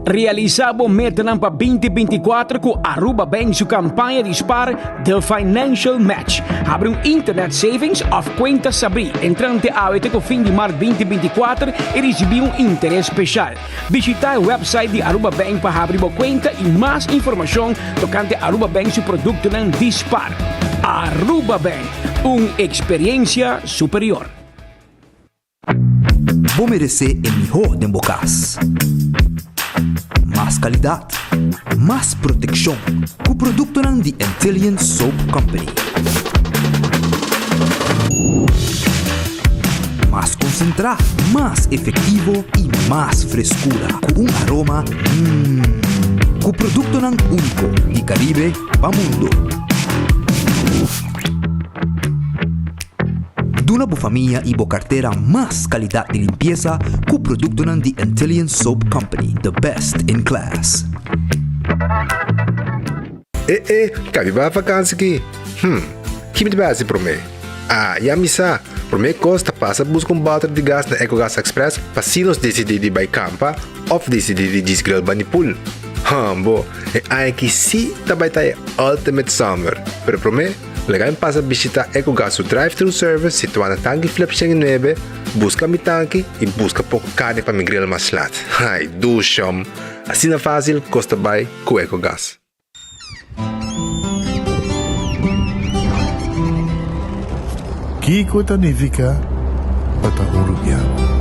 Realizamos meta para 2024 com Aruba Bank sua campanha de SPAR del Financial Match. Abre internet savings of conta Sabri. Entrante até o fim de março 2024 e receber interesse especial. Visitar o website de Aruba Bank para abrir conta e mais informação tocante Aruba Bank seu produto não dispar. Aruba Bank, uma experiência superior. Vou merecer o melhor de bocas. Mais qualidade, mais proteção. Com o produto de Intelligent Soap Company. Mais concentrado, mais efetivo e mais frescura. Com aroma com o produto único de Caribe para o mundo. Duna boa família e boa carteira mais qualidade de limpeza com o produto de Intelligent Soap Company, the best in class. Cabe para vacância aqui. Que me base para mim? Já me sa. Para mim costa passa buscar balde de gás na EcoGas Express para se nós decidir de ir campa ou decidir de desgrill banipul. Bo, aqui sim também está Ultimate Summer. Pero para mim legal passa a visitar EcoGas o drive-thru service situado na tanque flip 9, busca mi tanque e busca pouco carne para me grill mais lat. Ai, ducham. Assim na fácil, costa bem com EcoGas. Kiko significa bata urubiano.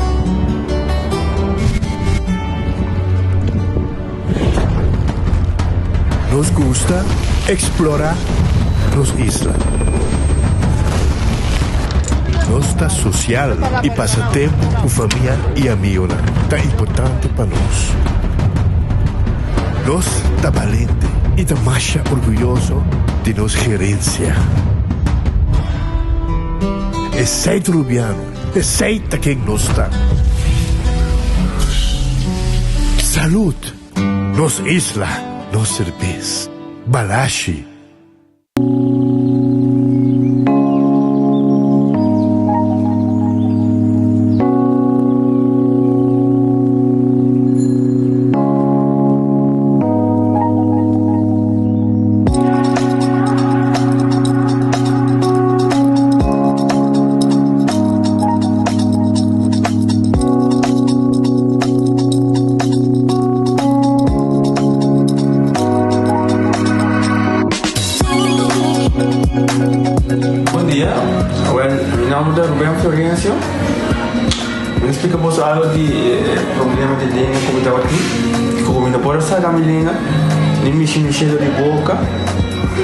Nos gusta explorar nos islas. Nos está social e passa tempo com família e amigos. Tá importante para nós. Nós está valente e está mais orgulhoso de nossa gerência. É seito rubiano, é seita quem nós está. Saúde, nos isla, nos cerveza, balashi. Explicamos algo de problema de língua como estava aqui. Como não pode sair da minha língua, nem mexer de boca.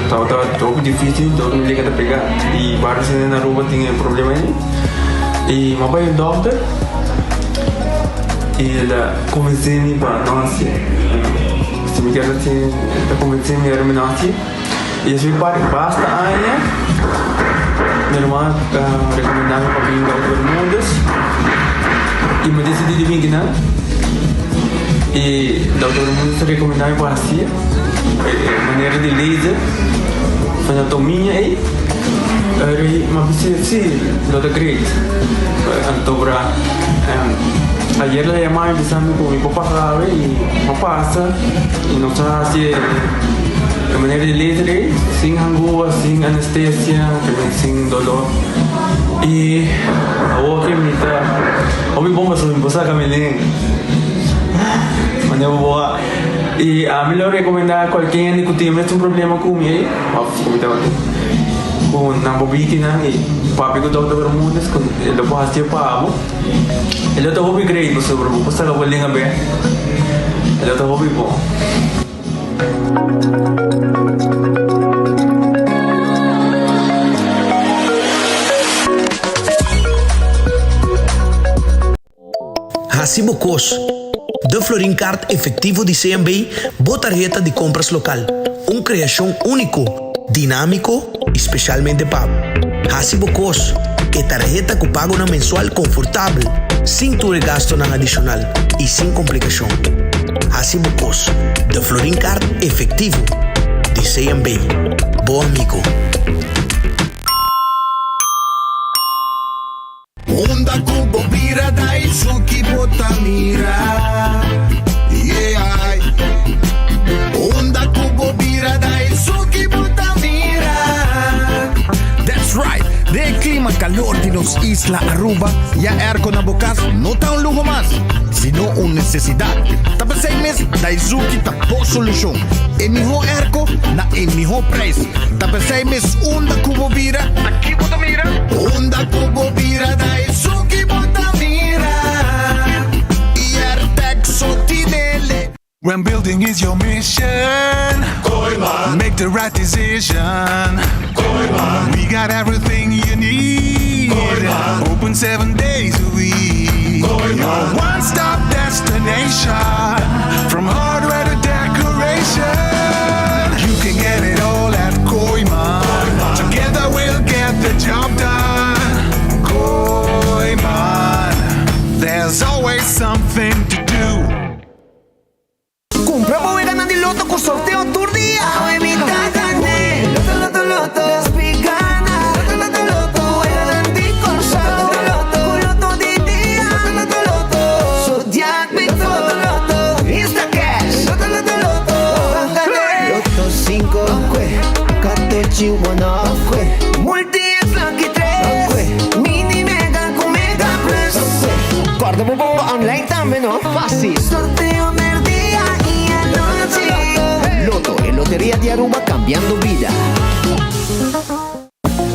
Estava muito difícil, todo mundo liga a pegar. E vários na rua tinham problema aí. E meu pai é doutor. E ele convenceu-me para nós. Se me quer assim, ele convenceu-me para nós. E eu fui para basta aí. Minha irmã recomendava para vir para todo mundo. E me decidi de vir aqui, e o doutor muito recomendava para assim, maneira de laser, fazer anatomia aí, mas sim, doutor Great, doutor ayer le llamaba empezando con mi papá grave y no pasa, y no está así de manera de laser, sin angúa, sin anestesia, sin dolor. E a outra imita ouvi bomba sobre você camelinho mas eu vou e a melhor recomendar qualquer que tem um problema com ele com na bobina e papi com doutor Bermudes com ele pode ser pago ele tá hobby great sobre você tá bolinha bem ele tá hobby bom. Hasibo Cos, de Florin Card efetivo de CMB, boa tarjeta de compras local. Uma criação único, dinâmico, especialmente pago. Hasibo Cos, que tarjeta que paga na mensual confortável, sem ter gasto na adicional e sem complicação. Hasibo Cos, de Florin Card efetivo de CMB. Bom amigo. Onda kubo pira dai suki botamira. Yeah, Cruise Isla Aruba, ya aircon na bukas, no ta un lujo más, sino un necesidad. Tapos 6 meses, Daisuki tapo solusyon. Emiho airco na emiho price. Tapos 6 meses, unda kubo vira, aquí botamira. Unda kubo vira, Daisuki botamira. Y Artexo tinele. When building is your mission, make the right decision. We got everything you need. Open 7 days a week. Your one-stop destination, from hardware to decoration. You can get it all at Koiman. Together we'll get the job done. Koiman, there's always something to do. Compra bodega di Lotto con sorteo tour día. Evita carne. Lotto, Lotto, las picanas. Lotto, Lotto, el di con saldo. Lotto di día. Lotto, Zodiac, Lotto, Insta Cash. Lotto, Lotto 5, 14, 1, Multi es Lucky 3. Mini Mega con Mega Plus. Guarda un po' online también, ¿no? Fácil. Sorteo del día y anoche. Lotto e Lotería di Aruba cambiando vida.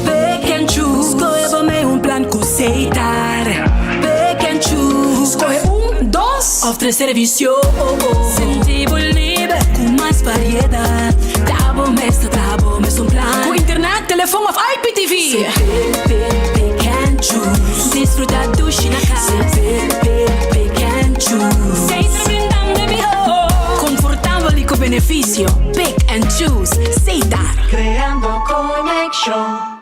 Pick and choose. Escolhe un plan aceitar. Pick and choose. Escolhe 1, 2 of 3 servicios. Sentivo libre con más variedad. Trabo mes un plan. Con internet, teléfono of IPTV. Pick and choose. Disfruta do Shinaka. Pick and choose. Seis brindando vivo. Confortable y con beneficio. Pick and choose. Seitar. Creando conexión.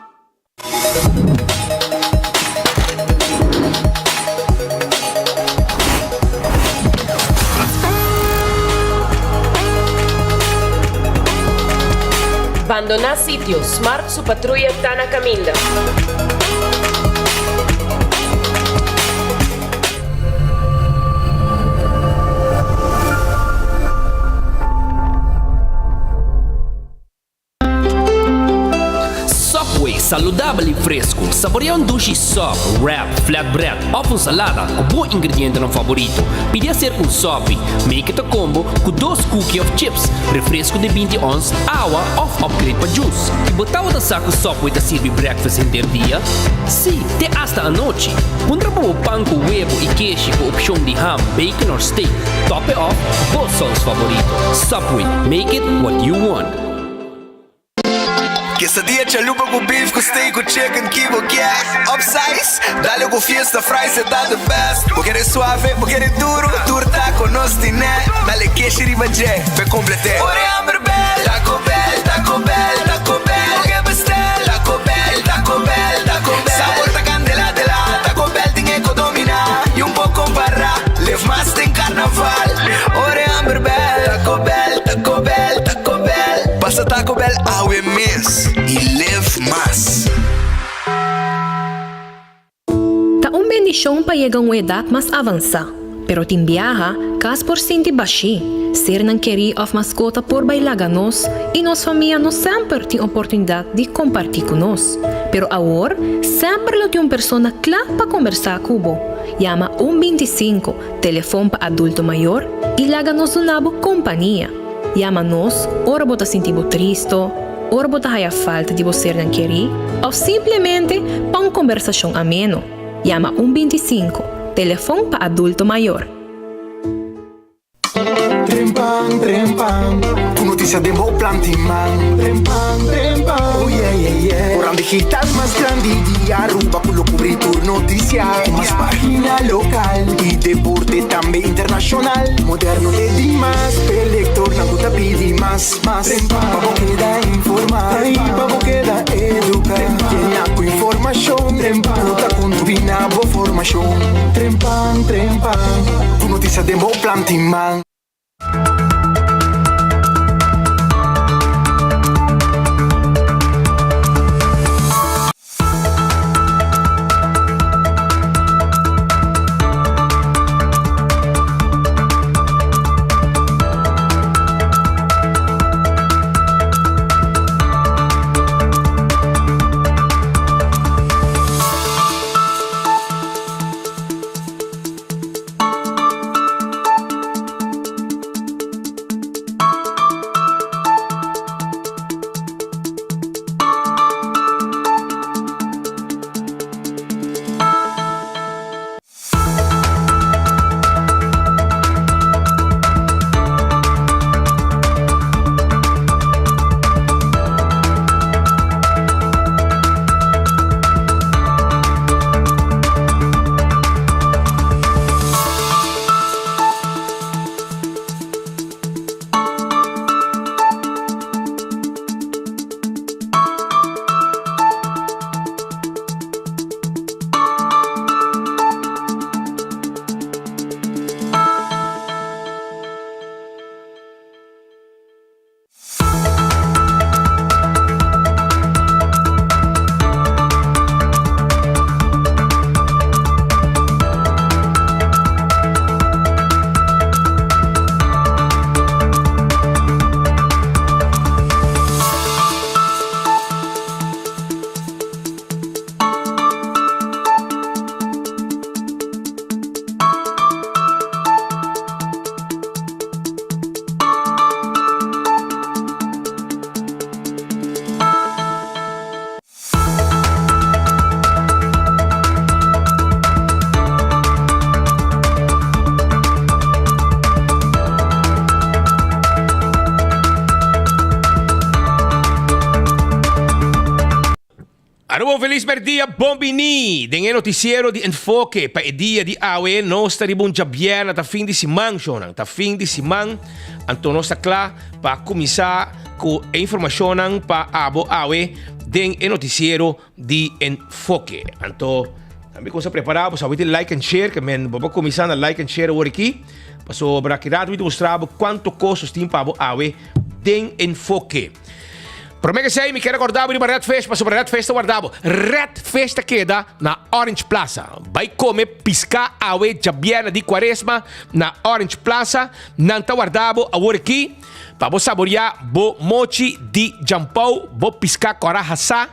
Abandonar sitios. Smart su patrulla está na caminda. Subway, saudável e fresco. Saboreia um sushi sub, wrap, flatbread ou uma salada com bom ingrediente no favorito. Podia ser um sop, make it a combo com 2 cookies of chips, refresco de 20 ons, água ou upgrade para juice. E botar o saco Subway da servir breakfast inteiro dia? Sim, até hasta a noite. Pondra para o pão com huevo e queijo com opção de ham, bacon ou steak. Top it off, both sons favorito. Subway, make it what you want. Quesadilla chalupa com beef, com steak, com chicken, kibo, yeah. Upsize, dale com fiesta, fries, tá the best. Vou querer suave, vou querer duro, turta com nós tiné. Dale queijo e bajé, pe complete. Ore amber bell, Taco Bell, Taco Bell, Taco Bell. Oge bestel, Taco Bell, Taco Bell, Taco Bell. Sabor ta candela de la, Taco Bell tinha que dominar. E pouco para, live mais tem carnaval. Ore amber bell, Taco Bell, Taco Bell, Taco Bell. Passa Taco Bell awe mes e live mais. Ta un bendición pa llegar a una edad más avanzada, pero tin viaja cas por sinti bashi, ser nan queri of mascota por bailar nos y nos familia no sempre tiene oportunidad de compartir con nos. Pero ahora sempre lo tiene una persona clara para conversar cubo. Llama 125, teléfono para adulto mayor y láganos una compañía. Llama-nos, ora bota sentir triste, ora bota haya falta de você não querer, ou simplesmente para uma conversação ameno. Llama 125, telefone para adulto maior. Trempang, trempang, tu noticia de Bob Plantiman. Trempang, trempang, oh yeah, yeah, yeah. Orang digital más grande de Aruba, pulo cubrir tu noticia. Más página local y deporte también internacional. Moderno de Dimas, pelector, na guta pidi más. Pavo queda informar, pavo queda educar. Llena con información, puta con tu binabo formación. Trempang, trempang, tu noticia de Bob Plantiman. feliz dia, bom bini. Dengan noticiero de enfoque pa dia de awe nós taribun jabier na ta fim de semana, shonan. Ta fim de semana, anto nós klar pa começar com informação pa abo awe den noticiero de enfoque. Anto também como se preparar, você vai ter like and share, que men vamos começar a like and share agora aqui. Para sobre aqui dado, vou mostrar quanto custa tem pa abo awe den enfoque. Prometo que sei, me quero acordar de Red Fest, mas sobre Red Fest guardavo. Red Fest queda na Orange Plaza. Vai comer piscar awe jabiana de quaresma na Orange Plaza. Nanta guardavo agora aqui. Para você saborear bo mochi de jampau, bo piscar corajasa,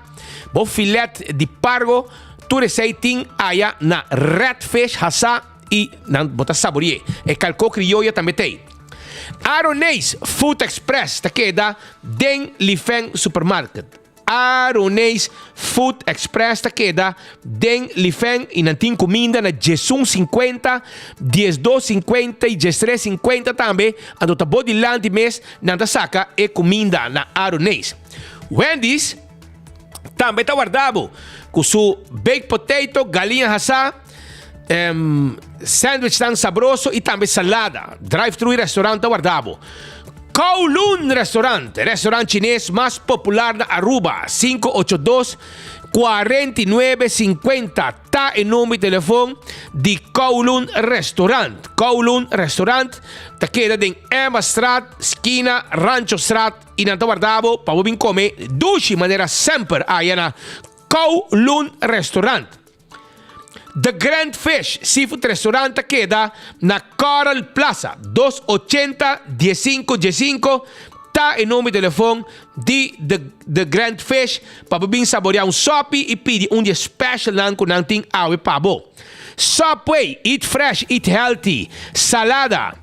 bo filete de pargo, tudo receitinho aí na Red Fest hasa e não botar saborear. E calco criolla também tem. Aronês Food Express ta queda den Lifeng Supermarket. Aronês Food Express ta queda den Lifeng e não tem comida na $1.50, $12.50 e $13.50 também. Ando tá bom de lá de mês não ta saca e comida na Aronês. Wendy's também tá guardado com seu baked potato, galinha assada, sandwich tan sabroso e também salada. Drive-thru e restaurante guardado. Kowloon restaurante chinês mais popular na Aruba. 582-4950. Tá em nome de telefone de Kowloon Restaurant. Kowloon Restaurant tá queda em Emma Street, esquina Rancho Street e não tá guardado para vir comer dushi maneira sempre aí na Kowloon Restaurant. The Grand Fish Seafood Restaurant queda na Coral Plaza 280-1515. Tá em nome de telefone de The Grand Fish para vir saborear sopi e pedir dia special lang com nanting awe pabo. Subway, eat fresh, eat healthy. Salada,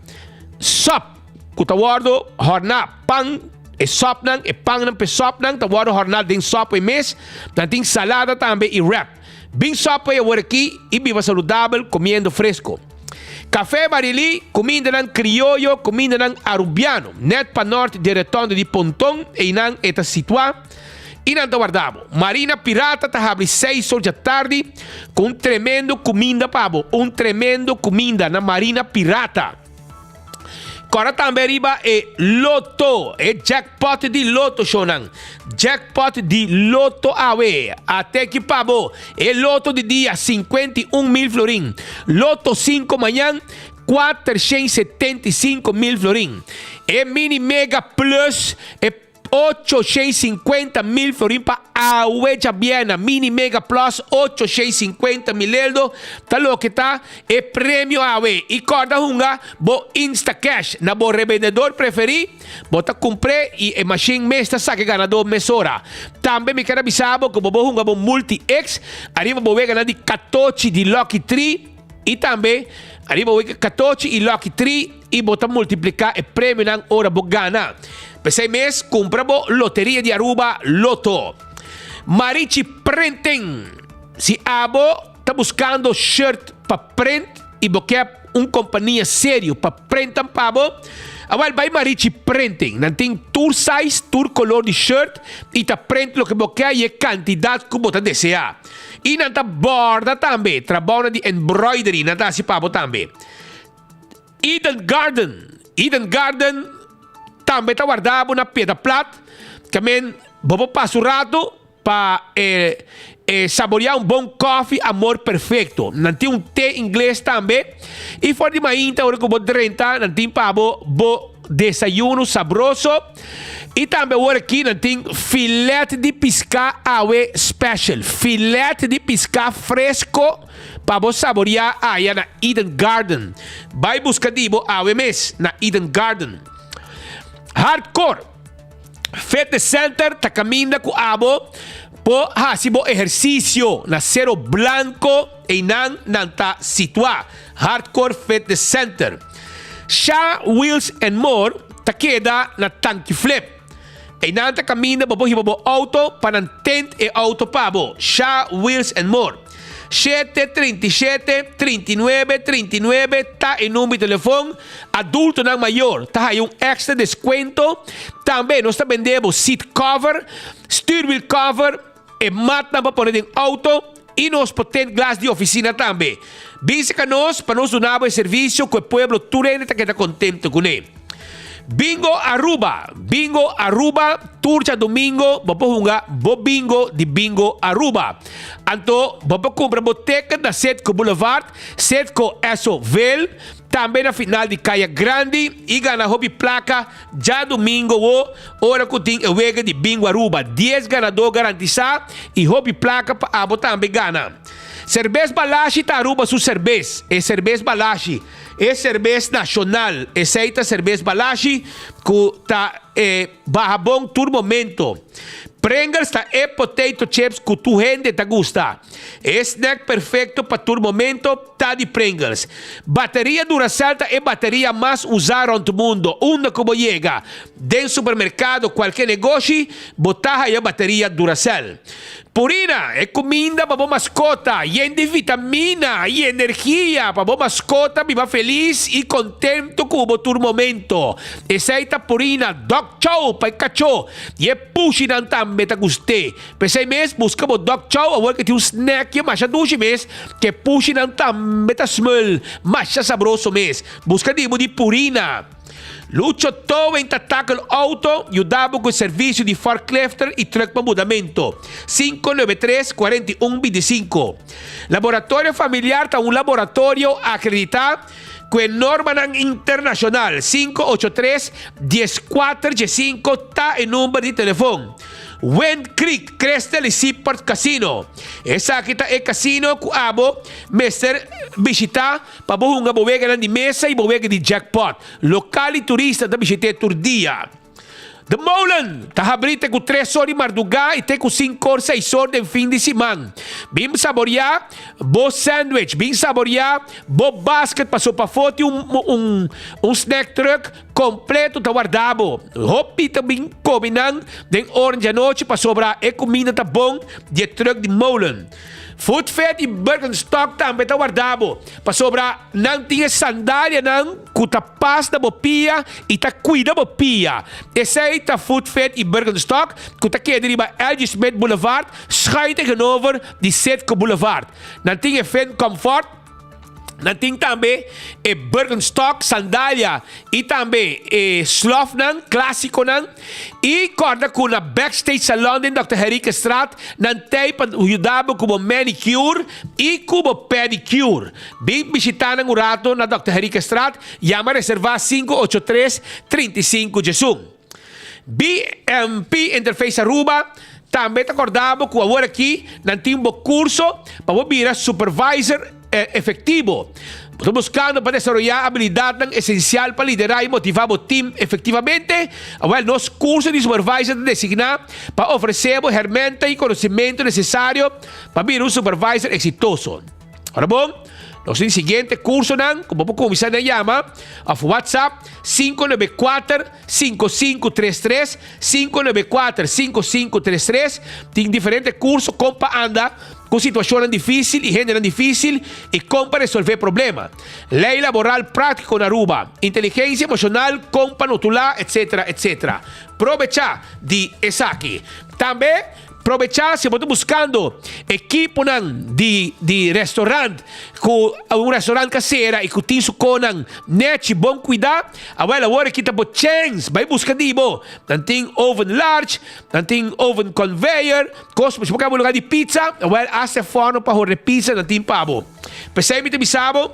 sop, kutawardo, horna, pang, e sop nang, e pang nang pe sop nang, tawardo horna din Subway mes, nanting salada também e wrap. Bing Subway agora aqui e viva saudável comendo fresco. Café Barili, comida ng criollo, comida ng arubiano. Net pa norte de Retondo de Pontón e inang eta situa. Inang guardavo. Marina Pirata tahabli 6 horas da tarde com tremendo comida pabo. Tremendo comida na Marina Pirata. Agora também arriba é Loto, é jackpot de Loto, Shonan. Jackpot de Loto awe. Até que pabo, é Loto de dia 51,000 florin. Loto 5 manhã, 475,000 florin. É Mini Mega Plus, é 850,000 florin para awe jabiana. Mini Mega Plus 850,000 eldo. Tá lo que tá é prêmio awe. E corda hunga bo Insta Cash na bo revendedor preferi. Bota comprei e a machine mesta saque ganador mesora. Também me quero avisar que bo hunga bo Multi X. Arriba bo ganhar de 14 de Lucky 3 e também arriba bo 14 e Lucky 3 e bota multiplicar e prêmio nang ora bo gana. Esse mês, compramos loteria de Aruba Loto. Marichi Printing. Se abo está buscando shirt para print e quer companhia sério para printar pabo, agora vai Marichi Printing. Não tem tour size, tour color de shirt e tá print lo que quer e quantidade que você deseja. E não tá borda também, trabalho de embroidery, não tá se pabo também. Eden Garden também está guardado na pedra plata. Também vamos passar o rato para saborear bom coffee, amor perfeito. Não tem té inglês também. E fora de manhã, hora que vou rentar, não tem para desayuno sabroso. E também agora aqui não tem filete de piscar awe special. Filete de piscar fresco para você saborear aí na Eden Garden. Vai buscar dibo awe mes na Eden Garden. Hardcore Fitness Center ta caminha com abo po hasibo exercício na Cerro Blanco e nan ta situa. Hardcore Fitness Center. Sha Wheels and More ta queda na Tanque Flip. E nan ta caminha bobo hibo auto para tent e auto pabo. Sha Wheels and More. 737-39-39 tá em número de telefone adulto não maior, tá aí extra desconto. Também nós vendemos seat cover, steering wheel cover, e mata para poner em auto e nos potente glass de oficina também. Visita nós para nós dar o serviço que o povo turene está contente com ele. Bingo Aruba, turcha domingo, vamos jogar bingo de Bingo Aruba. Então, vamos comprar boteca da Setco Boulevard, Setco Essovel, também na final de Caia Grande e ganha hobby placa já domingo, hora que tem o wega de Bingo Aruba, 10 ganador garantizado e hobby placa para abo também ganha. Cerveza Balashi tá Aruba su cerveza. É cerveza Balashi. É cerveza nacional. Essa cerveza Balashi que tá barra bom todo momento. Pringles tá potato chips que tu gente tá gusta. É snack perfeito para todo momento tá de Pringles. Bateria Duracell tá bateria mais usada no mundo. Uma como chega dentro do supermercado, qualquer negócio, botar aí a bateria Duracell. Purina é comida para a mascota, e de vitamina e energia para a mascota, viva feliz e contente com o todo momento. Essa é a Purina Dog Chow para o cachorro, e é puxing também tá gostei. Pensei mesmo, buscamos Dog Chow, agora que tem um snack, mas já duche mesmo, que puxing também tá smell, mas já saboroso mesmo. Busca de Purina. Lucho todo em tackle auto e o dabo com o serviço de forklifter e truck para mudamento. 593-4125. Laboratório Familiar está um laboratório acreditado com a norma internacional. 583-1415 está em número de telefone. Wind Creek Crystal e Seaport Casino. Essa aqui é casino que abo Mr. visitar para uma bovega de mesa e bovega de jackpot. Local e turista da visitar todo dia. The Molen, tahabrite com 3 horas de madrugada e tem com 5 horas, 6 horas de fim de semana. Bim saborear, bo sandwich, bim saborear, bo basket, passou para foto um snack truck completo, tá guardado. Hopi também combinando, de orange à noite, para sobrar e comida tá bom, de truck de Molen. Food Fed e Birkenstock também está guardado. Para sobrar, não tinha sandália, não, que tá paz da bopia e tá cuida da bopia. Esse aí tá Food Fed e Birkenstock, que tá aqui deriva LG Smith Boulevard, schijnt tegenover die Setco Boulevard. Não tinha Fan Comfort, não tem também Birkenstock, sandália e também slof nan, clássico nan. E corda com a Backstage Salon de Dr. Henrique Straat, não tem para ajudar como manicure e como pedicure. Bem visitar o rato na Dr. Henrique Straat, chama reservar 583-35 BMP Interface Aruba. Também está acordado com agora aqui, não tem um curso para virar supervisor efectivo. Estou buscando para desenvolver habilidade essencial para liderar e motivar o time efetivamente. Nosso curso de supervisor designar para oferecer a ferramenta e conhecimento necessário para ser um supervisor exitoso. Ora bom, nosso seguinte curso, como vamos começar a chamar, ao WhatsApp 594-5533, 594-5533. Tem diferentes cursos como anda com situação difícil e gente difícil e como para resolver problema. Lei laboral prático na Aruba, inteligência emocional, como para notular, etc, etc. Aproveitar de essa aqui. Também aproveitar se você está buscando equipo de restaurante, com um restaurante caseira e que tem su conan net bom cuidar, agora aqui está por chance, vai buscar dibo. Não tem oven large, não tem oven conveyor, se você quer um lugar de pizza, agora hace forno para fazer pizza, não tem pavo. Pensei-me te bisabo,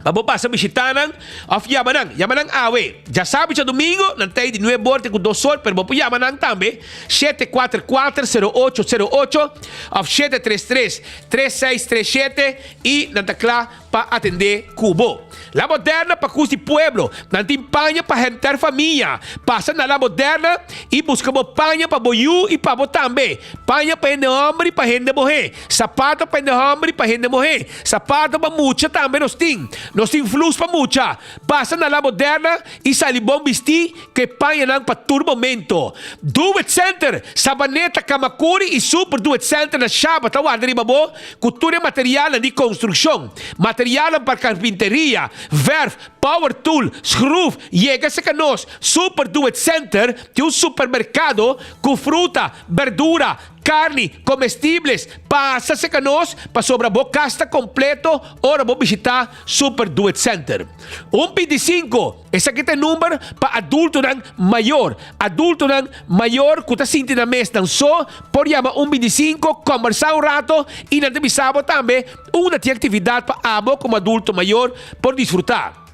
vamos passar a visitanan of Yamanang awe. Já sabe que domingo não tem de 9 horas com 2 horas, mas vamos Yamanang também. 744-0808 of 733-3637 e não está claro para atender Cubo. La Moderna para custo de pueblo. Não tem panha para rentar família. Passa na La Moderna e buscamos panha para boiú e para também. Panha para gente homem e para gente morrer. Sapato para gente homem e para gente morrer. Sapato para mucha também nós tem. Nós temos flux para mucha. Passa na La Moderna e sai bom vestir que panha não para todo momento. Do It Center, Sabaneta, Kamakuri e Super Do It Center na Chaba, tá guardando babo. Cultura e material de construção. Material para carpinteria, verf, power tool, screw, llega-se a nós. Super Do It Center tem um supermercado com fruta, verdura, carne, comestibles, passa sa kanos, pa sobra bo casta completo, ora bo visitar Super Do It Center. 125, esa kita number pa adulto ng mayor. Adulto ng mayor, kuta sinti na mes ng so, por yama 125, conversar un rato, y nantimisabo tambe, una ti actividad pa abo como adulto mayor por disfrutar.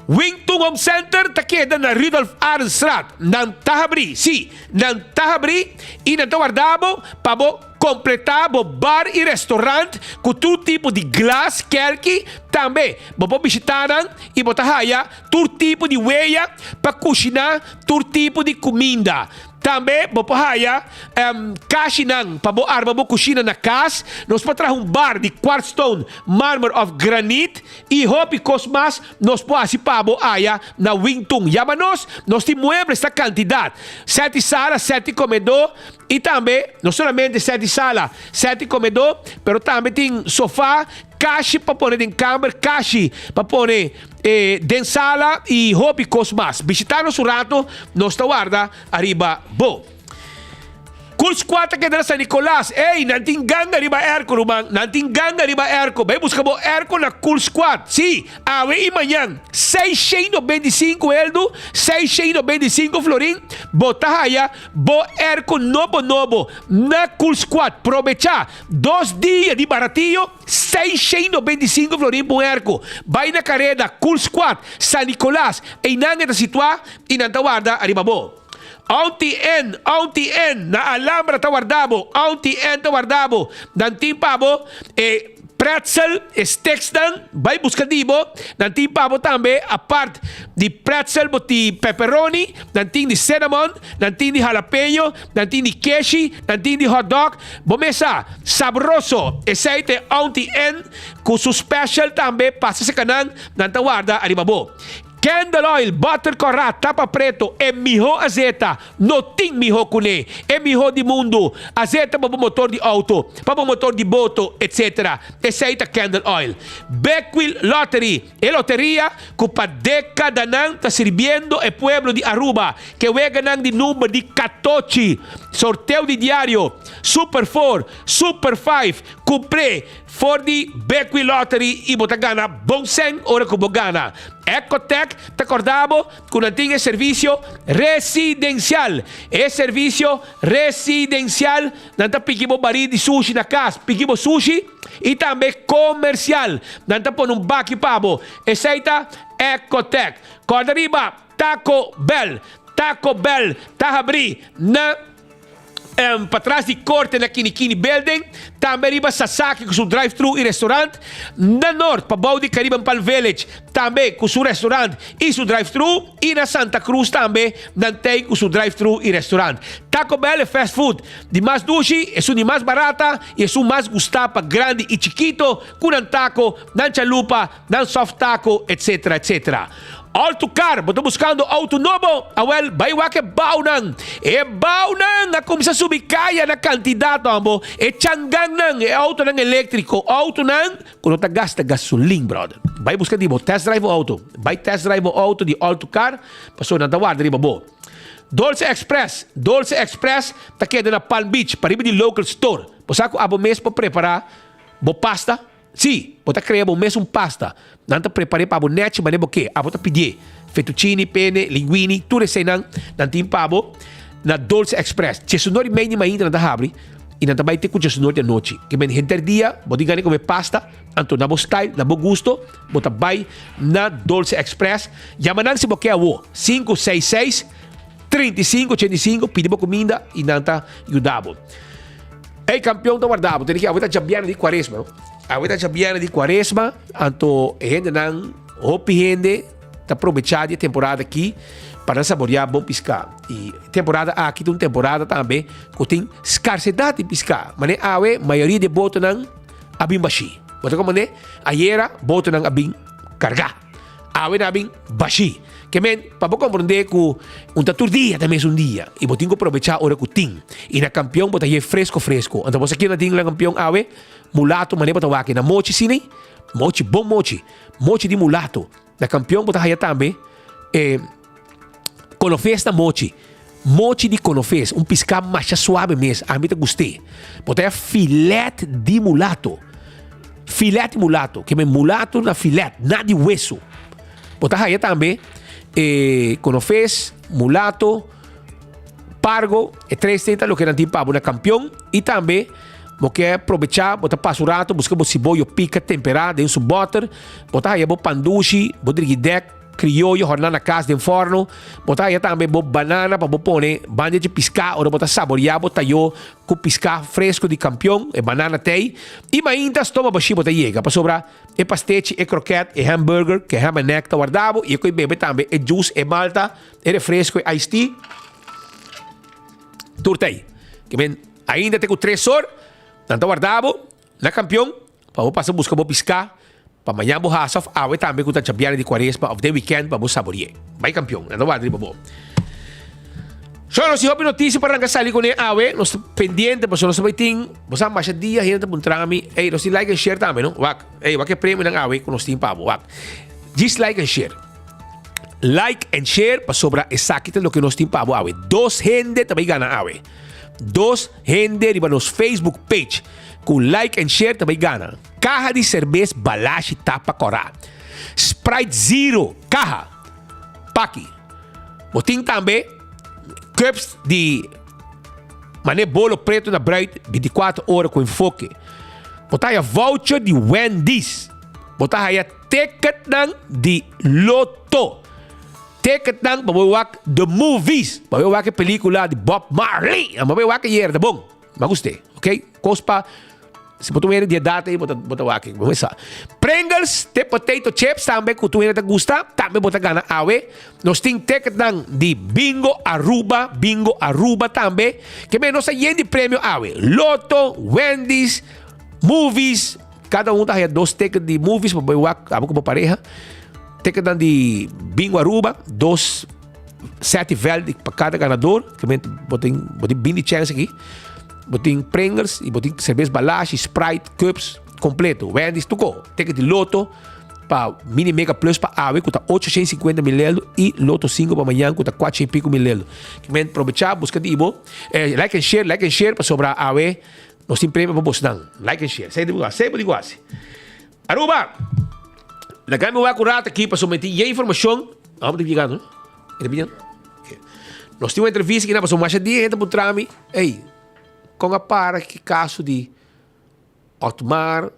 Wingtung Home Center takeda na Rudolph Arnstraat ng Tahabri. Si, ng Tahabri e ng Tawardabo pabo completabo bar e restaurant com todo tipo de glass, kelki, também bobo visitaran e botahaya todo tipo de weia para cozinhar todo tipo de comida. Também, bopahaya, kashinang, pabo arma bo kusina na kas, nos patra um bar de quartzstone, mármore of granite, e hopi cosmas, nos poasi pabo aya na Wingtung. Yamanos, nos ti mueble esta quantidade. 7 salas, 7 comedor, e também, não somente 7 salas, 7 comedor, pero também tem sofá, caixa para pôr em câmara, caixa para pôr dentro sala e hobby cosmas. Visitar nosso rato, nos guarda arriba bo. Cool Squad que San Nicolás. Ei, nanting ganga riba airco, rumang. Nanting ganga riba airco. Vai buscar bo airco na Cool Squad. Si, awe e manhã. 625 eldo, 625 florin. Botahaya, bo airco nobo. Na Cool Squad. Provecha 2 dias de baratillo. 625 florin po airco. Vai na carrera Cool Squad. San Nicolás. E nangeta situar e nantawarda arriba bo. Auntie N, na Alhambra Tawardabo, Auntie N Tawardabo, nanting pabo, pretzel, sticks dan, vai buscar dibo, nanting pabo tambe, apart di pretzel, boti pepperoni, nanting di cinnamon, nanting di jalapeno, nanting di keshi, nanting di hot dog, bomesa, sabroso, aceite Auntie N, com su special tambe, passa sa kanang, nantawarda, aribabo. Candle oil, butter corrat, tapa preto, é miho azeta, não tem miho kune, é miho de mundo, azeta para o motor de auto, para o motor de boto, etc. Aceita candle oil. Beckwil Lottery, é loteria que para década não está servindo o pueblo de Aruba, que wega não de número de 14, sorteio de diário, Super 4, Super 5, comprei, for the Beckwil Lottery e botagana, bom sen, ora que bogana. Ecotec, te acordamos que não tinha serviço residencial. É serviço residencial. Não está pedindo baril de sushi na casa. Pedimos sushi e também comercial. Não está pondo baque pabo. Aceita Ecotec. Corda riba, Taco Bell. Taco Bell, Tahabri, na para trás de corte na Kinikini Building, também riba Sasaki com seu drive-thru e restaurante, na norte para Baudi Caribbean Palm Village, também com seu restaurante e seu drive-thru, e na Santa Cruz também, não tem com seu drive-thru e restaurante. Taco Bell é fast food, de mais dushi, é o de mais barata e é o mais gustado para grande e chiquito, com um taco, não chalupa, não soft taco, etc, etc. Autocar, boto buscando auto novo, awel, baywa ke baunang. E baunang, na kumisa subikaya na kandidato amo, e tiyanggang nang, e auto nang elektriko, auto nang, kuno gasta gasoline, brother. Bay busca di mo, test drive o auto. Bay test drive o auto di Autocar, paso na tawad, riba bo. Dolce Express, takeda na Palm Beach, pariba di local store. Posako abo mes po prepara, bo pasta, si, bota crea bo mes pasta. Nanta preparei para bonete, mas nem que. A bota pedir fettuccine, penne, linguini, tudo isso aí nantim pabo na Dolce Express. Se sonori meini ainda na habri e nanta vai ter com sonori da noite. Que bem gente dia, bota ganhar comer pasta, anto na bo style, na bo gusto, bota vai na Dolce Express. Yamanan se boqueia o 566 3585, pedi bo comida e nanta yudabo. Ei, campeão do guardabo, tem que a jabiana de Quaresma, não? A jabiana de Quaresma, anto gente não hopi gente tá aproveitar a temporada aqui para saborear bom pescar. E temporada aqui tem uma temporada também que tem escassidade de pescar. Mas a maioria de boto não abim baixi. Bota como né? Ayer boto não abim carga. A não abim baixi. Que men, para compreender que um dia também é dia. E botinho aproveitar a hora que tem. E na campeão bota aí fresco. Então você aqui na tem na campeão awe mulato mané bota waki na mochi sini. Mochi bom mochi. Mochi de mulato. Na campeão bota aí também com a festa mochi. mochi de conofes, pisca mais suave mesmo, a mim te gostei. Botar filete de mulato. Filete mulato, que me mulato na filete, nada de hueso. Botar aí também, conofes, mulato, pargo, e 330 lo que era tipo na campeão, e também porque aproveitar, botar passo rato, buscar o cebola, pica, temperado, dentro do butter, botar aí o pandushi, botar guidec, criollo, jornada na casa, dentro do forno, botar aí também o banana, para pôr banha de piscar, ou botar saborear, botar eu com piscar fresco de campeão, e banana tem, e ainda toma baixi, botar chega, para sobrar, e pastete, e croquete, e hambúrguer, que é nectar guardado, e eu bebe também, e juice, e malta, e refresco, e iced tea, turtei, que bem, ainda tem 3 horas, tanto guardado, na campeão, para passar a buscar, piscar, para amanhã vou hacer awe também com a champiana de quaresma of the weekend para vos saborear. Vai campeão, não vai para vos. Só nós temos notícia para arrancar sair com ele awe, nós pendente, para nós vai ter, vos há mais dia ainda para trami, ei, nós like and share também, não? Wak, ei, wak que prêmio na awe com nós tem para vos, wak. Just like and share. Like and share para sobrar exactamente lo que nós tem para vos awe. 2 gente também gana awe. 2 gente riba nos Facebook page com like and share também gana. Caja de cerveja Balashi Tapa Corá. Sprite Zero, caja. Paqui. Botim também cups de mané bolo preto na Bright 24 horas com enfoque. Botar aí a voucher de Wendy's. Botar aí a ticket de Loto. Ticket para ver the movies. Para ver a película de Bob Marley. Para ver que era bom. Mas gostei, ok? Cospa, se você tiver de data, bota aqui. Vamos lá. Pringles, te potato chips também, que tu ainda gosta, também bota gana awe. Nós temos ticket de Bingo Aruba também. Que bem, nós temos de prêmio awe. Loto, Wendy's, movies. Cada um tem 2 tickets de movies para ver como pareja. Ticket de Bingo Aruba, 2 7 velhos para cada ganador. Que botem 20 chances aqui. Botem Pringles e botem cerveja Balashi, Sprite, Cups, completo. Wendy's, tuco. Ticket de Loto para Mini Mega Plus para AWE, custa 850 ml e Loto 5 para amanhã, custa 4 e pico ml. Que men aproveitar, busca de ibo. Like and share para sobrar AWE. Nós temos prêmio para você. Like and share. Sempre de quase. Aruba! La que me voy a curar aqui para someter a informação. Vamos ter chegado, não? Nós temos uma entrevista que não passou mais de dia, gente por trami. Ei, com a para que caso de Otmar,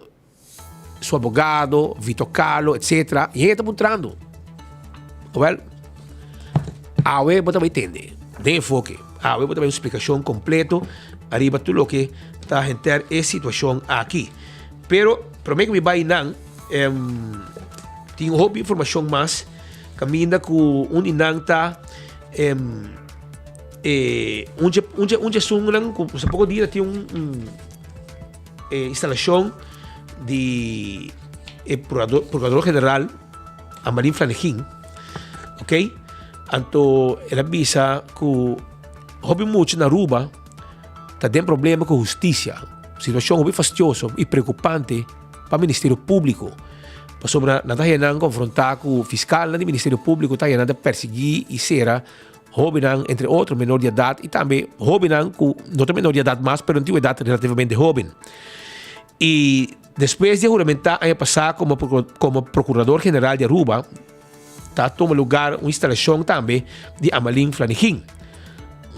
seu advogado, Vitor Carlo, etc. E gente por trando. Well, a web você vai entender. De enfoque. A web você vai uma explicação completa. Arriba tudo o que está a entender a situação aqui. Pero, prometo que me vai não. Tenho hobby informação mais caminha com inanta onde sungan com sa pouco dia tem instalação de procurador general Amalin Flanagan, ok? Anto ela avisa que hobby muito na Aruba tá tem problema com justiça, situação hobby fastidiosa e preocupante para o Ministério Público. Sobre nada yang confrontar com o fiscal do Ministério Público, tá yang perseguir e será jovem, entre outros, menor de idade, e também jovem, não tem menor de idade mais, mas tem idade relativamente jovem. E depois de juramentar, a passar como Procurador-General de Aruba, tá toma lugar uma instalação também de Amalin Flanagan.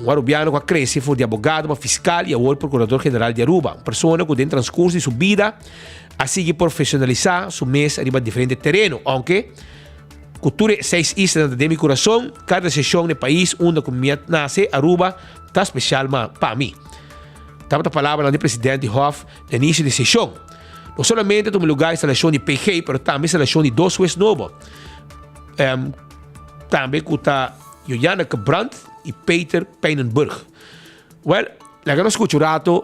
Um arubiano que cresce foi de advogado, uma fiscal e agora Procurador-General de Aruba. Uma pessoa que, dentro do transcurso de sua vida, a seguir profissionalizar su mes arriba diferente terreno, aunque cultura 6 islas de mi corazón, cada sesión de país onde comunidad nace, Aruba, está especial para mí. Estamos a palavra do presidente Hoff no início de sessão. Não somente toma lugar a instalação de PG, mas também a instalação de 2 West Novo. Também com a Johanna Brandt e Peter Peinenberg. Well, la que nos escuchato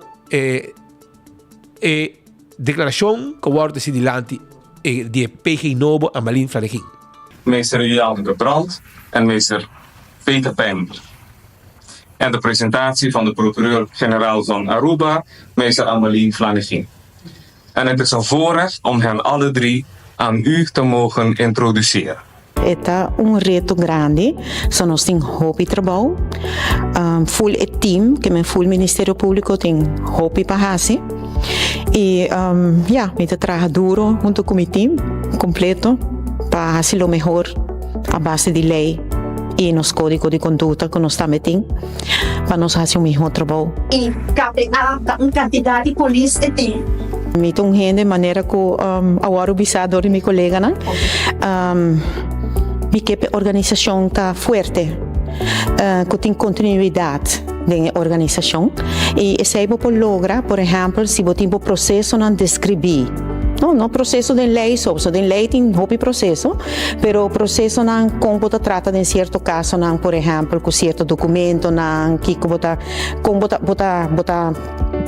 declaração que wordt decidilanti de PG Novo Amalin Flanagan. Meester Johanna Brandt en meester Peter Peinenberg. En de presentatie van de procureur-generaal van Aruba, meester Amalin Flanagan. En het is een voorrecht om hen alle 3 aan u te mogen introduceren. é reto grande. Só nós temos hobby trabalho. Full team, que é full Ministério Público, tem hobby para fazer. E, me trabalha duro junto com o meu time completo para fazer o melhor a base de lei e nos códigos de conduta que nós estamos tendo para nós fazer o melhor trabalho. E uma quantidade de polícia tem. Me estou de maneira que agora o bisador e meu colega, né? A organização está forte, que tem continuidade da organização. E se você logra, por exemplo, se você tem um processo de descrever. No processo de lei, de lei tem um processo, mas o processo não como trata de certo caso, não, por exemplo, com certo documento, não que como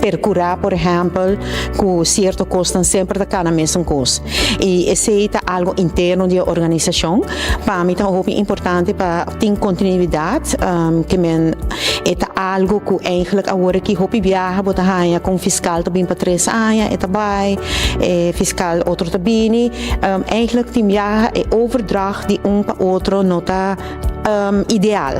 percurar, por exemplo, com certo custo sempre da na mesma coisa. E esse é algo interno da organização. Para mim é importante para ter continuidade, que é algo que eigenlijk agora que hopi viaja, bota hanya com fiscal também para 3 anos, é também fiscal outro também, eigenlijk die viaja é overdracht de para outro nota ideal.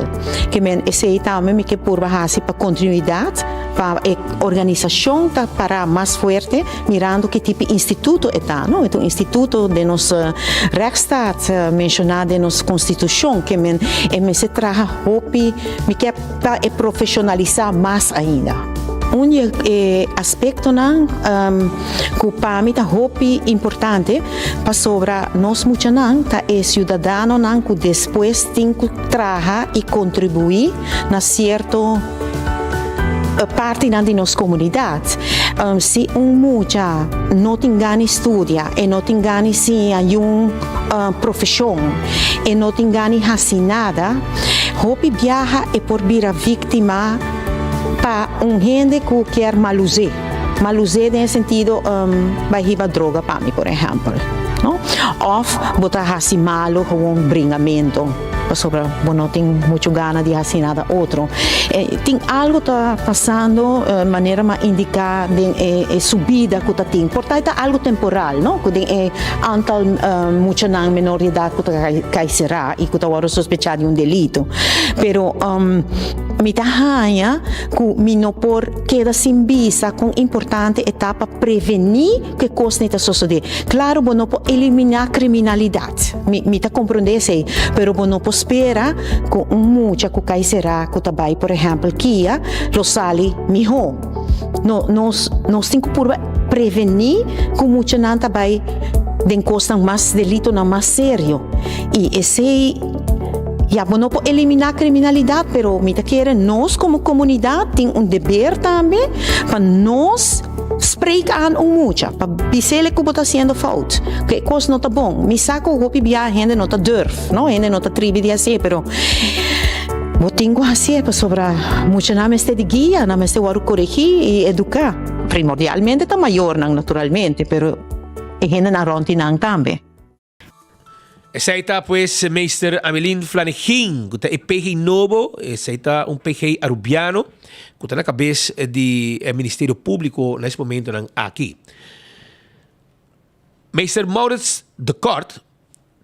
Que esse também que por base para continuidade, para a organização tá para mais forte, mirando que tipo de instituto é não? É um instituto de nossa rechtsstaat, mencionado de nossa constituição, que se traga hopi, me quer para profissionalizar mais ainda. Aspecto que para mim é importante para sobre nós muitos é cidadão que depois tem que trabalhar e contribuir na certo parte da nossa comunidade. Se mucha não tem ganho estudia e não tem ganho se profissão e não tem ganho fazer nada, hopi viaja e por vir a vítima para gente que quer maluzar no sentido vai riba droga para mim, por exemplo, não? Ou botar assim malo com bringamento sobre não tem muito gana de fazer nada outro. Tem algo está passando maneira mais indicar de subida que está tem. Portanto, é algo temporal, não? Que tem antal muito não menor de idade que cai será e que está agora sospechado de delito. Pero me dá raia que me não por queda sem vista com importante etapa prevenir que coisa está suceder. Claro, não pode eliminar criminalidade. Me tá compreender sei, pero não pode espera com muita que cai será que também, por exemplo, que lo sali melhor. Nós temos que prevenir que muito não também den coisa mais delito não mais sério. E esse não pode eliminar a criminalidade, mas me quer nós como comunidade tem dever também para nós explicar muito, para dizer que está sendo falta, que coisa não está bom. Me saco o hopi a gente não está durf, não, gente não está tribo de fazer, mas eu tenho que fazer para sobre muito na meste de guia, na meste de corrigir e educar. Primordialmente está maior, naturalmente, mas a gente não ronti não também. Essa está pues Meister Amelín Flanegin, que é PG novo, essa está PG arubiano, que está na cabeça do Ministério Público nesse momento aqui. Meister Maurits de Kort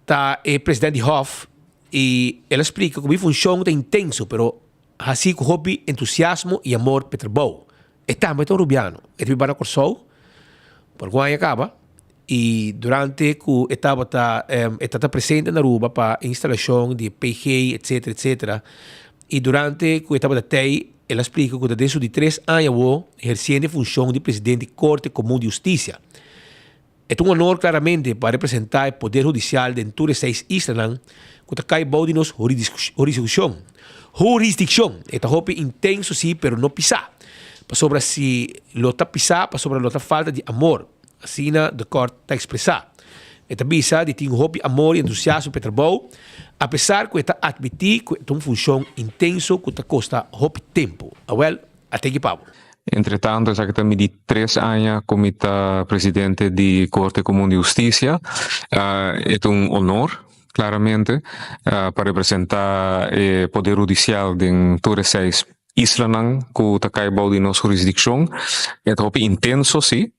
está presidente do Hof e ele explica como funciona intenso, pero assim com hobby, entusiasmo e amor para o trabalho. É também tão arubiano, é também para Corsou, por Guanha acaba. E durante que estava presente na Aruba para a instalação de PG, etc. E durante que estava até, ela explica que desde de 3 anos exercendo a função de presidente da Corte Comum de Justiça. É um honor claramente para representar o Poder Judicial de todas as 6 islas que cai bom de nossa jurisdição. É um intenso sim, mas não pisar. Para sobre se lota pisar, para sobre lota falta de amor. Assim, de corte está expressar. Esta bisa de ter hobby, amor e entusiasmo para o trabalho, apesar que está admitir que é uma função intensa que custa hobby tempo. Well, até que Pablo. Entretanto, já que também de 3 anos como presidente da Corte Comum de Justiça, é um honor, claramente, para representar o Poder Judicial de todas as 6 islas que está caindo de nossa jurisdição. É um hobby intenso, sim.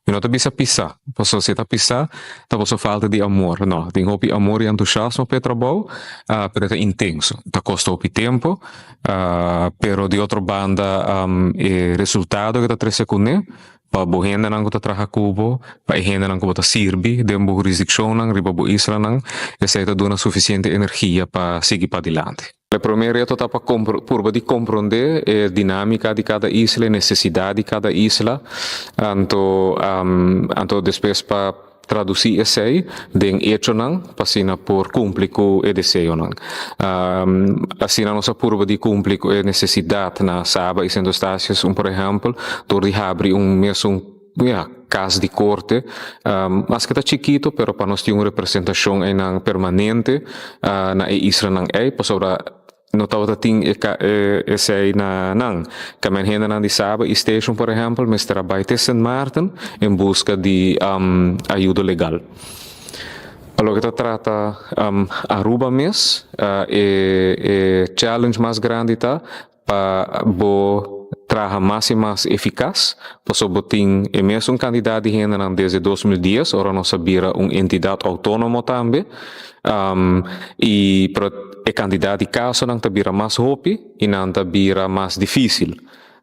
E não bisa pisar. Posso se tá pisar, tá posso falta de amor. Não, tem hopi amor e entusiasmo para trabalho, pero é intenso. Tá custa hopi tempo, pero de outra banda, o resultado que tá trece com né, para bohenda nang kota traha kubo, para henda nang kota sirbi, dembo jurisdiction nang riba bo isla nang, essa tá dona suficiente energia para seguir para adiante. O primeiro reto está para compreender a dinâmica de cada isla, a necessidade de cada isla, então depois para traduzir esse aí, den hecho não, para por cumprir com o desejo não. Assim a nossa curva de cumprir com a necessidade na Saba e Centro Estácios, por exemplo, door de abrir mesmo caso de corte, mas que está chiquito, pero para nós ter uma representação em permanente na isla não é, para sobre notava que tem esse aí na que a minha na de Saba Station, por exemplo, mas trabalha em St. Martin em busca de ajuda legal. Algo que trata Aruba mesmo, challenge mais grande tá para trabalhar mais e mais eficaz, pois botin é mesmo candidato de renda desde 2010, ora nós vira uma entidade autônoma também, e o candidato de caso não vira mais hopi e não vira mais difícil.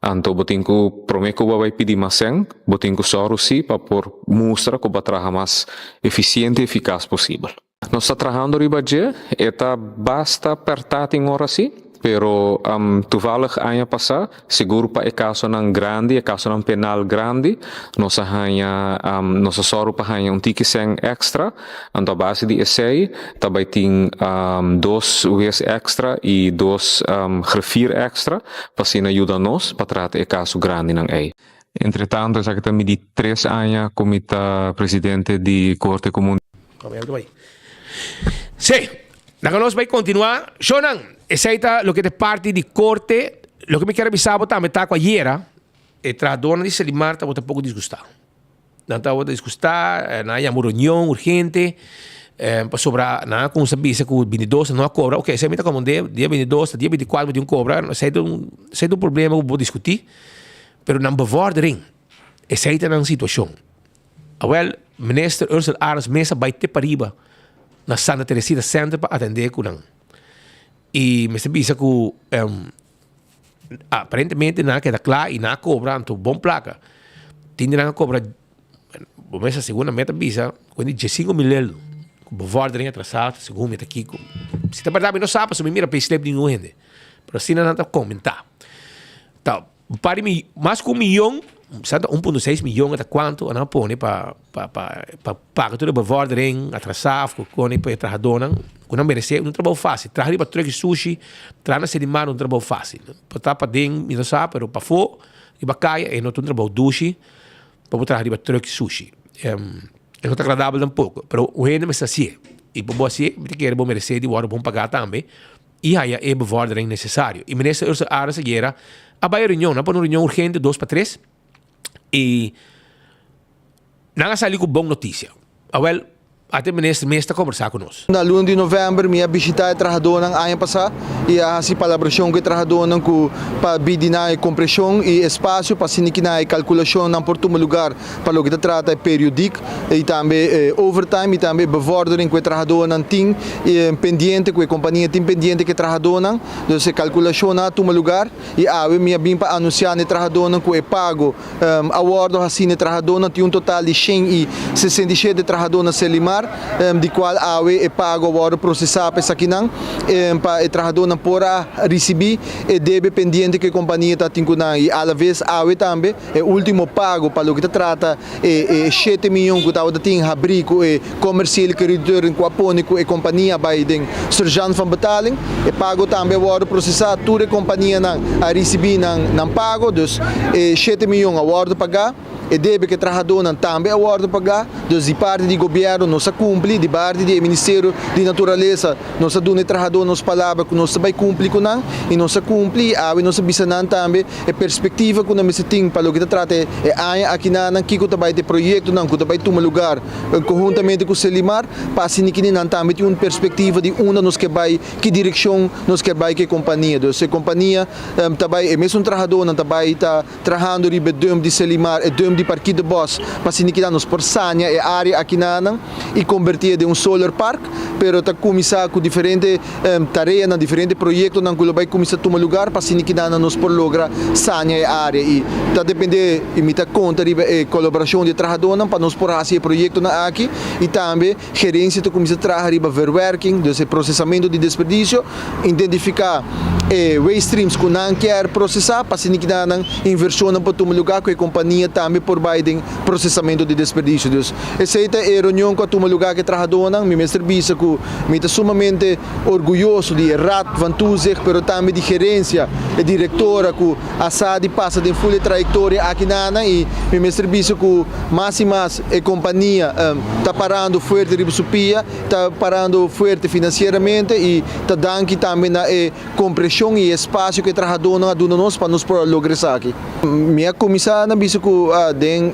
Então botin que prometo que vai pedir mais sem, botin que só assim para por mostrar que vai trabalhar mais eficiente e eficaz possível. Nós estamos trabalhando riba de, eta basta apertar em hora assim. Pero toevallig ano passado, seguro para o caso não grande, o caso não penal grande, nós só para um ticket sem extra, então a base de essay, também tem 2 vezes extra e 2 grafir extra, para assim ajuda nós para tratar o caso grande não é. Entretanto, já que também de 3 anos como presidente de Corte Comum. Sim. Nós vai continuar. Shonan, essa é o que é parte de corte. O que me quero avisar também está com a Iera. E a dona de Selimar está um pouco disgustada. Não está disgustada, não há uma reunião urgente. Sobre não como sabia que o 22 não cobra. Ok, se me está como dia 22, dia 24 de cobra. Sei do problema que vou discutir. Mas não bevordering. Essa é a situação. Well, minister Ursula Ahrens mesa vai ter para riba na Santa Teresita Center para atender com não. E me sabia que aparentemente não queda claro e não cobra então bom placa. Tinha não cobra bom essa segunda meta bisa quando de 5 mil euros. Com bevordering atrasado, segundo meta aqui. Se tá verdade não sabe, se me mira para slip de noite. Mas assim não tá comentar. Tá, para mim mais com 1 milhão, sabe, 1.6 milhão até quanto não põe para pagar tudo bevordering atrasado, com para trabalhar não merece um trabalho fácil. Trabalhar para truque sushi, trabalhar na Selimar um trabalho fácil. Para para dentro, não sabe, pero para fora e para caia é não um trabalho duche para trabalhar para truque sushi. É não tá agradável um pouco, pero o rende me assim. E para você, me quer bom merecer de hora bom pagar também. E aí é bevordering necessário. E ministro Ursula Ahrens era a reunião, não para uma reunião urgente 2 para 3. E não saiu com boa notícia. Well, até o ministro está conversar conosco. Na luna de novembro, minha visita trabalhou no ano passado e a celebração que trabalhou para bidinar compressão e espaço para siniquinar calculação não por todo lugar para o que trata periódico e também overtime e também bevordering que trabalhou não tem pendiente que a companhia tem pendiente que trabalhou não, então se calculação na todo lugar e a minha bem para anunciar ne trabalhou não que é pago awardo assim trabalhou não tem um total de 167 de trabalhou na Selimar de qual a é pago agora processar para aqui não para o trabalhador não pora receber e deve pendente que a companhia está tendo e à vez a também é o último pago para o que trata é 7 milhões que estava tendo abrigo e comercial creditor em Quapônico e companhia vai den surjan van betaling e pago também agora processar toda a companhia não a receber não pago dus 7 milhões agora pagar e deve que trabalhador não também agora pagar dus de parte do governo não se cumpre, de parte do Ministério de Natureza não se dá trabalhador nos palavras que não se vai cumprir com não e não se cumpre, a não se bisa não também a perspectiva que não se tem para o que trata é aqui não que vai ter projeto não que vai tomar lugar conjuntamente com o Selimar para assim que não também tem uma perspectiva de onde nos que vai que direção nos que vai que companhia então se companhia também é mesmo trabalhador não também está trabalhando riba de Selimar e de de parque de bos para sinikita nos por sanya e área aqui nanang e convertir de solar park, pero tá começar com diferente tarefa na diferente projeto nang kulo vai começar a tomar lugar para sinikita nos por logra sanya e área e tá depender imita conta de colaboração de trabalhadores para nos por esse projeto na aqui e também gerência to começar a trabalhar riba verwerking, dus processamento de desperdício, identificar waste streams que não quer processar para sinikita nang inversão para tomar lugar com a companhia também por Biden processamento de desperdício. Dus essa é a reunião com a tomar lugar que trabalhador nang mi mestre bisa que me está sumamente orgulhoso de rat van toezicht, pero também de gerência e diretora que a SADI passa de full trajectória aqui nana e mi mestre bisa que mais e mais a companhia está parando forte de supia, está parando forte financeiramente e está dando também na compressão e espaço que trabalhador não aduna nós para nos lograr isso aqui. Minha comissão na bisa que den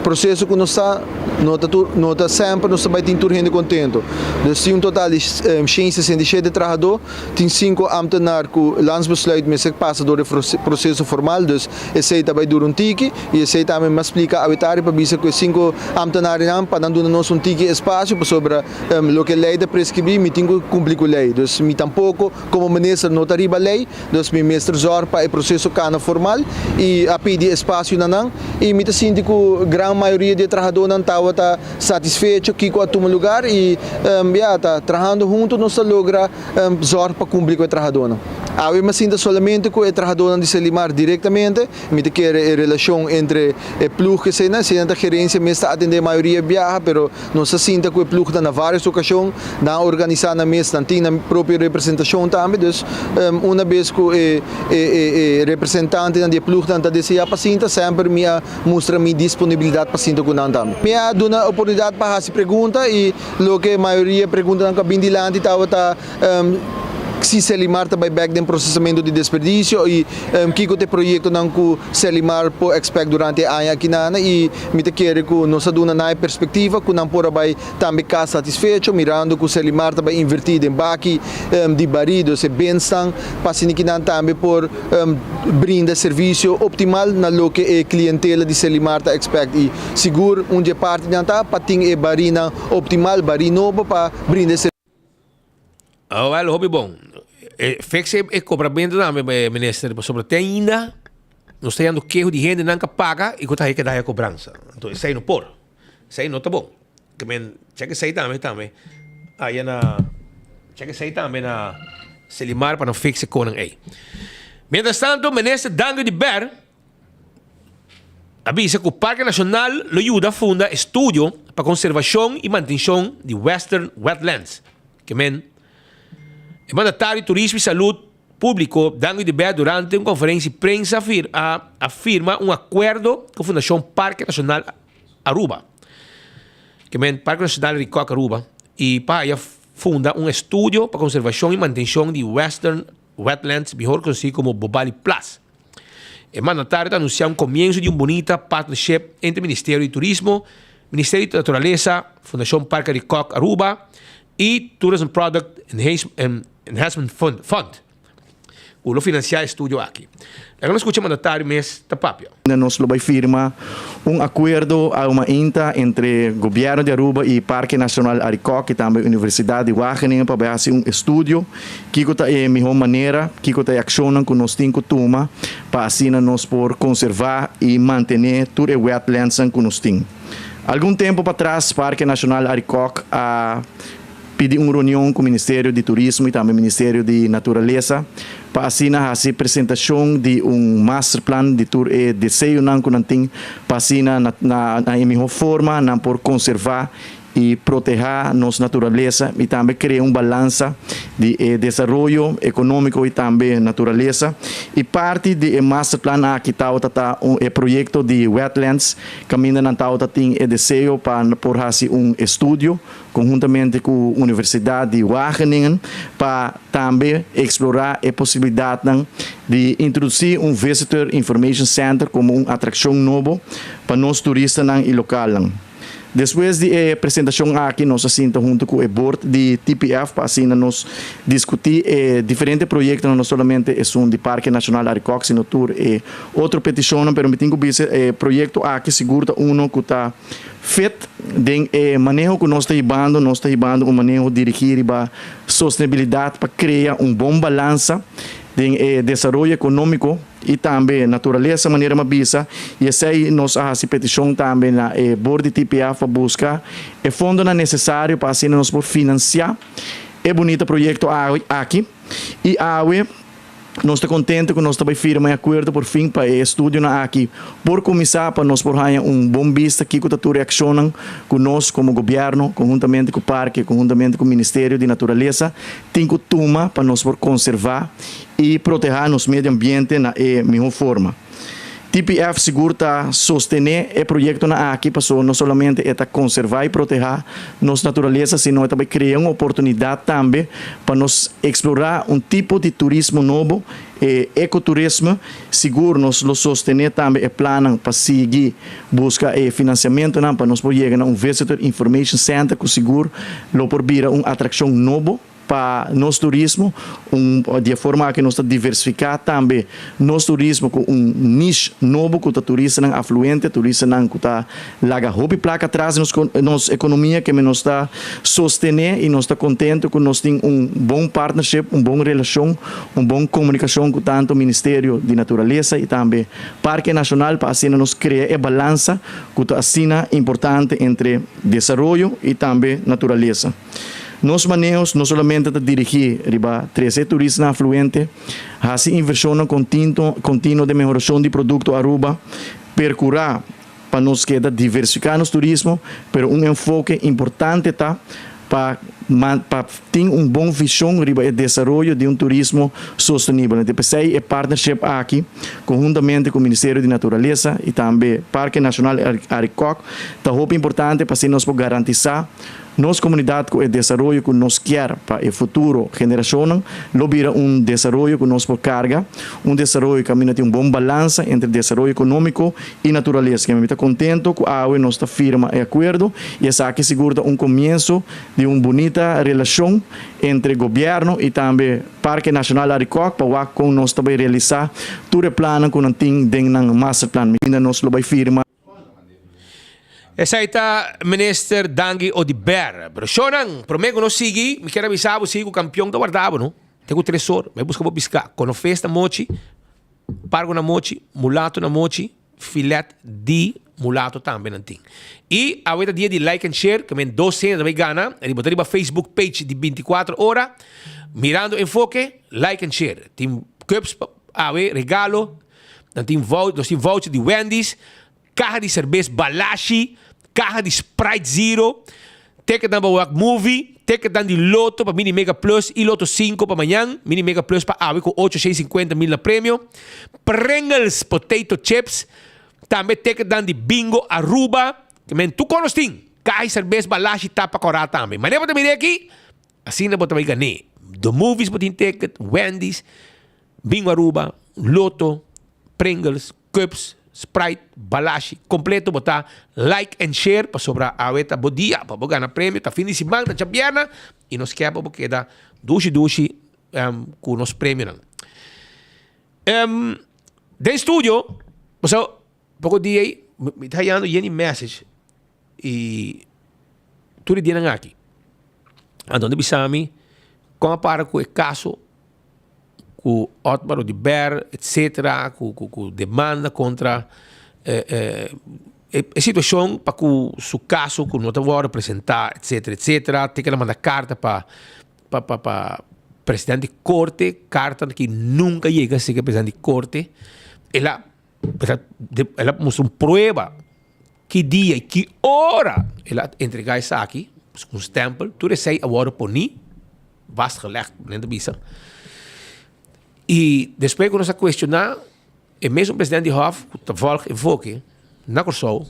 processo que nós nota sempre nós vai ter turno contento. Dus um total de 167 trabalhadores, tem 5 ambtenaren que landsbesluit met zich passen door het processo formal. Dus esse também dura tiki e esse também me explica a vitória para bisa que 5 ambtenaren não para não nos tiki espaço para sobre lo que lei da prescrever, me tenho cumprir com lei. Dus me tampouco como ministro não tariba lei, dus me mestre zorg para o processo cana formal e a pedir espaço não e me sinto que a grande maioria de trabalhadores não estava satisfeito que com a toma lugar e tá trabalhando junto nós logra zorg para cumprir com o trabalhador. Eu me sinto somente com o trabalhador de Selimar diretamente, me quer a relação entre o plug que se a gerência me está atendendo a maioria viaja, pero não se sinta que o plug na várias ocasiões, na organizar na mesa, tem na própria representação também, dus uma vez que o representante do plug está desejar para sinta, sempre me mostra minha disponibilidade para sinta com nós também. Me dá uma oportunidade para fazer pergunta e lo que a maioria pergunta na cabine de lá, estava se Selimar também back de processamento de desperdício e que o projeto não que Selimar po expect durante a ano aqui na e me te quer que nós aduna na perspectiva que não por vai também cá satisfeito mirando que Selimar também invertido em baki de barido se bem-estar para que não também por brinda serviço optimal na lo que é clientela de Selimar tá expect e seguro onde parte não tá para ter barina optimal bari novo para brinda serviço. Well, hobby bom. Fixe é cobramento também, ministro, sobre ainda nós temos queijo de gente não paga e que está aí que dá a cobrança. Então, isso aí não por. Isso aí não tá bom. Que men, cheque isso aí também. Aí na cheque isso aí também na Selimar para não fixe com aí. Mientras tanto, o ministro Dango de Ber avisa que o Parque Nacional lo ajuda a fundar estudo para conservação e manutenção de Western Wetlands. Que men, o mandatário de Turismo e Saúde Público, Dango de Ber, durante uma conferência de prensa, afirma um acordo com a Fundação Parque Nacional Aruba, que é o Parque Nacional Aricoc Aruba, e para funda um estudo para conservação e manutenção de Western Wetlands, melhor conhecido como Bobali Plus. O mandatário anunciou um começo de uma bonita partnership entre o Ministério de Turismo, Ministério da Natureza, Fundação Parque Aricoc Aruba e Tourism Product Enhancement Fund. O lo financiar estudio aqui. Agora nós escutamos o mandatário mês da Papia. Nós vai firmar acordo a uma INTA entre o governo de Aruba e Parque Nacional Aricoc e também a Universidade de Wageningen para fazer estudo que é a melhor maneira, que é a ação que nós temos que tomar para assim nós por conservar e manter toda a wetlands que nós temos. Algum tempo para trás, Parque Nacional Aricoc pedi uma reunião com o Ministério de Turismo e também o Ministério de Natureza para assinar a apresentação de master plan de tour e desejo que não tem para assinar na melhor forma por conservar e proteger nossa natureza e também criar balança de desenvolvimento econômico e também natureza. E parte do master plan aqui está o projeto de wetlands que ainda não tem desejo para fazer estudo conjuntamente com a Universidade de Wageningen para também explorar a possibilidade de introduzir Visitor Information Center como uma atração nova para os turistas e locais. Depois de apresentação aqui, nós assintamos junto com o board de TPF para assim nós discutir diferentes projetos, não somente é um de Parque Nacional Aricoc, sino tour outra petição, mas me tenho que dizer projeto aqui seguro uno que está feito de manejo que nós estamos ibando um manejo dirigir para sustentabilidade para criar bom balança de desenvolvimento econômico e também natureza de maneira mabisa e essa nós a petição também na board de TPA para buscar o fundo necessário para assim nós por financiar bonito projeto aqui e nós estamos contentes que nós estamos firme em acordo por fim para o estúdio aqui por começar para nós por ganhar bom vista que está reacionando com nós como governo, conjuntamente com o parque, conjuntamente com o Ministério de Natureza, tem que tomar para nós por conservar e proteger nosso meio ambiente na melhor forma. TPF seguro está sostener o projeto aqui para não somente conservar e proteger nossa natureza, sino também criar uma oportunidade também para nós explorar tipo de turismo novo, ecoturismo seguro, nós lo sostener também plano para seguir buscar financiamento para nós poder chegar a Visitor Information Center que seguro lo por vir uma atração nova para nosso turismo, de forma que nós diversificar também nosso turismo com nicho novo que está turista não afluente, turista não que está laga hobby placa atrás nossa economia que nós está sostener e nós está contente que nós tem bom partnership, bom relação, bom comunicação com tanto Ministério de Natureza e também Parque Nacional para assim nós criar a balança que está assim importante entre desenvolvimento e também natureza. Nos manejos não somente dirigir riba 13 turistas afluentes, assim inversão contínua de melhoração de produto Aruba, percurar para nos queda diversificar nos turismo, pero enfoque importante tá para ter bom visão riba o desenvolvimento de turismo sustentável. Depois é partnership aqui, conjuntamente com o Ministério de Natureza e também Parque Nacional Aricoc, está muito importante para nós garantizar nossa comunidade com o desenvolvimento que nós quer para o futuro geração, lo vira desenvolvimento que nós por carga, desenvolvimento que tem bom balança entre desenvolvimento econômico e natureza. Que me está contente com a nós está firma e acordo e essa aqui segura começo de bonita relação entre governo e também Parque Nacional Aricoc para com nós também realizar todo o plano que nós temos dentro do master plan. Ainda nós lo vai firma. Essa aí está Minister Dangi Odiber. Pero siya nang, promego no sige, me quero avisar você que o campeão da guardava, no? Tenho tresor, me busca para piscar. Quando festa mochi, pargo na mochi, mulato na mochi, filete de mulato também não tem. E a dia de like and share, que me 200 também gana, e botar para Facebook page de 24 horas, mirando enfoque, like and share. Tem cups, regalo, tem voucher de Wendy's, caja de cerveja Balashi, caja de Sprite Zero, ticket dan para movie, ticket dan de Loto para Mini Mega Plus e Loto 5 para amanhã, Mini Mega Plus para awe com 850 mil na prêmio, Pringles Potato Chips, também ticket dan de Bingo Aruba, que men tu conosting, caja de cerveja Balashi tapa cora também. Mas nem para também aqui, assim não pode ganhar. The Movies botin ticket, Wendy's, Bingo Aruba, Loto, Pringles, Cups, Sprite, Balashi, completo, botar like and share para sobrar a weta bodia, para ganhar prêmio, tá fim de semana, tá chabiana, e nos quebra porque dá dushi com nos prêmios. De estúdio, so, pouco dia aí, me tá dando yeni message, e tudo dia na aqui. Andando bisami, como para com o caso, com Otmar de Ber, etc., com demanda contra a situação para que o seu caso, que não estava representar, etc., tem que mandar carta para presidente de corte, carta que nunca chega a ser presidente de corte. Ela mostrou uma prova que dia e que hora ela entregar isso aqui, com um stempel, tudo isso aí agora por mim, vastgelegd, nem de bisa. E depois que nós a questionar, o mesmo presidente de Hof, que volta em foque, na Corsol,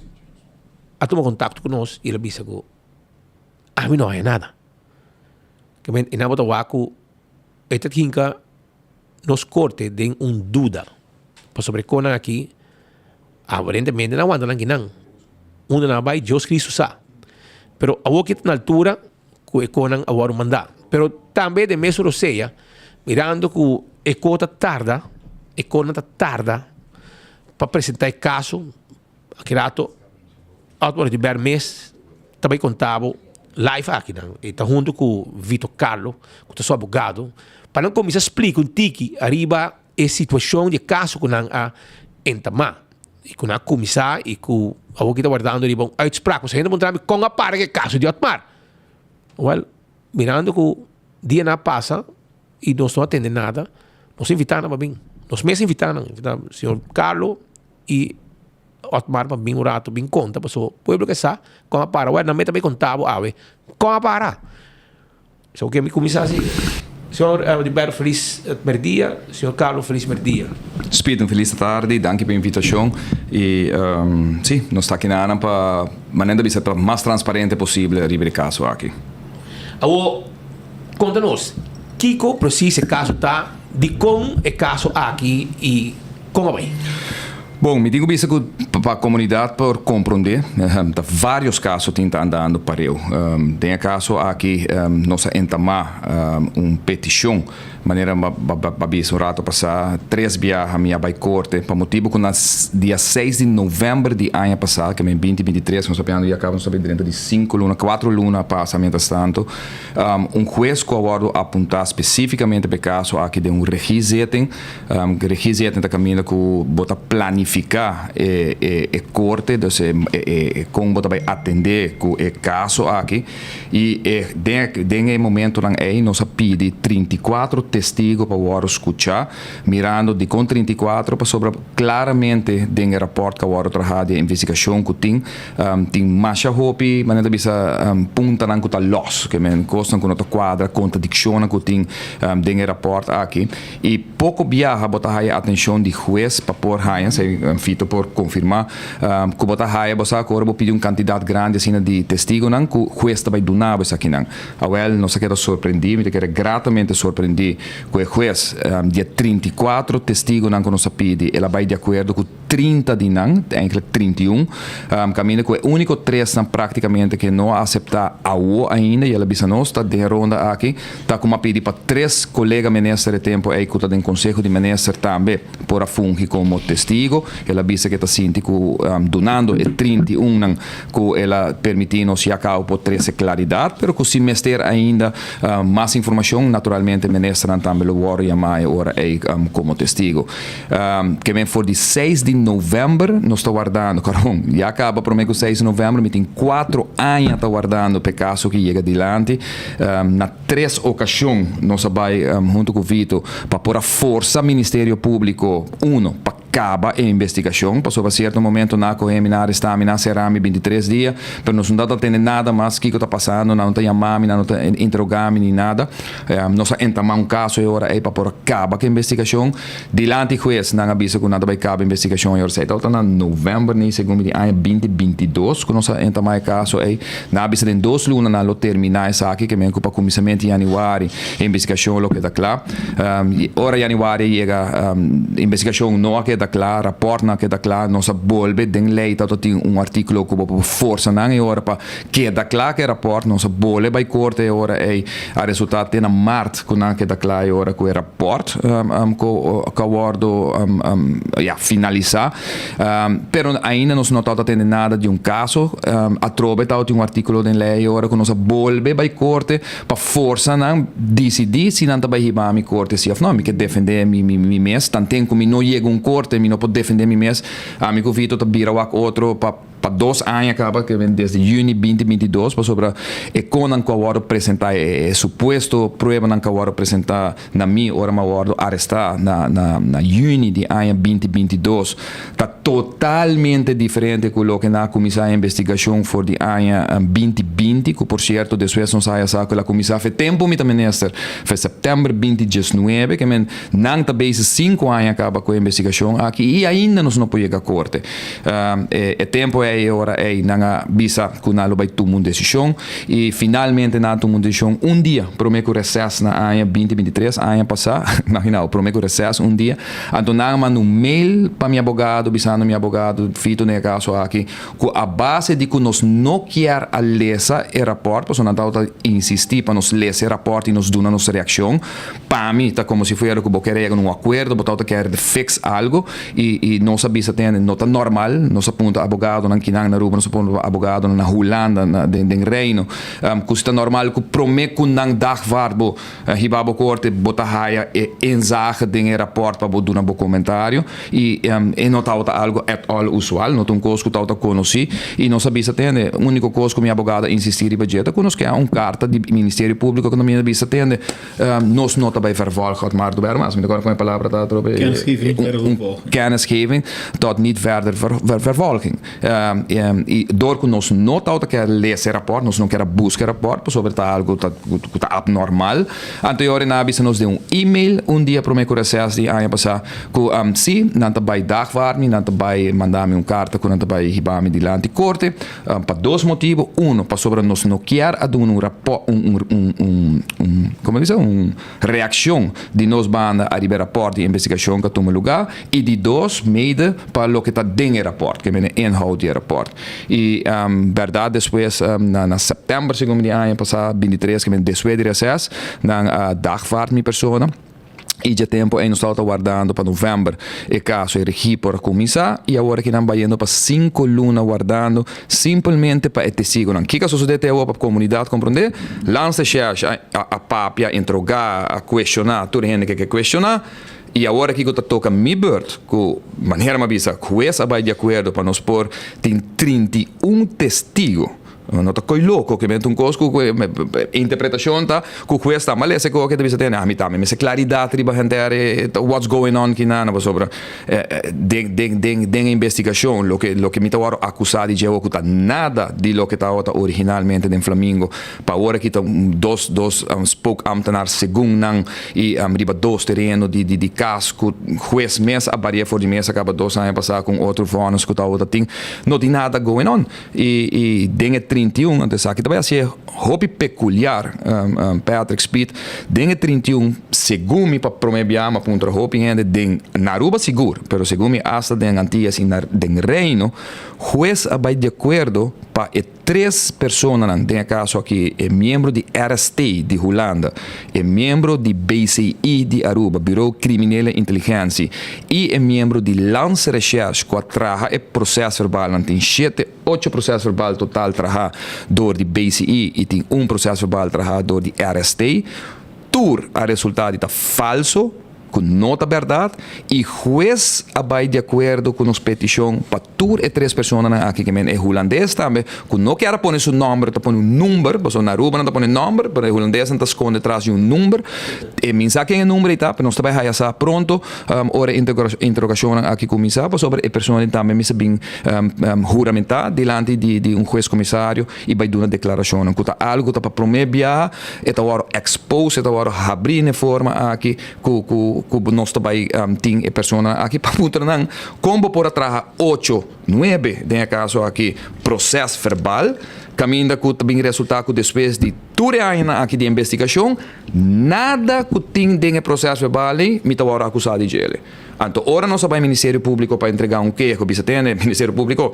a tomar contato conosco e ele disse que a mim não é nada. Que e na bota waku, esta tinka nos corte tem dúvida. Para sobre aqui, aparentemente não anda lang ginang. Una na vai Deus Cristo sa. Pero a que na altura que econan agora mandar. Pero também de mês roceia, mirando que ecota tarda para apresentar o caso, aquilo autor de mês também contava live aqui, e está junto com o Vitor Carlos, que é seu advogado, para não começar a explicar um tique arriba a situação de caso que não a entamar. E que não começar e que o que está guardando de bom uitspraak, você ainda mostrar com a para que caso de Otmar. Well, mirando que o dia não passa e nós não atendemos nada, nós invitamos para bem. Nós mesmos invitamos o senhor Carlos e Otmar para bem um rato, bem conta, para o povo que está com a para. Well, não me também contava, com a para. Só que me começar assim. Senhor Alberto, feliz merdia. Senhor Carlos, feliz merdia. Spito, feliz tarde, danke pela invitação. E, sim, nós estamos aqui na para maneira de ser o mais transparente possível sobre o caso aqui. Agora, conta-nos, Kiko precisa caso está de como é caso aqui e como vai? Bom, me digo isso para a comunidade para compreender. Vários casos que estão andando para eu. Tem caso aqui, nós entamar uma petição, maneira para um rato passar, 3 viagens a minha corte, para motivo que no dia 6 de novembro de ano passado, que é 2023, nós sabemos que acabamos dentro de 5 lunas, 4 lunas passa, mientras tanto, juiz que agora apontar especificamente para o caso aqui de registro, registro está caminhando com bota planificar corte, como bota vai atender com o caso aqui, e em momento aí nós pedimos 34 testigos para o escutar, mirando de com 34 para sobre claramente den rapport que o trabalho de investigação que tem mais hopi, maneira de bisa punta não que los que men costam com outra quadra contradição que tem den rapport aqui e pouco viaja botar a atenção de juiz para por raia fito por confirmar que botar raia bosa agora pedir quantidade grande assim de testigos não que o juiz também do nada isso aqui não awel nós quero surpreender me quero gratamente surpreender que o juiz dia 34 testigos não que nós pedi ela vai de acordo com 30 de não eigenlijk 31 caminho que o único 3 praticamente que não aceitar a o ainda e ela bisa nós está de ronda aqui está como a pedir para 3 colegas ministros de tempo aí que está em conselho de ministros também por a fungir como testigo ela bisa que está sintico donando e 31 não que ela permitindo se acaba por 13 claridade pero que se mester ainda mais informação naturalmente ministro também lo vou chamar ora aí como testigo que vem for de 6 de novembro nós está guardando carão já acaba por meio 6 de novembro me tem 4 anos está guardando para caso que chega adiante na 3 ocasiões nós vai junto com o Vito para pôr a força Ministério Público para acaba a investigação, passou a certo momento na coeminar está na cerame 23 dias, mas nós não está tendo nada mais que está passando, não está chamando, não está interrogando nem nada. Nós entamamos caso e agora é para pôr acaba a investigação. Dilante juiz não avisa que nada vai acabar a investigação e agora está na novembro nem segundo de ano 2022 que nós entamamos caso é na avisa de 2 lunas na lo terminar essa aqui que me ocupa começamento de januário a investigação lo que está claro. Ora januário chega investigação não que da claro, rapport na que da claro, nós volve den lei tato tem artigo que por força não e ora para que da claro que rapport nós volve vai corte e ora é a resultado tem na março com que da claro e ora com o rapport que aguardo finalizar pero ainda nós não está tendo nada de caso a trove tato tem artigo den lei e ora que nós volve vai corte para força não decidir se não vai ribar mi corte se não me que defender mi mês tanto como não chega corte mi não pode defender mi mês amigo Vito tá vira outro para 2 anos acaba que vem desde junho 2022 para sobre e conan que agora apresentar suposto prova não que agora apresentar na mim hora ma agora arrestar na junho de ano 2022 tá totalmente diferente com o que na comissão de investigação for de ano 2020 que por certo depois não sai essa que a comissão fez tempo mi também nesta foi setembro 2019 que men não tá base 5 anos acaba com a investigação aqui e ainda não pode chegar a corte tempo ora nanga bisa kunalo by tomar decisão e finalmente na tomar decisão dia prometo recesso na ano 2023 ano passado imagina prometo recesso dia então nanga mando mail para meu advogado bisando meu advogado fito no caso aqui com a base de que nós não quer a lesa e rapport porque nós tá insistir para nós ler esse rapport e nos dar nossa reação para mim tá como se fosse que eu queria um acordo botar quer de fix algo e nós sabia tem nota normal nós aponta advogado na Kinang na Aruba nós aponta advogado na Holanda na den Reino custa normal que prometo nang dagvarbo hibabo corte bota haia e enzage den rapport para botar um comentário e nota algo at all usual nota coisa que tá conheci e nós sabia tem único coisa que minha advogada insistir e budgeta que nós quer carta do Ministério Público que nós minha bisa tem nós nota by vervolgen maar do mas met agora com a palavra tá trobe kennisgeving tot niet verder vervolging e door que nós nota auto quer ler esse rapport nós não quer buscar rapport sobre tá algo tá abnormal anterior na bisa nós deu e-mail dia para me processo de ano passado que sim nanta by dagvarmi nanta by mandar-me carta que nanta by hibami dilante corte para dois motivos para sobre nós não quer a dar rapport como diz reação de nós banda a ribe rapport de investigação que toma lugar e de dois mede para o que está dentro do rapport que é inhoud do rapport e verdade depois na setembro segundo dia ano passado 23 que depois de recesso na dagvaart minha persona e já tempo nós estamos aguardando para novembro e caso é regi por começar e agora que estamos indo para 5 lunas aguardando simplesmente para te seguir o que caso sucede é para a comunidade compreender lança a papia interrogar a questionar toda gente que quer questionar e agora que eu toca mi beurt com maneira mais bisa com essa vai de acordo para nós pôr tem 31 testigos não tá coi louco que mente coisa interpretação tá com questa mas essa coisa que deve ter a mitad mas claridade riba gente what's going on que nada sobre den investigação lo que me tá acusado de algo que nada de lo que tá originalmente em Flamengo para agora que tá dos spoke ambtenaar segundo não e riba dos terreno de casco juez mesa a barriera for de mesa acaba 2 anos passar com outro fónus que tá outra ting não tem nada going on e den 31, antes aqui também assim, hobby peculiar, Patrick Speed, den 31, segundo para promebiar, mas ponto hobby ainda den Naruba seguro, pero segundo hasta den Antillas e den Reino, juez abai de acordo para 3 pessoas, tem caso aqui, é membro de RST de Holanda, é membro de BCI de Aruba, Bureau Criminele Inteligência, e é membro de Lance Recherche, que trabalha é processo verbal, tem 8 processos verbal total trabalhar door de BCI e tem processo verbal trabalhar door de RST, tur a resultado está falso, com nota verdade e juez abai de acordo com a petição para tur e 3 pessoas aqui que é holandês também que não quer pôr seu nome tá pôr número porque na Aruba não tá pôr nome para o holandês não tá esconde atrás de número e mensagem é número e tá para nós também já pronto hora interrogação aqui começar sobre a pessoa também me bem juramentar diante de juez comissário e vai dar uma declaração que tá algo tá para promebiar e tá hora expose tá hora abrir de forma aqui que nós também tem a pessoa aqui para mostrar como por atrás 8, 9 tem caso aqui processo verbal caminha que também resultado depois de tudo aqui de investigação nada que tem de processo verbal me está agora acusado de ele então ora nós vai Ministério Público para entregar queijo bisa tem Ministério Público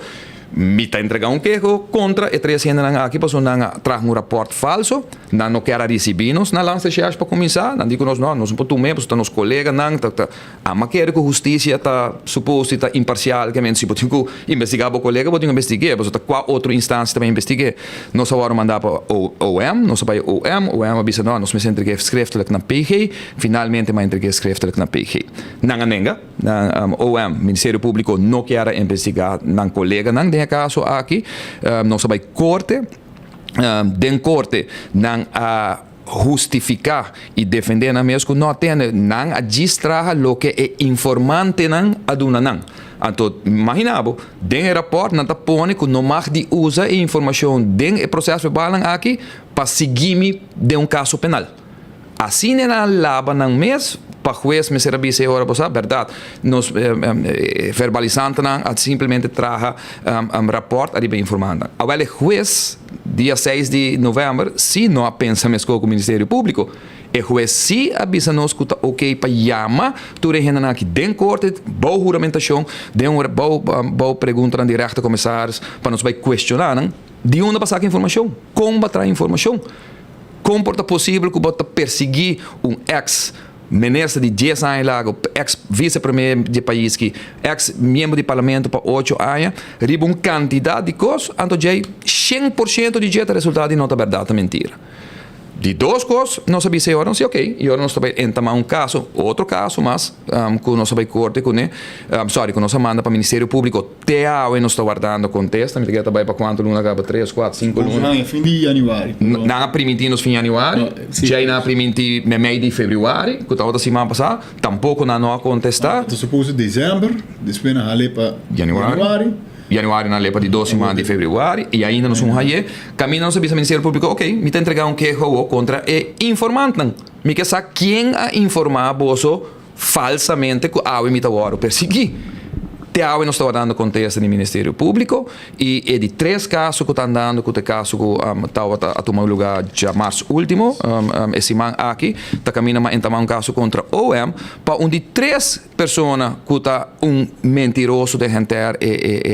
me está entregar queijo contra e 3 gente aqui passou traz rapport falso não quer receber-nos na lança cheia para começar não digo nós não podemos mesmo estão nos colegas não a maneira que a justiça está suposto está imparcial que se pode investigar o colega pode investigar mas qual outra instância também investigar nós agora mandar para OM nós vai OM avisa nós me entreguei schriftelijk na PG finalmente me entreguei schriftelijk na PG nanganenga OM Ministério Público não quer investigar não colega não tem caso aqui nós vai corte den corte não a justificar e defender na mesmo não tem não a distrair o que é informante não aduna não então imaginavo den rapport não tá põe que não mais de usa a informação den processo verbal aqui para seguir de caso penal Assim na laba ng mês, para juez me será bise hora bosa, verdade, nos verbalizando nang at simplesmente traga rapport ali bem informando. Agora juez dia 6 de novembro, se não pensa mesmo com o Ministério Público, o juez se avisa nos que está ok para chama, tu regenera aqui dentro corte, boa juramentação, boa pergunta na direta comissários, para nos vai questionar, de onde passar a informação, como vai trazer informação, como é possível que você perseguir ex-ministro de 10 anos lá, ex-vice-primeiro de país, ex-membro de parlamento para 8 anos, riba uma quantidade de coisas, então já 100% de jeito resultado e não é verdade, é mentira. De duas coisas, não sabia se eu não sei, ok, eu não sabia entamar caso, outro caso, mas que não sabia corte, que não se manda para o Ministério Público, até agora não está guardando contexto, me liga para quanto luna acaba, 3, 4, 5 lunas. Não, fim de januário. Não permitir nos fim de januário, já não permitir no meio de fevereiro, que estava semana passada, tampouco não a contestar. Estou suposto dezembro, depois na rale para januário. Januário na lepa de 12 semanas de fevereiro e ainda não são aí. Caminho não sabia se o Ministério Público, ok, me tem entregado queixa contra o informante. Me quer saber quem a informar você falsamente que a me está agora perseguir. Até agora não está dando contexto no Ministério Público e é de 3 casos que estão dando, que o caso que estava a tomar lugar já março último, esse man aqui, está caminhando a entamar caso contra OM, para onde 3 pessoas que está mentiroso de gente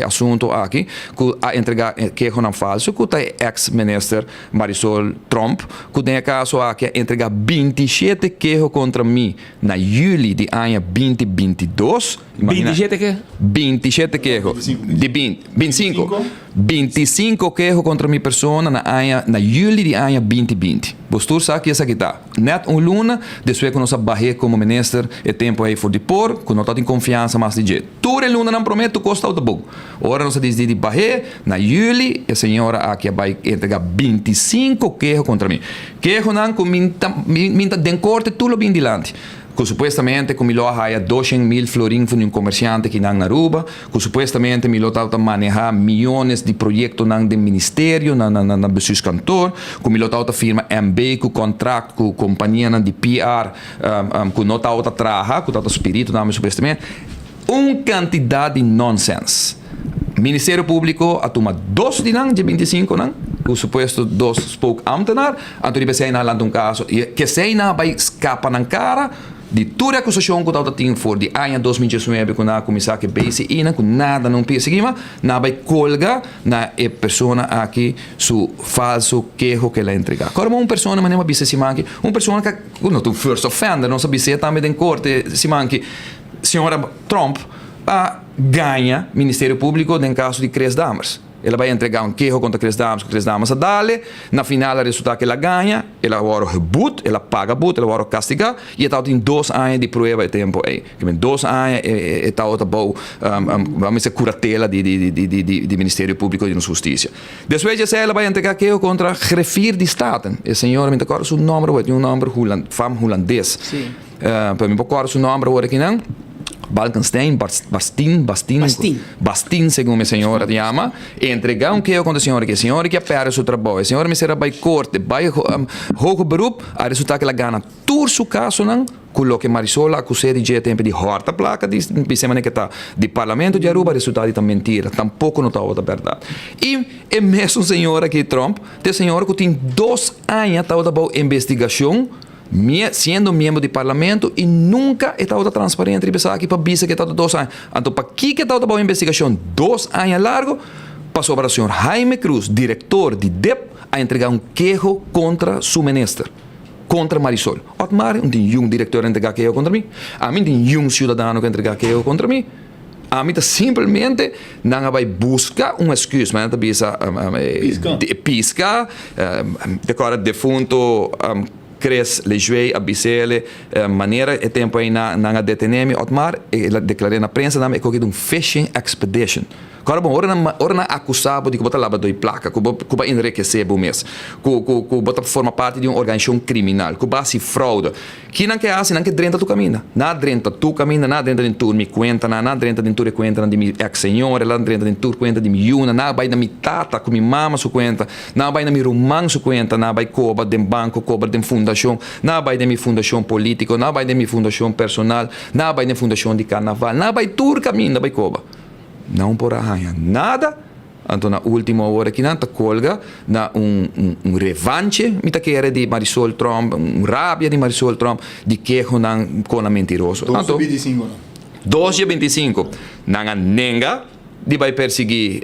assunto aqui, que a entregar queixa não falso, que está ex-ministro Marisol Trump, que tem caso aqui a entregar 27 queixas contra mim na julho de ano 2022. 27 que? 27 queixos. De 25. 25 queixos contra minha pessoa na julho de ano 2020. Você sabe que essa aqui está. Net luna, depois que nós barrei como ministro, é tempo aí for de por, que não está em confiança mais de jeito. Toda luna não promete, custa o bom. Ora nós diz de barrei, na julho, a senhora aqui vai entregar 25 queixos contra mim. Queixos não, que minta den corte, tudo bem dilante. Que supostamente que Milo haya 200,000 florins de um comerciante que não na Aruba, que supostamente Milo está manejar milhões de projetos não do ministério, na seus cantor, que Milo está firma MB, que contrato com companhia de PR, que não está trabalhar, que está espírito não supostamente, quantidade de nonsense. Ministério Público a tomar 2 de 25 o suposto 2 spoke ambtenaar, então ele vai na land caso que sei na vai escapa na cara de toda a acusação que estava tendo for de ano 2019 com a comissária que base ina com nada não perseguima na vai colga na pessoa aqui su falso queijo que ela entrega. Como uma pessoa mas não bisa se manque, uma pessoa que não tu first offender, não sabe se também em corte se manque senhora Trump ganha Ministério Público em caso de Chris Dammers. Ela vai entregar queijo contra Chris Dammers a dale, na final o resultado que ela ganha, ela agora rebut, ela paga but, ela agora castiga, e ela tem 2 anos de prova de tempo aí. Que 2 anos está outra boa, vamos dizer, curatela de Ministério Público e de Justiça. Depois ela vai entregar queijo contra greffier de Staten. E senhora, me acordo seu nome, um nome holandês. Sim. Para me acordo seu nome agora aqui não. Balkenstein, Bastin, segundo a senhora chama, entregar queijo contra a senhora que perde seu trabalho, a senhora me será vai corte, vai hoge beroep, a resultado que ela ganha todo seu caso não, com que Marisol acusou de tempo de horta placa, de semana que está de parlamento de Aruba, resultado de mentira, tampouco não está outra verdade. E é mesmo senhora que Trump, a senhora que tem 2 anos está outra boa investigação, sendo membro do parlamento e nunca estava transparente e pensava que para bisa que estava 2 anos. Então, para que estava boa investigação 2 anos largo, passou para o senhor Jaime Cruz, diretor de DEP, a entregar queijo contra su ministro, contra Marisol. Otmar, tem diretor a entregar queijo contra mim. A mim tem cidadão que entregar queijo contra mim. A mim simplesmente não vai buscar uma excusa, mas bisa pisca, decora defunto Cres, Lejuei, Abicele, maneira e tempo aí na deteneme, Otmar, declarei na prensa, é que um fishing expedition. Agora, bom, ora na acusado de que bota lá doi placa, que bota enriquecer o mês, que bota forma parte de uma organização criminal, que bota se fraude. Que não quer assim, não quer drenta tu caminha. Nada drenta tu caminha, nada drenta de tu me conta, nada drenta de tu conta de minha ex-senhora, nada drenta de tu conta de minha una, nada vai na minha tata, com minha mama su conta, nada vai na minha romã su conta, nada vai cobra de banco, cobra de fundação, nada vai de minha fundação política, nada vai de minha fundação personal, nada vai de fundação de carnaval, nada vai tu caminha, nada vai cobra. Não por arranhar nada. Então, na última hora que não colga na revanche, me quer de Marisol Trump, rábia de Marisol Trump, de que com a mentiroso. 225. 225. Não nenga de vai perseguir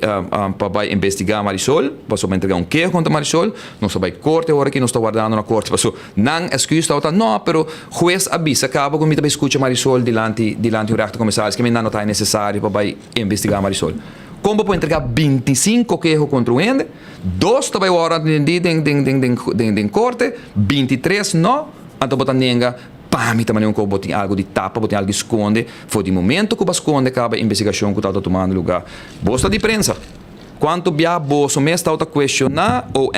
para investigar Marisol, para entregar queijo contra Marisol, não vai corte hora que não está guardando na corte, para não excusa outra, não, pero juez avisa acaba com me escuta Marisol diante do recto comissário, que me não está necessário para investigar Marisol. Como pode entregar 25 queijos contra o ende, 2 também hora de corte, 23 não, então botar nenga, me também não botar algo de tapa, botar algo de esconde, foi de momento que o esconde acaba a investigação que está tomando lugar. Bosta de prensa. Quanto bia boso me está a questionar ou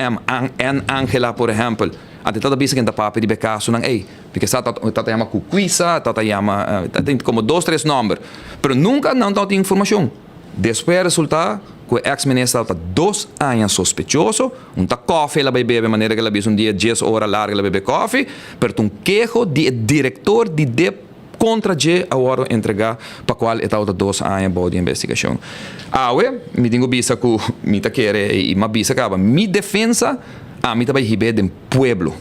Angela, por exemplo, até toda vez que está papo de becaso, não é, porque está chama cuquisa, está chama, tem como 2, 3 números, mas nunca não tem informação. Depois resulta que o ex-ministro está 2 anos sospechoso, café ela vai beber de maneira que ela bebe dia 10 horas larga ela bebe café, mas queijo de diretor de contra G agora entregar para qual está 2 anos de investigação. Me digo bisa que me quer e me bisa acaba mi defensa me vai riber do pueblo.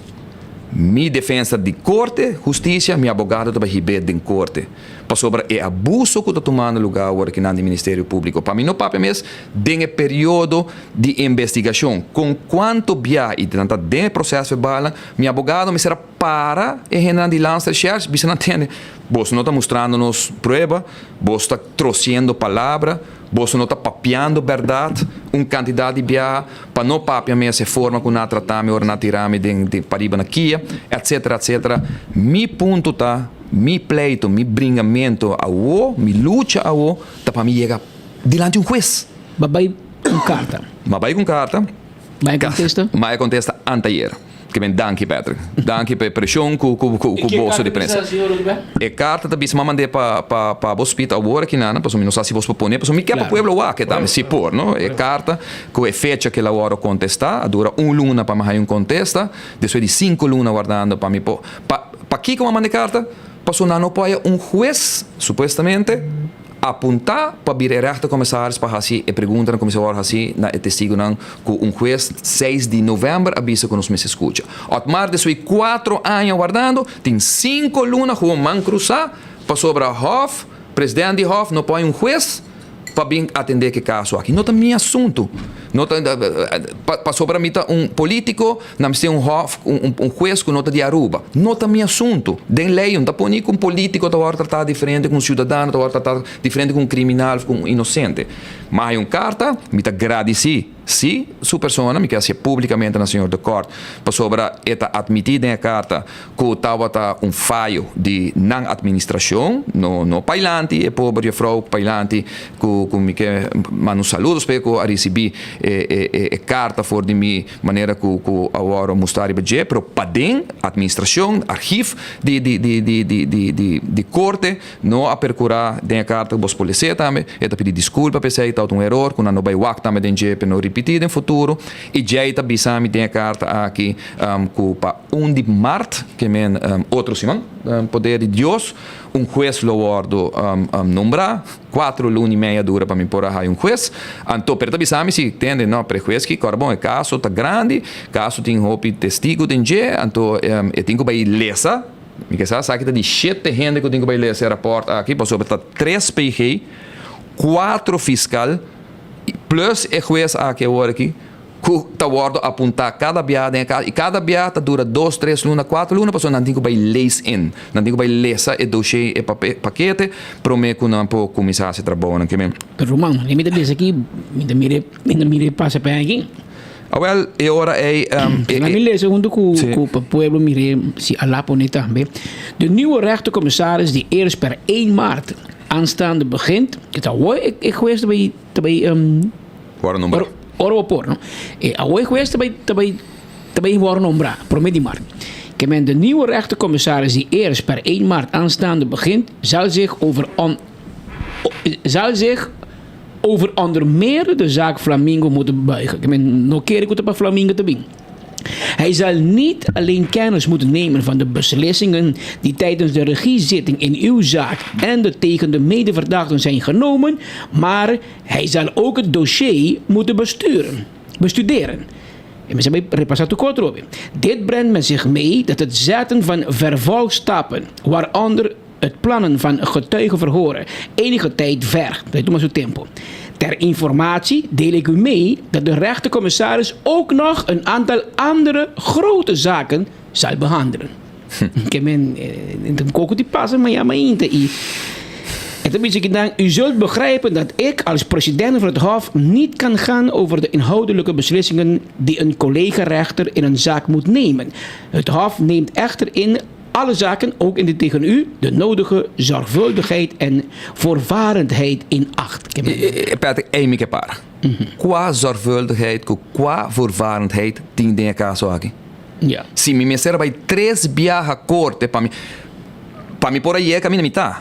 Mi defensa de corte, justiça, meu advogado também ribe de corte. Para sobre o abuso que está tomando lugar agora aqui no Ministério Público. Para mim, não papo mesmo, tem período de investigação. Com quanto via e tanto de processo verbal, meu advogado me será para e generar de lança recherche, você não tem. Você não está mostrando-nos prova, você está trouxendo palavra, você não está papeando verdade, quantidade de via, para não papear mesmo forma que não tratamos ou não tiramos de pariba na Kia, etc, etc. Mi ponto está, mi pleito, mi bringamento mi luta tá para mim chegar diante de juez. Babai com carta. Babai com carta. Vai contesta? Vai contesta anteayer. Que bem, danke, Patrick. Danke pela pressão com o bolso de prensa. E carta também se mandei para o hospital agora que não, porque não sei se você pode, porque me quer para o pueblo lá que também se pôr, não? E carta com a fecha que ela agora contestar, dura 1 luna para mais contesta, depois de 5 lunas guardando para mim pôr. Para que como mandei carta? Passou não apoia juez, supostamente, apontar para vir rechter comissários para assim e perguntar ao comissário assim na testigo não que juez 6 de novembro avisa que nos me escuta. Mas depois de 4 anos guardando, tem 5 lunas com man cruzar para sobre a Hof, presidente de Hof não põe juez para vir atender que caso aqui. Não é meu assunto. Para sobre mim político, não tem juez que nota de Aruba. Não é meu assunto. Den lei, não põe com político está tratar diferente com cidadão, está tratar diferente com criminal, com inocente. Mas carta, me agradeci. Se sua pessoa me quer ser publicamente na senhora de corte, para sobre esta admitida em carta que estava falho de não administração, no pailante, e pobre frau pailante, que me quer mandar saludos para que recebi carta for de mim maneira que agora mostrar budget, pero para dentro administração, arquivo de corte, não a percurar de carta que você pode ser também, e pedir desculpa para ser erro, que não vai work também de para não repetir no futuro, e já está bisami tem a carta aqui para 1 de março, que é outro semana, poder de Deus, juez lo guardo nombrar, 4 lunas e meia dura para me pôr a juez, então, pero bisami se entende, não, para juez que, bom, o caso está grande, caso tem testigo de dia, então, eu tenho que ir lesa, porque sabe que de 7 gente que eu tenho que ir lesa rapport aqui, para sobre 3 PG, 4 fiscal, plus o juez aqui agora aqui, que está guardando apontar cada biada e cada biada dura 2, 3 lunas, 4 lunas, para não tem que ir lace in, não tem que ir lesa e dossiê e paquete, para mim que não pode começar a se trabalhar, que bem. Pero Romão, me diz aqui, me mire passa para aqui. Well, e ora é na minha segundo que o pueblo mire se lá pone também. De nieuwe rechtercommissaris die eerst per 1 maart aanstaande begint. Ik geweest bij Warren Nombra. Oropor, no? Ik geweest bij Warren Nombra, prometi maar. De nieuwe rechtercommissaris die eerst per 1 maart aanstaande begint, zal zich over onder meer de zaak Flamingo moeten buigen. Nog keer ik op Flamingo te doen. Hij zal niet alleen kennis moeten nemen van de beslissingen die tijdens de regiezitting in uw zaak en tegen de medeverdachten zijn genomen, maar hij zal ook het dossier moeten bestuderen. Dit brengt met zich mee dat het zetten van vervolgstappen, waaronder het plannen van getuigenverhoren, enige tijd vergt. Dat doet maar zo tempo. Ter informatie deel ik u mee dat de rechtercommissaris ook nog een aantal andere grote zaken zal behandelen. Ik heb een koko die passen, maar ja, maar niet. En dan ik dan, u zult begrijpen dat ik als president van het Hof niet kan gaan over de inhoudelijke beslissingen die een collega-rechter in een zaak moet nemen. Het Hof neemt echter in alle zaken, ook in de tegen u, de nodige zorgvuldigheid en voorvarendheid in acht. Patrick, één keer paar. Qua zorgvuldigheid, qua voorvarendheid, tien dingen caso aqui. Ja. Si mi mesera bij 3 viaja corte para mi por aí caminha mitad.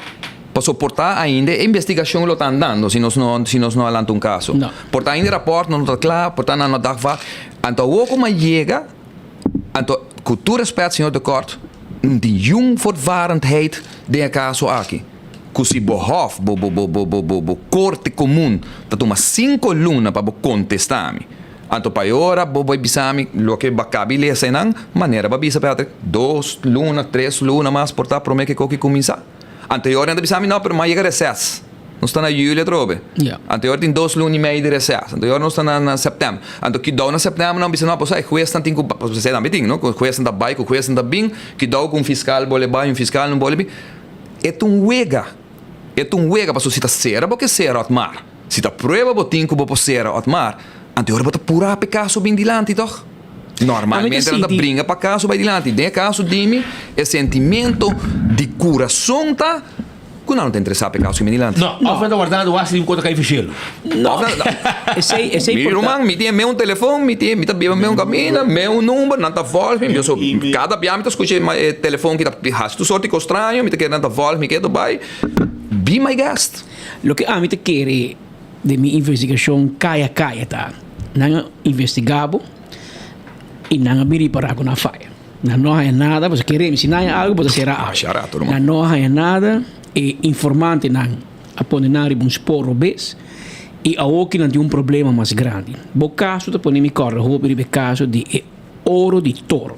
Para soportar ainda a investigação lo está andando, se nós não adelanta um caso. No. Portar ainda rapport não está claro, portar não dá vá. Então o como chega, então cultura respeito senhor de kort, die jong voortvarendheid de caso aqui. Cusi bo hof, bo corte comum, dat uma 5 luna para contestar-me. Anto pa ora bo bisami lo que bacabi le senan maneira babisa Patrick 2 luna 3 luna mas portar prome que coque começar. Anterior ainda bisami não, pero mais chega recesso. Não está na julho trobe. Yeah. Anterior tem 2 luna e meio de recesso. Anterior não está na setembro. Anto que dá na setembro não bisami não, pois aí juez tanto com você também tem, não? Com juez anda bai, com juez anda bem, que dá com fiscal bole bai, fiscal não bole bem. É wega para se tá será porque será at mar. Se tá prova botin com bo será at mar. Anterior bota pura pe caso bem dilante toch? Normalmente ela brinca para caso bem dilante. De caso dime é sentimento de coração tá que não tem interessado pe caso bem dilante. Não, of met guardando o asli enquanto cai fichelo. Não. Esse meu irmão, me tem meu telefone, me tem meu caminho, meu número, não tá volta, eu sou cada dia me tá escutando telefone que tá tu sorte com estranho, me tá querendo tá volta, me quer do bai. Be my guest. Lo que a mim te quer de minha investigação caia tá. Não investigado e não abrir para com a faia. Não há nada, você quer me ensinar algo, você será algo. Não há nada e informante não aponenar um sporo bes e a outra não tem problema mais grande. Bo caso te pone mi corre, ho per il caso di ouro de toro.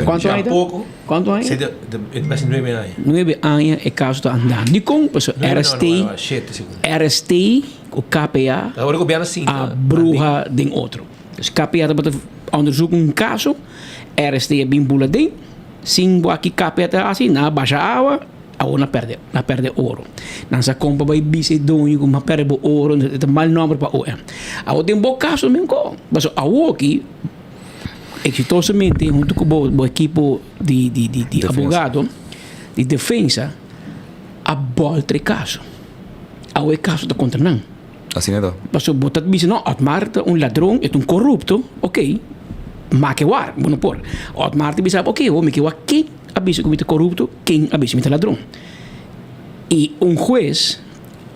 Quanto hai? Pouco. Quanto hai? Het was 9 anos. 9 anos e caso está andando. Di com, RST, o KPA, a bruja de outro. Dus KPA está para onderzoeken caso, RST é bem buladinho, sim, aqui KPA está assim, na baixa água, a ona perde ouro. Nessa compra vai bise donho, como perde ouro, é mal nome para OM. A tem bom caso mesmo, mas a aqui exitosamente junto com o equipo de advogado de defesa a volta caso o caso da contra não assim é do mas o botat bisa não Marta ladrão é corrupto ok mas que war bueno por Marta bisa ok o me que war quem abisa como corrupto quem abisa como ladrão e juez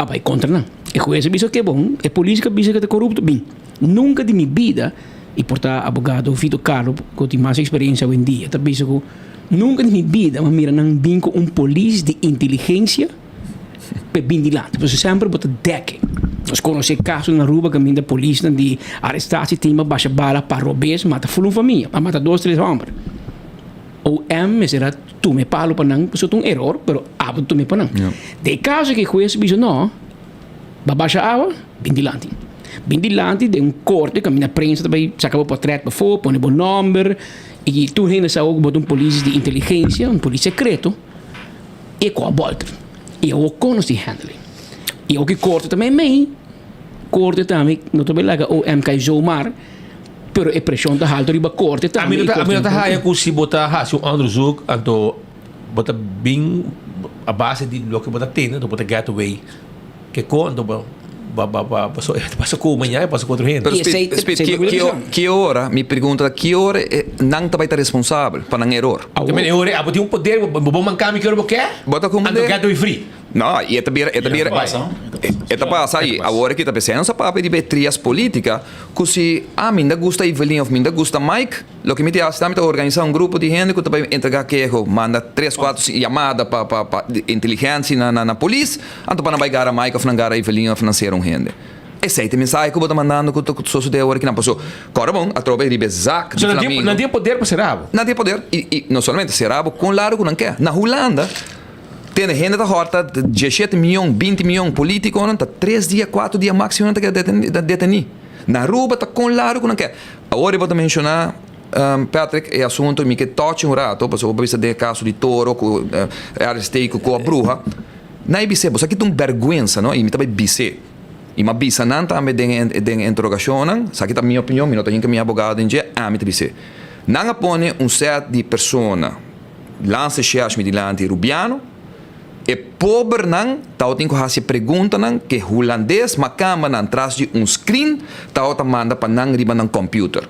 vai contra não e juez bisa que bom e polícia bisa que é corrupto bem nunca de minha vida e portar advogado Vito Carlo que tem mais experiência hoje em dia tá pensando nunca na minha vida mas mira não vinco polícia de inteligência para bem dilante você sempre bota deck nós conhecemos casos na rua que da polícia de arrestação tem uma baixa bala para roubar mata full família mata 2, 3 homens ou será tu me palo para não porque é erro pero abo tu me para não de caso que juez bicho não baixa água bem dilante de um corte que a minha prensa também sacava o portrait para fora, põe o nome e tu ainda sabe que polícia de inteligência, polícia secreto e com a volta e eu conheço handling e o que corte também não também lá o MK Zomar pero é pressão da alta riba corte também a minha tá raia com se botar se um onderzoek anto bota bem a base de lo que você tem, do você gateway, que quando passou com amanhã, passou com outro gente. Pero que hora, me pergunta, que hora não vai estar responsável para não erro? Também erro, tem um poder, vou mancar me que eu quer? Bota como ando gateway free. Não, e passa aí, agora que está pensando essa papo de trias política, que se me gusta Evelyn ou me gusta Mike, lo que me te hace também organizar um grupo de gente que vai entregar queijo, manda 3, 4 chamadas para inteligência na polícia, então para não vai a Mike ou não a Evelyn ou financeiro um gente. Essa é a mensagem que eu estou mandando que o sócio de agora que não passou. Agora bom, a tropa de Bezac, de Flamengo. Não tem poder para Serabo. Não tem poder, e não somente Serabo, com lado que não quer. Na Holanda, tem gente da horta, 17 milhões, 20 milhões políticos, 3 dias, 4 dias máximo que detenido. Na Aruba, está com lado que não quer. Agora eu vou mencionar, Patrick, é assunto que toque um rato, porque eu vou ver caso de Toro, com arrestei com a bruxa. Não é BC, você aqui tem vergonha, não? E me também BC. E uma bisa não também tem interrogação, isso aqui é a minha opinião, não tenho que minha abogada em dia, me BC. Não põe set de pessoas, lança cheas mediante rubiano, e pobre não, tal tem que fazer pergunta não, que holandês, mas cama não traz de screen, tal tá manda para não riba no computer.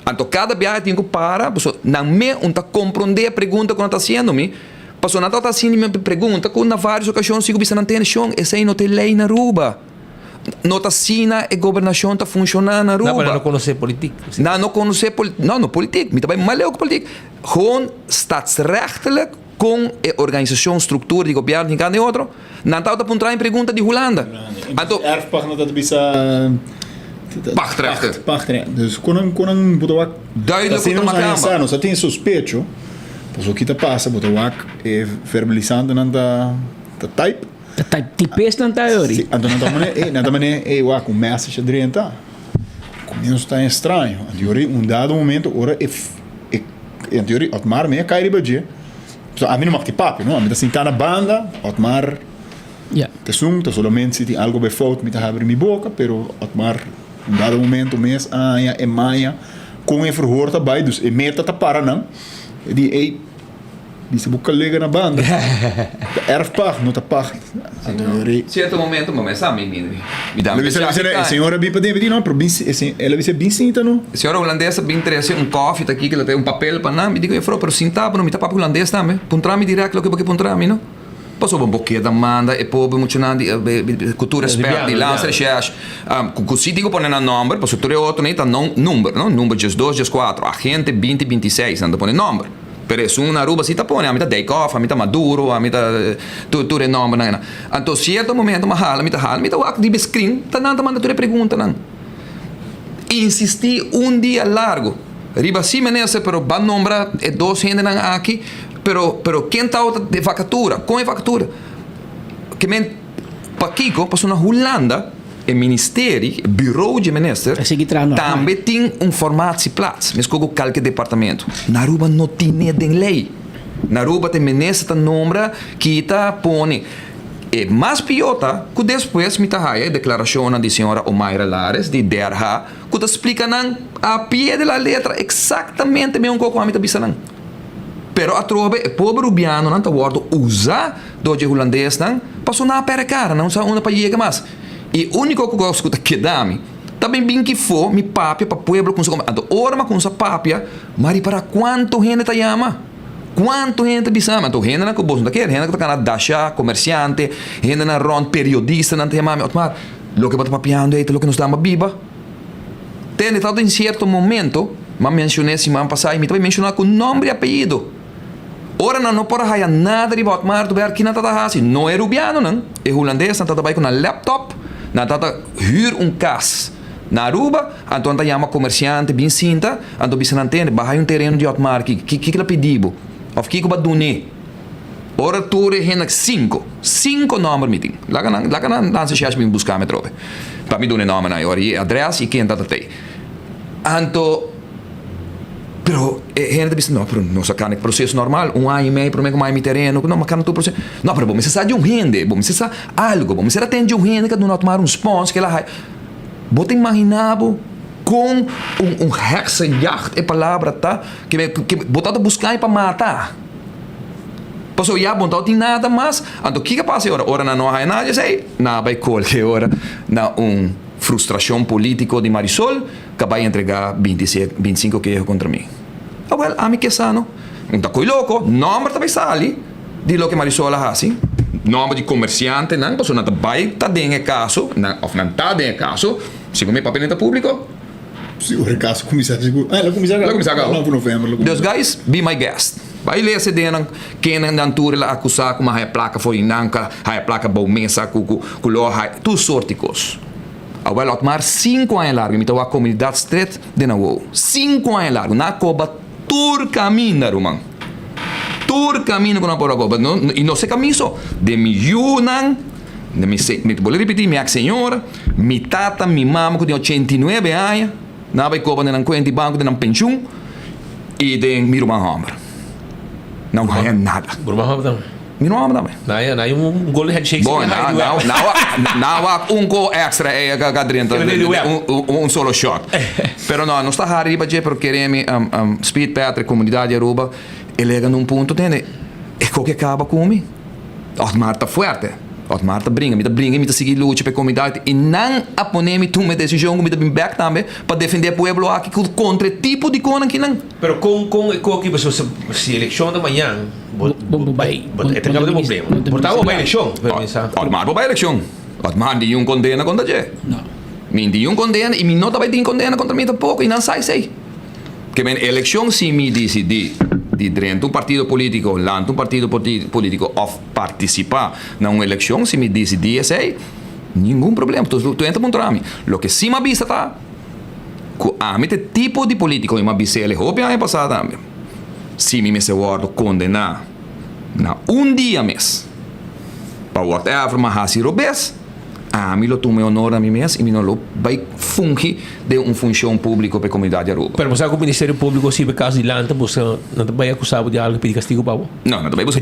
Então cada viagem tem que parar, não me compreender a pergunta que não está sendo me, porque não está sendo minha pergunta, que na várias ocasiões sigo bisa não tem chão, essa aí não tem lei na Aruba. Não está sina e governação está funcionando na Aruba. Não conhecer política. Não conhecer política. Não política. Me também mal com política. Gewoon staatsrechtelijk com a organização, estrutura de governo em cada outro. Não está a pontuar em pergunta de Holanda. Então, erfpacht não está bisa pachtrechten. Dus konan botawak. Duidelijk wat makamba. Nós tem suspeito. Pues o que te passa, botawak verbalizando nanda type. Tipes não está aí. Então não mané wak um message adrenta. Começo está estranho. Anterior dado momento ora anterior Otmar me cai ribaje. A mim não mag papo, não? A mim tá sentar na banda, Otmar. Te sum, solamente se tem algo bem fout, me tá abre minha boca, pero Otmar dado momento mês e maia com verhoor daarbij, dus e meta tá para não. Die se boca lega na banda. Erfpacht, não tá pacht. Certo momento, mas sabe, me dá a senhora bem para dentro, não, ela vai ser bem cinta, não? A senhora holandesa bem interessa coffee aqui que ela tem papel para não, me digo eu falo, pero sentava não me tá papo holandês também, puntrami direto lo que puntrami, não? Passou um pouquinho da manda e povo muito cultura esperta de lança recherche. Così digo põe na número, passou tudo outro nem tá número, não? Número 2, 4, agente 20, 26, não põe número. Per eso una Aruba si tapone, a mitad Deikoff, a mitad Maduro, a mitad tudo nome não. Então certo momento mahal, a mitad wak di screen, tá nada manda tudo pergunta não. Insisti dia largo. Riba si menese pero ban nombra e 2 gente não aqui, pero quem tá de vacatura, com a vacatura. Que men Paquico passou na Holanda. O Ministério, o Bureau de Minister, também tem formato de plaats. Mas com qualquer departamento. Na Aruba não tem nem lei. Na Aruba tem ministro que nombra que está põe. E mais pior, que depois me está a declaração da senhora Omaira Lares, de DRH, que explica a pé da letra exatamente o mesmo que a gente está. Pero a trobe, o povo rubiano não está usar do holandês, passou na pera cara, não sabe onde para chegar mais. E o único que eu gosto de dar-me, também bem que for, me papia para o povo com seu comando. Ora, mas com essa papia, mas para quanto gente está chama? Quanto gente bisama? Então, gente não que bolso daquele, gente que está na dasha, comerciante, gente na ron, periodista, não tem mais. Mas, o que está papiando é o que nos dá uma biba. Tem estado em certo momento, mas mencionei semana passada, e me também mencionar com nome e apelido. Ora não pode fazer nada de Otmar, tu ver que não está assim. Não é rubiano, não. É holandês, não está trabalhando com um laptop. Não está hyr casa na Aruba, então está chama comerciante, bem cinta, então bisa não tem, bahai terreno de Otmar, que ela pediu, ou que vai donar. Ora tudo é 5 números meeting. Lá que não se chama buscar me trobe. Para me donar nome na hora, e adresse e quem está aí. Então, pero gente diz não, pero não saca processo normal, ano e meio para mim com mais terreno, não, mas não processo. Não, pero vamos precisar de gente, vamos precisar algo, vamos precisar ter gente que não tomar sponsor que lá. Bota imaginado com hexenjacht é palavra tá que botado buscar para matar. Passou já bom tem nada mais. Então o que passa agora? Ora não há nada, sei, na vai qualquer hora na frustração política de Marisol que vai entregar 25 queixos contra mim. Ah, well, a mim que sano. Então coi louco, nome também sali de lo que Marisol ha assim. Nome de comerciante, não, passou nada vai tá dentro caso, não, ou não tá dentro caso, se como papeleta público. Se o caso começar a começar 9 de novembro. Those guys, be my guest. Vai ler esse dena quem não tour lá acusar com uma placa foi nanca, a placa bom mesa com lo tu sorte cos. Agora Otmar 5 anos largo, me a comunidade street de novo. 5 anos largo, na coba tour caminho, Roman. Tour caminho com a porra coba, e não se caminho de milhões. Me vou repetir, minha senhora, mi tata, mi mama que tem 89 anos, na vai coba de conta de banco de pensão e de mi Roman Hammer. Não ganha nada. Burma também. Não há também. Não gol de handshake. Bom, não há gol extra gadrenta solo shot. Pero não está arriba de porque queremos Speed Patrick comunidade Aruba elega num ponto tende é qualquer acaba comigo. Otmar tá forte. Otmar tá brinca, me tá seguir luta para comunidade e não aponeme tu uma decisão me tá bem back também para defender o povo aqui contra tipo de coisa que não. Pero com que se eleição da manhã vai tem um problema. Portava uma eleição. Otmar vai eleição. Otmar de condena contra je. Não. Me de condena e me não vai de condena contra mim tampouco e não sai sei. Que men eleição se me decidi de dentro partido político, lanto partido político of participar na uma eleição, se me decidi sei, nenhum problema. Tu entra contra mim. Lo que sim me avisa tá, a mim tipo de político me avisa ele houve ano passado também. Se me se guardo condenar na dia mês para whatever mas hasi robes, a mim lo tome honor a mim mês e me não lo vai fungir de função pública para a comunidade Aruba. Pero você com o Ministério Público se caso de lanta você não vai acusar de algo pedir castigo para não vai buscar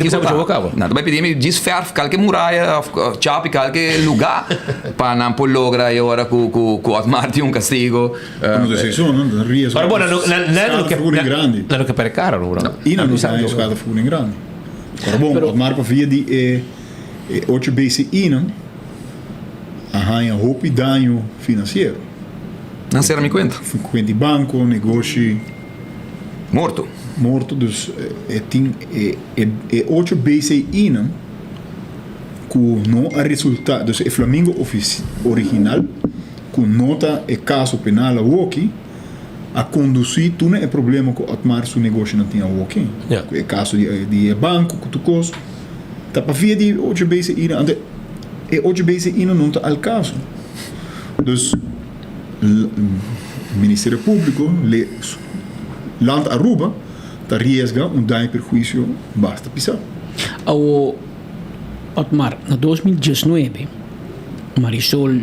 não vai pedir me desfer qualquer muralha chapa qualquer lugar para não por lograr agora com Otmar de castigo não riesgo pero bueno não que para cara não e não sai escada fundo grande pero bom Otmar para via de 8 BC arranha roupa e danho financeiro. Não será me conta. Conta de banco, negócio. Morto. Dus é 8 vezes inan que não há resultado. Dus é Flamengo original que nota é caso penal aqui a conduzir tu não é problema com Otmar seu negócio não tinha aqui. É caso de banco que tu coisa. Tá para via de 8 vezes inan. E hoje vezes não está ao caso. Dus o Ministério Público, Land Aruba, está riesga dano e perjuízo basta pisar. Ao Otmar, na 2019, Marisol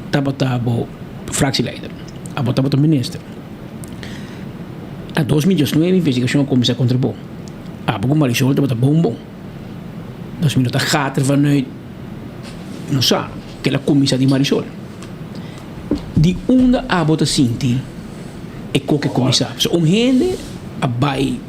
estava fractieleider, estava ministro. Na 2019, a investigação começou contra bom. Porque Marisol estava bom. 2019 gaat vanuit não sabe, aquela comissão de Marisol. De onde a bota sinti é qualquer comissão. So, gente vai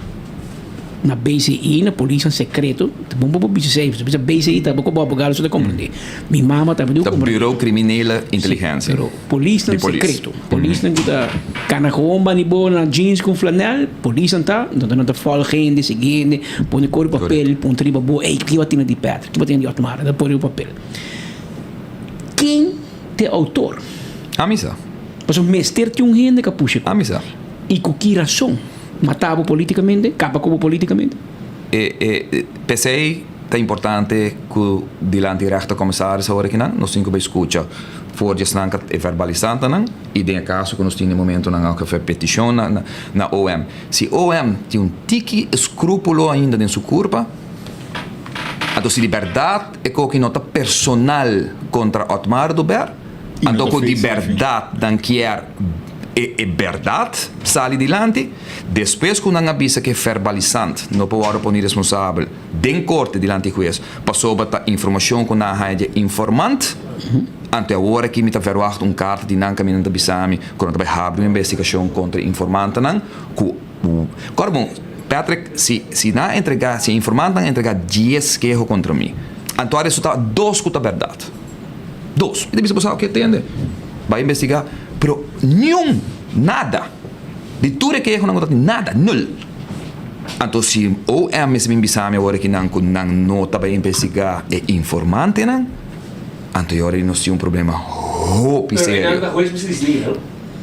na BCI, na polícia secreto, tá bom para BCI, a BCI tá bom para abogar, só de compreender. Minha mama tá bom. Bureau Criminal Inteligência. Polícia secreto. Polícia não tá canacomba ni boa, jeans com flanel, polícia tá, não tá fala gente seguinte, põe cor papel, põe tribo boa, ei, que batina de pedra, que batina de Otmar, dá põe o papel. Quem é autor? A missa. Mas o mestre tem gente que puxa. A missa. E com que razão? Matava politicamente? Capa como politicamente? Pensei que é importante que diante do rechtercommissaris agora que nós temos que escutar voor je snanker e verbalisante nan e den caso que nós temos no momento na que foi petição na OM. Se OM tem tiki escrúpulo ainda em sua curva, a sua liberdade é que nota personal contra Otmar Dober, então com liberdade dan quer é verdade, sai adiante, depois que não avisa que é verbalizante, não pode pôr responsável, den corte diante do juiz, passou a informação que não é informante, ante agora que me está verwacht carta de não caminhando de bisami, quando vai abrir uma investigação contra informante, não, que, bom, Patrick, se na entregar, se informante não entregar 10 queixos contra mim, então o resultado 2 que é verdade. 2. E depois você o que entende? Vai investigar, pero nenhum, nada. De tudo que não tem nada, nulo. Então se ou é mesmo bisame agora que não nota para investigar e informante não, então agora nós temos problema roupa sério.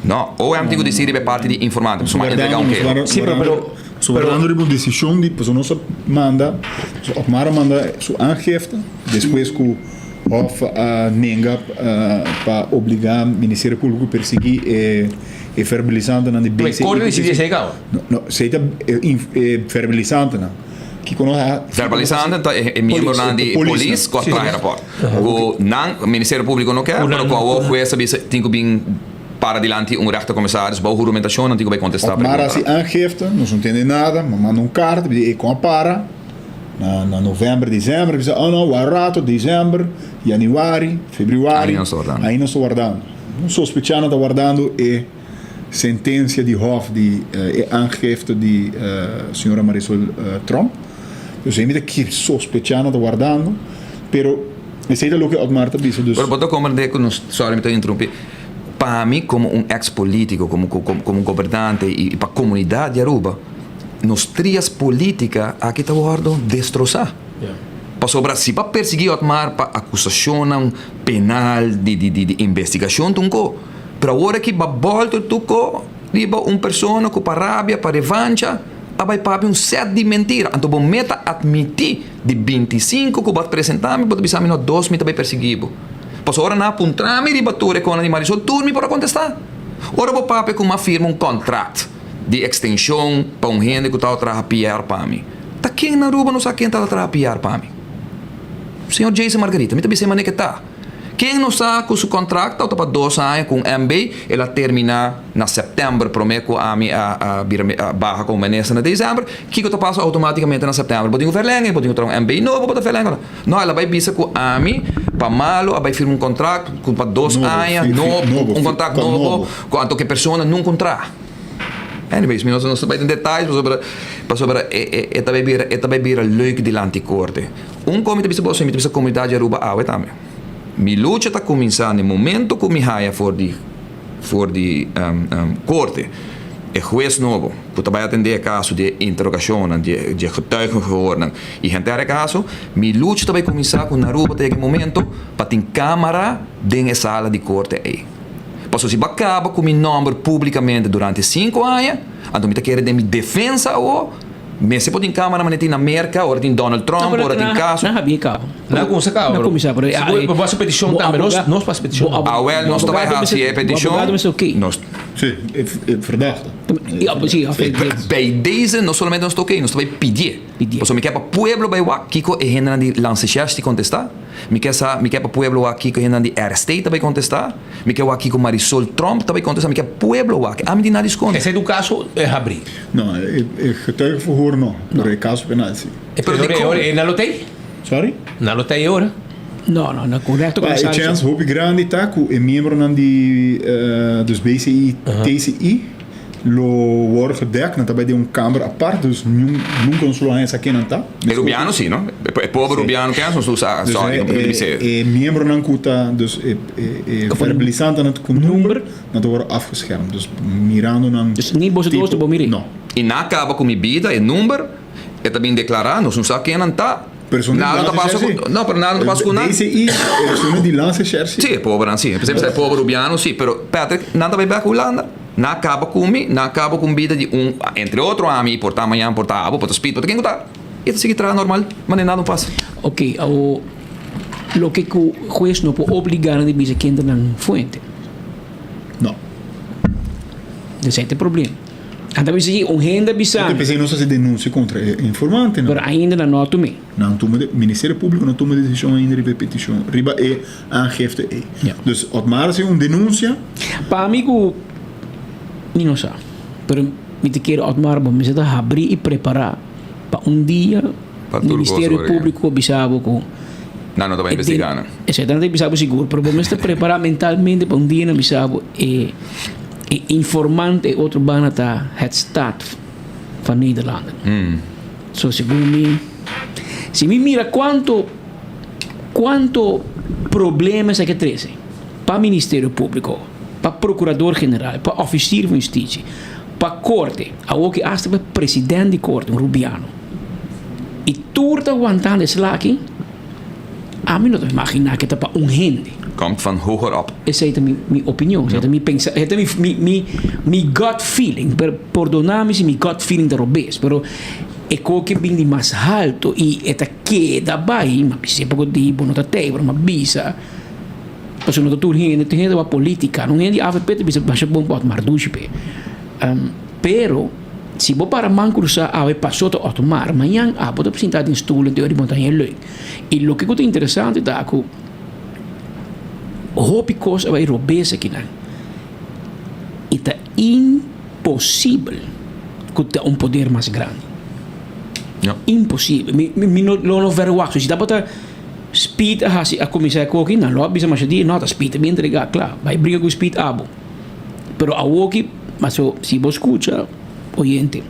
Não, ou é digo decidir é parte de informante, só entregar queijo. Sim, sobrando de uma decisão de pessoa nossa manda, Otmar manda sua aangifte, depois que of nenga para obrigar o Ministério Público a perseguir e verbalizando na Mas BC. corre decidir chegar. Não, seita verbalizando na. Que conosce verbalizando é membro de polícia com a aeroporto. O Ministério Público não quer, mas com a jueza tem que vir para adiante rechter commissaris, bouw argumentatie, dan vai contestar. Maar als hij aangifte, não entende nada, maar manda carta, e compara, na novembro, dezembro, diz, não, o rato, dezembro, januário, februário, aí não estou guardando. Não sospechando, está guardando e sentença de Hof, de aangifte de senhora Marisol Trump. Dus hij moet que sospechando, está guardando, pero esse é o que Otmar está dizendo. Pero pode compreender que sorry, me interromper. Para mim, como ex-político, como governante e para a comunidade de Aruba, nós três políticas aqui está guardando destroçar. Para sobrar, se para perseguir Otmar, para acusação penal de investigação, para agora que para volta tuco, riba pessoa que para rábia, para revancha, vai para um set de mentira. Então, bom meta admitir de 25 que vai apresentar, mas pode pensar, 2 me também perseguido. Pois ora na puntrami di batture con la di Marisol turmi para contestar. Ora vou papo com uma firma contrato de extensão para gente que está a trabalhar para mim. Tá quem na Aruba não sabe quem está a trabalhar para mim? O senhor Jason Margarita, me também sei maneira que tá. Quem não sabe que o seu contrato está para 2 anos com MB, ela termina na setembro, prometo a mim a barra com Menessa na dezembro, que eu passa automaticamente na setembro. Pode verlenga, pode entrar um MB novo, pode verlenga. Não, ela vai bisa com a mim, para malo, vai firmar contrato com para 2 anos, novo, contrato novo, quanto que a pessoa não contrata. Anyways, nós não sabemos detalhes sobre também vira leuk de lanticorte. Comitê bisa comunidade de Aruba também. Mi luta está começando no momento que me raia for de corte. É juiz novo, que vai atender caso de interrogação, de getuigen geworden. E gente caso, mi luta vai começar com Aruba até aquele momento para ter câmara dentro da sala de corte aí. Posso se acaba com meu nome publicamente durante 5 anos, então me querer de minha defesa ou mas se pode em câmara, mas tem na América, ou tem Donald Trump, ou tem caso. Não, havia carro. Não, com essa carro. Não começar por aí. Se você petição também, nós faz petição. Well, nós também fazemos petição. Sim, é verdade. Bij deze, não somente nós toquei, nós também pedir. Porque me quer para o pueblo vai lá, Kiko e gente de lancechaste de contestar. Me quer para o pueblo lá, Kiko e gente de Air também contestar. Me quer lá, Kiko Marisol Trump também contestar. Me quer pueblo lá, que a mim de nada esconde. Esse é do caso é abrir. Não, é getuige verhoor não. É caso penal, sim. E não lotei? Sorry? Não lotei agora? Não, correto. É chance hoop grande tá que é membro dos BCI, TCI, lo wordt gedekt, dan bij die kamer apart, dus nu consulência aqui não tá. Peruviano sim, não? É povo peruviano que não usa só, não pode dizer. É membro não cuta, dus verbalizando não com número, não wordt afgeschermd, dus mirando não. Dus niet boze doos te bomiri. Não. E na acaba com minha vida, é número, é também declarar, não sabe quem não tá. Nada não passa não, pero nada não passa com nada. DCI, persona de lança exerce. Sim, povo não, sim. Sempre é povo peruviano, sim, pero Patrick, nada vai para a Holanda. Na acaba com vida de entre outro ami, portar amanhã, portar abo, portar speed, portar quem está. E seguir trabalho normal, mas nada não passa. Ok, lo que o juez não pode obrigar a dizer que entra na fonte. Não. Esse é o problema. Então, se renda bisão. Eu pensei não se denúncia contra informante, não. Mas ainda não tomei. Não toma, o Ministério Público não toma decisão ainda de petição. Riba é aangifte é. Dus, Otmar se denúncia. Para amigo, não sabe. Mas me te quero Otmar, mas você está abrir e preparar para dia o Ministério Público avisava com. Não está bem investigando. Exato, não está seguro, mas você está preparar mentalmente para dia não avisava e informante outro bana tá het staat van Nederlanden. So, segundo se me mira quanto problemas é que traz para o Ministério Público, para o Procurador-Geral, para o Oficial de Justiça, para a Corte, que hasta para o Presidente da Corte, um Rubiano. E tudo está aguantando esse lá aqui, a mim não te imaginar que está para gente. Komt van hoger op. Essa é a minha opinião, essa é a minha pensa, essa é minha gut feeling, perdoname se minha gut feeling de robês, pero é que vem de mais alto e é que da bai, mas se pouco de não tá teve, mas bisa. Mas não tá tudo gente, tem gente da política, não é de AVP, bisa baixa bom pode marduche pe. Pero se vou para mancruza a passou to automar, amanhã a pode apresentar em stoel de teoria montanha lei. E o que é interessante tá que hope coisa vai robês aqui não. E tá impossível que tenha poder mais grande. Impossível. Mi non verwacht. Dus dat speed a comissária aqui na lobby, mas dia nota speed bem entregar, claro. Vai brigar com speed abo. Pero a woki, mas se você escuta, oyente.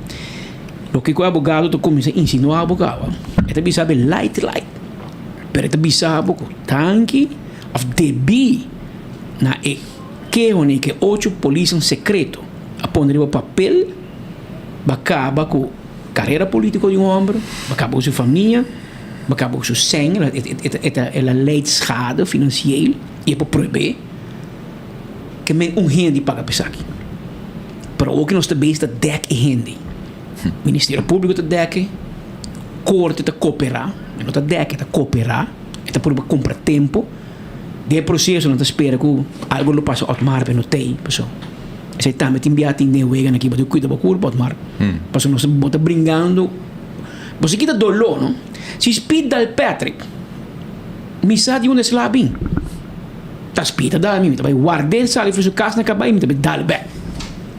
Lo que o abogado to começa a insinuar abogado. Ele bisa be light. Pero ele bisa abogado tanque of debi na que oni que 8 polícias secreto a poner o papel acaba com carreira política de homem, acaba com sua família, acaba com seu sangue, ela leidt schade financieel, e é para proibir que men gente paga pesar aqui. Pero ook nós também está dek gente. Ministério Público está dek, Corte está cooperar, não está dek, está cooperar, está por comprar tempo, de processo não está espera que algo lo passa automático, não tem, pessoal. Você está me enviando em Neuega aqui, mas eu cuido da curva, mas você não está brincando. Você quita dolor, não? Se speed dal Patrick, me sabe onde é bem. Tá speed dá mim, vai guardar sali para sua casa na cabeça, me também dá back.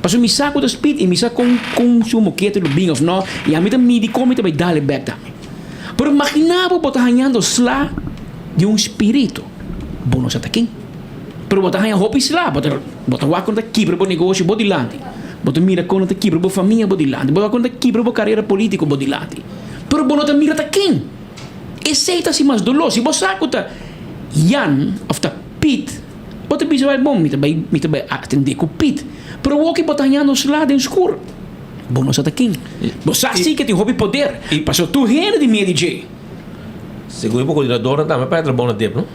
Mas me saco da speed e me saco com seu moquete do bem of no, e a mim também me come também dá back também. Pero imaginava botar ganhando slá de espírito. Bom, não está aqui. Pero bota hanya hopi sila, bota wakon ta kibra bo negócio bo dilante. Bota mira kon ta kibra bo família bo dilante. Bota kon ta kibra bo carreira político bo dilante. Pero bo ta mira ta quem? Eceita si mas dolo, si bo saco ta Jan of ta Piet. Bota bisa vai bom, mita vai atender com Piet. Pero o que bota hanya no sila den escuro. Bo não sa ta quem? Bo sa si que tem hopi poder. Passou tu rene de meia DJ. Segundo o coordenador, também para trabalhar no tempo, não?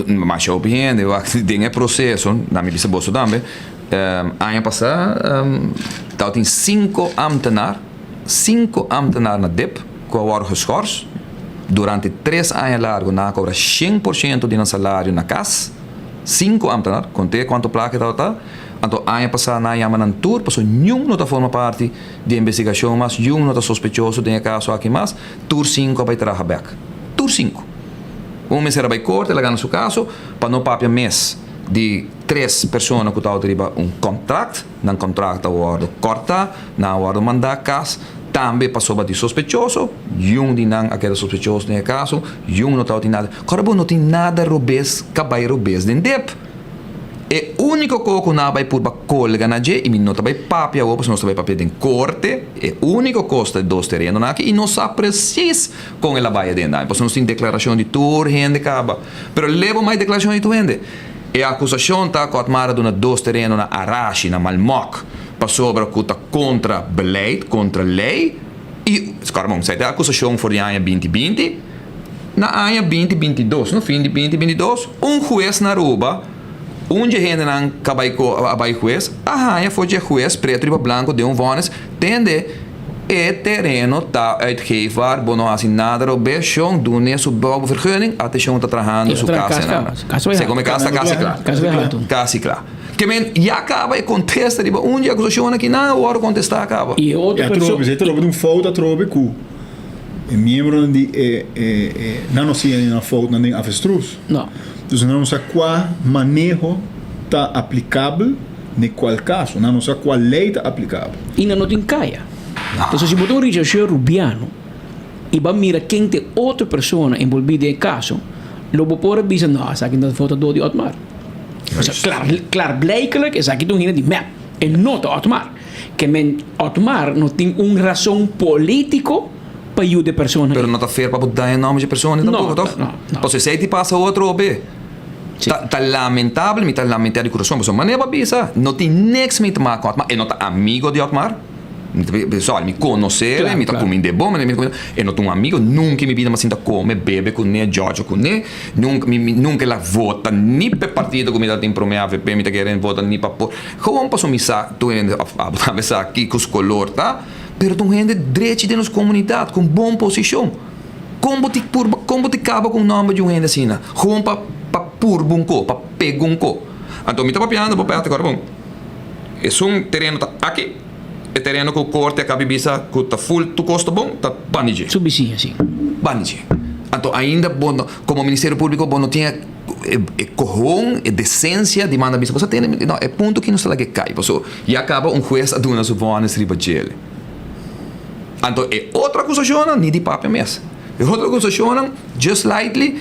Mas eu opinião, eu acho que tem processo, na minha visão também. Ano passado, tem 5 ambtenaren na DEP, que foram geschorst. Durante 3 anos largo, na cobra 100% de salário na casa. 5 ambtenaren, contei quanto placa está. Então, ano passado, na Yamanan Tour, passou nenhum não forma parte de investigação, mas nenhum não sospechoso de caso aqui, mas Tour 5 vai trabalhar back. Tour 5. Mês era vai corte, ela ganha seu caso, para não papia mês de 3 pessoas que estão um contrato, não contrato a hora corta, na hora mandar caso, também passou para de sospechoso, de não aquele sospechoso nesse caso, não tem nada. Agora, não tem nada robês, cabai robês de DEP. É o único que não vai por colega na G, e não vai papia ou não vai papia de corte, é o único custo de 2 terrenos aqui e não sabe preciso com ela vai dentro. Porque não tem declaração de tour, gente acaba. Pero leva mais declaração de tu gente. E a acusação está com a mara de 2 terrenos na Arashi, na Malmok, passou para que está contra beleid, contra lei, e, caramba, sai da acusação for de ano 2020, na ano 2022, no fim de 2022, juiz na Aruba, onde gente não acaba com a juiz, foi o juiz preto e branco de vones, tende e terreno está uitgeefbaar, bono assim nada, robeção, doen é sub vergunning, até chão está trabalhando sua casa. Segundo casa claro. Que men já acaba e contesta, tipo, onde a acusação aqui não, hora contestar acaba. E outra pessoa, você trobe um foto, trobe cu. E membro de não sei na foto nem avestruz. Não. Então não sei qual manejo está aplicável em qual caso, não sei qual lei está aplicável. E não tem caia. Então se botar um registro rubiano e vai mirar quem tem outra pessoa envolvida em caso, logo por avisar não, essa aqui não foto do de Otmar. Claro, blijkelijk is aqui de map. En não de Otmar. que men Otmar não tem uma razão político para ajudar pessoas. Pero não está fair para dar nome de pessoas tampoco, toch? não. Pues se te passa outro OB. Tá lamentável, me tá lamentável de coração, mas maneira para pensar, não tem niks mee te maken com Otmar, e não tá amigo de Otmar. Pessoal, me conhecer, me tá comendo de bom, e não tem amigo, nunca me vida mas ainda come, bebe com ele, George com ele, nunca ela vota nem para partido como ela tem para o meu AVP, me tá querendo votar nem para por. Como passou me sa, tu ainda a aqui com os color, tá? Pero tu ainda direito de nos comunidade com boa posição. Como te acaba com o nome de um ainda assim, como para purbunco, para pegunco. Então me tá papiando, para agora bom. É um terreno tá aqui. É terreno que o corte acaba bisa que tá full tu custo bom, tá banije. Subsídio, sim. Banije. Então ainda bom, como Ministério Público bom não tinha corrão, decência, demanda bisa. Você tem, não, é ponto que não está lá que cai. Você e acaba um juiz a dona sua riba gel. Então é outra acusação, nem de papel mesmo. É outra acusação, just lightly,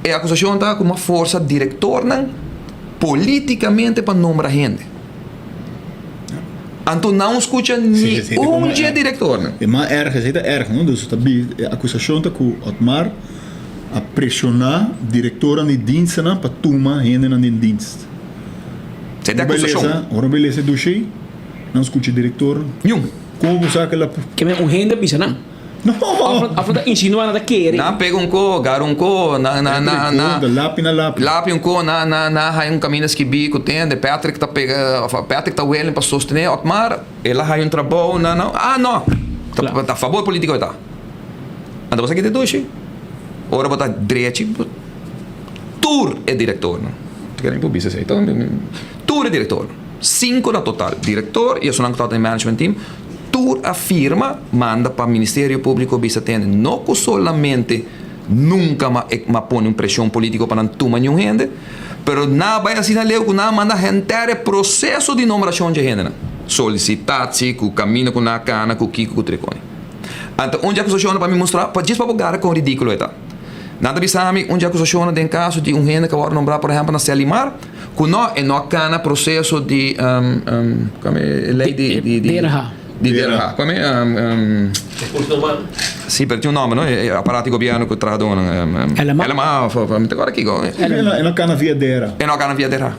é a acusação tá com uma força diretor politicamente para nombrar gente. Então não escuta nenhum dia diretor. É mais erg, não? Dus a acusação está com Otmar a pressionar diretora de diensten para tomar gente na dienst. Você tem acusação? Ora beleza do cheio, não escuta diretor. Nenhum. Como você aquela? Que é um renda bisa não? Não. Afronta insinuando da querer. Na pega um co, garum co, na lápis um co, na hai um caminho que bico tem, de Patrick tá pega, Patrick tá willing para sostener Otmar, ela hai um trabalho, não. Ah, não. Tá a favor político tá. Então você que te dois. Ora botar direito. Tour é diretor, não? Querem por isso aí. Então, Tour é diretor. 5 na total, diretor e eu sou não total management team. Tour afirma, manda para o Ministério Público bisa tem não solamente nunca ma põe pressão política para não tomar nenhum gente, pero na vai assim na lei que na manda entrar processo de nomeação de gente, solicitar-se com caminho com na cana com Kiko com Tricone. Então onde a acusação para me mostrar, para dizer para bogar com ridículo eta. Nada bisami onde a acusação tem caso de gente que vai nombrar por exemplo na Selimar, que não é no cana processo de como é lei de DRH. Come sì, per un nome, no? Apparati di governo che tradono. LMA, agora aqui. É na cana via DRH. É na cana via DRH.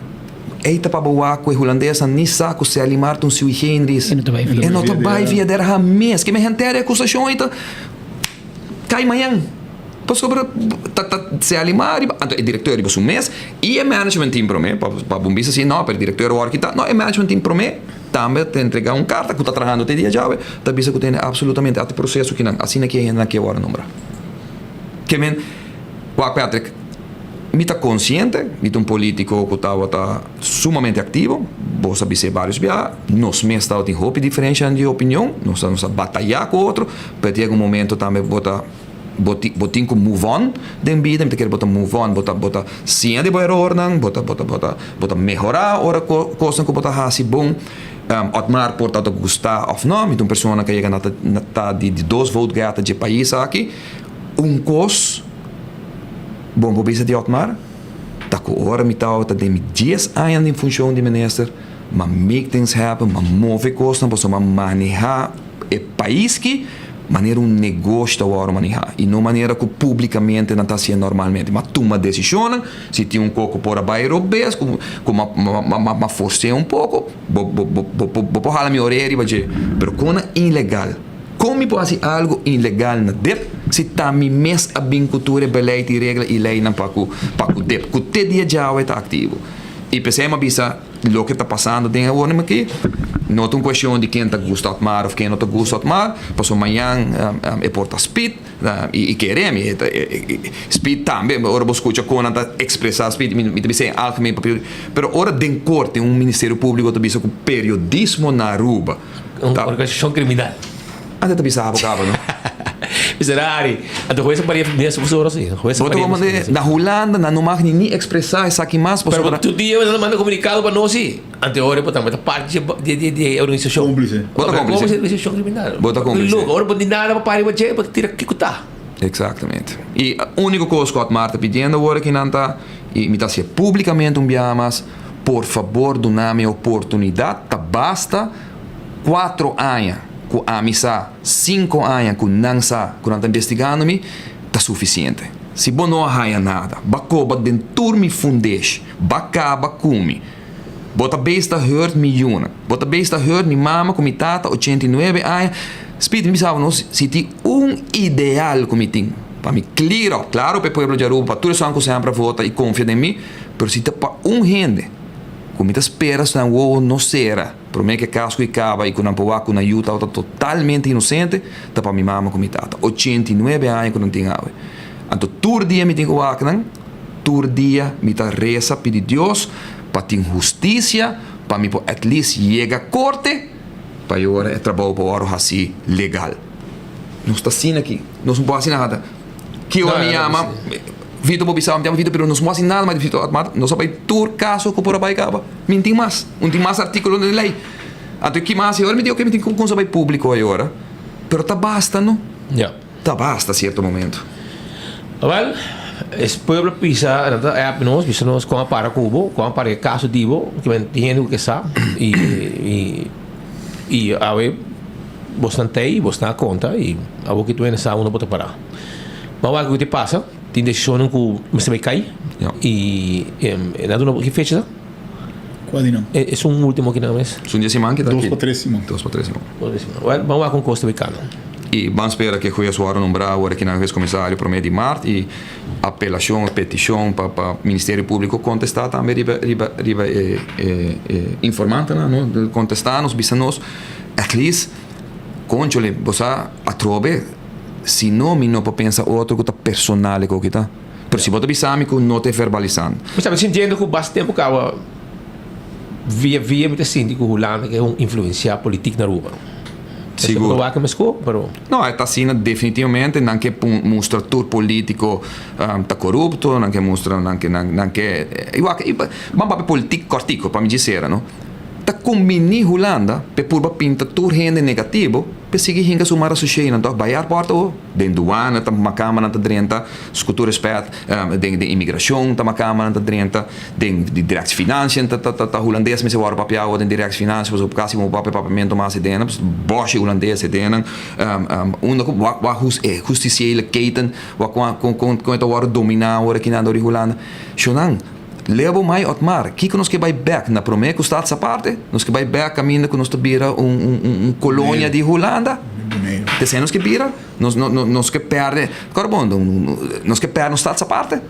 Eita para boa com holandesa nem saco se alimar um seu Henrys. É não vai via DRH mesmo. Que me rentere acusação eita. Cai manhã. Posso sobre se alimar, é diretor de um mês e é management team para mim, para bombisa assim, não, para diretor o arquiteto, não, é management team para mim, também te entregar uma carta que está trabalhando até dia já, tá bisa que tem absolutamente até processo que não, assim que agora nombra. Que men, o Patrick, me tá consciente, me um político que tá sumamente ativo, você sabe ser vários via, nós mesmos tá tem roupa diferente de opinião, nós batalhar com outro, para ter um momento também botin com move on den vida me quer botar move on bota sim de boa ordem bota melhorar ora coisa que botar assim bom Otmar portanto gostar of não então pessoa que chega na de 2 votos gata de país aqui cos bom bobisa de Otmar tá com hora me tá de 10 anos em função de minister mas make things happen mas move coisa não posso manejar o país que maneira negócio agora manejar e não maneira que publicamente não está sendo normalmente mas toma decisão se tem coco por bairro bes como force pouco vou falar minha orelha vai dizer pero quando é ilegal como pode ser algo ilegal na DEP se está me mes a cultura beleid e regra e lei não para o DEP que te dia já está ativo e pensei mas bisa o que está passando tem agora aqui não é uma questão de quem está gosta de Otmar ou quem não está gosta de Otmar passou amanhã é porta speed e queremos speed também agora você escuta quando está expressar speed me disse algo mas agora tem corte Ministério Público está dizendo que periodismo na rua organização criminal até está dizendo cabo não Miserari, então coisa paria nessa pessoa assim. Na Holanda, na não mag nem expressar essa aqui mais. Pero tu dia eu mando comunicado para nós sim. Anterior para também parte de organização. Cúmplice. Bota cúmplice. Organização criminal. Bota cúmplice. Agora pode nada para parir para tirar que cutar. Exatamente. E a única coisa que o Otmar está pedindo agora que não está e me está se publicamente biamas, por favor, dá-me oportunidade, tá basta 4 anos com a missa, 5 anos com nansa, quando está investigando-me, está suficiente. Se você não arranha nada, bacoba den turmi fundesh, bacaba cumi. Bota besta hurt miljoen. Bota besta hurt mi mama com mi tata 89 anos. Speed mi sabe nós se tem ideal como tem. Para me claro para o povo de Aruba, para todos os que sempre votam e confiam em mim, mas se tem para gente, como te esperas não será. Para mim que casco e caba e com um pouco com ajuda totalmente inocente, tá para mi mama com mi tata 89 anos que não tem água. Então, todo dia me tenho que ir, todo dia me tenho que rezar, pedir Deus, para ter justiça, para me at least chegar à corte, para eu trabalhar para o ouro assim legal. Não está assim aqui, não se pode assim nada. Que eu me ama, Vitor Bobissão, me ama Vitor, mas não se pode assim nada, mas Vitor, não se pode ter caso que por aí acaba. Me tem mais, não tem mais artículo de lei. Então, que mais, agora me digo que me tem que consumir público agora, mas está basta, não? Está basta a certo momento. Well, esse povo pisa, nós pisamos com a para Cubo, com a para caso divo, que entendo que sabe e a ver bastante, bastante conta e a ver que tu ainda sabe não pode parar. Mas o que te passa, tem decisão que você vai cair e nada não que fecha. Quase não. É um último que não é. Um dia semana que está aqui. 2 para 3 semanas. 2 para 3 semanas. Well, vamos lá com Costa Ricana. E vamos esperar que o Suárez nombrar agora aqui na vez comissário para o mês de março e apelação, petição para o Ministério Público contestar também informante, não? Contestar nos bisanos, at least, conchole, você atrobe, se não, me não pensa outro que está personal que está. Pero se você bisame que não te verbalizando. Mas sabe, entendo que bastante tempo que via me síndico Holanda que é influenciar política na rua. Seguro. No, está assim definitivamente, não que um estrutura político está corrupto, não que mostra, não que mas político cortico para me dizer, não? Tá combini Holanda, para pinta tudo rende negativo, para seguir hinga sumar a sujeira, então bayar porta o, dentro doana, tá uma câmara tá drenta, escultura respeito, de imigração tá uma câmara tá drenta, de direct finance tá holandês, mas se war papel de direct finance, mas o caso um papamento mais dena, bosch holandês dena, justiciële keten, com então war dominar war aqui na Holanda, Shonan leva mais Otmar, que nós que vai back na promessa que está essa parte, nós que vai back caminho que nós vira colônia de Holanda, dizendo que vira, nós que perde, carbono, nós que perde nós está essa parte,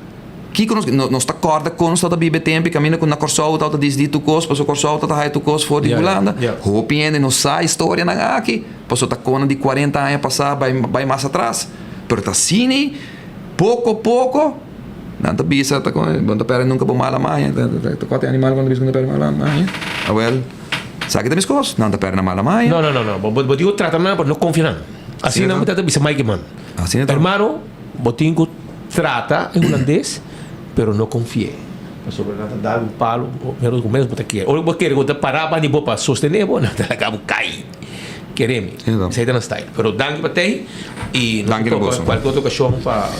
que nós está corda com nós está bibe tempo caminho com na corsol está diz tu cos, passou corsol está aí tu cos for de Holanda, hopiende não sai história na aqui, passou tá com de 40 anos passar vai mais atrás, pero tá cine pouco Nanta bisa ta quando pera nunca bom mala manha, ta quatro animal quando bis quando pera mala manha. Well, sabe que tem coisas, nanta pera na mala manha. Não. Bo digo tratamento por não confiar. Assim não me bisa mais que man. Assim é. Hermano, botinho trata em holandês, pero não confie. Sobre nada dar palo, menos botar aqui. Ou vou querer parar para nem para sostener, bom, não tá acabo cair. Queremos, isso aí não está. Pero danke para ti e qualquer outra questão para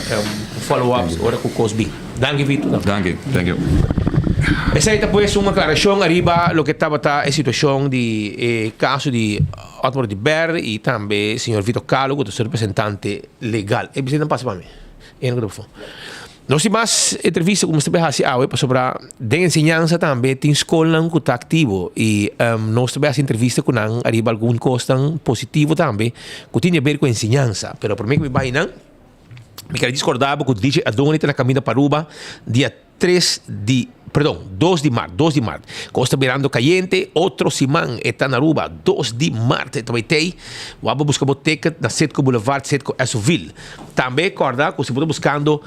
follow-ups agora com o Cosby. Danke, Vitor. Danke, thank you. Essa aí depois uma aclaração arriba lo que estava a situação de caso de Otmar de Ber e também o senhor Vitor Calo, que é o representante legal. E você não passa para mim. É no grupo. Nós temos mais entrevista como você vai fazer sobre de ensinança também tem escola que está ativo e nós também fazemos entrevista com arriba algum coisa positivo também que tem a ver com ensinança. Pero por mim que me vai não, me quero discordar porque o DJ Adoni está na caminho para Aruba dia 2 de março. Costa Mirando Caliente, outro semana está na Aruba, 2 de março. Também tem, vamos buscar o ticket na Setco Boulevard, Setco Esoville. Também recorda que você pode buscando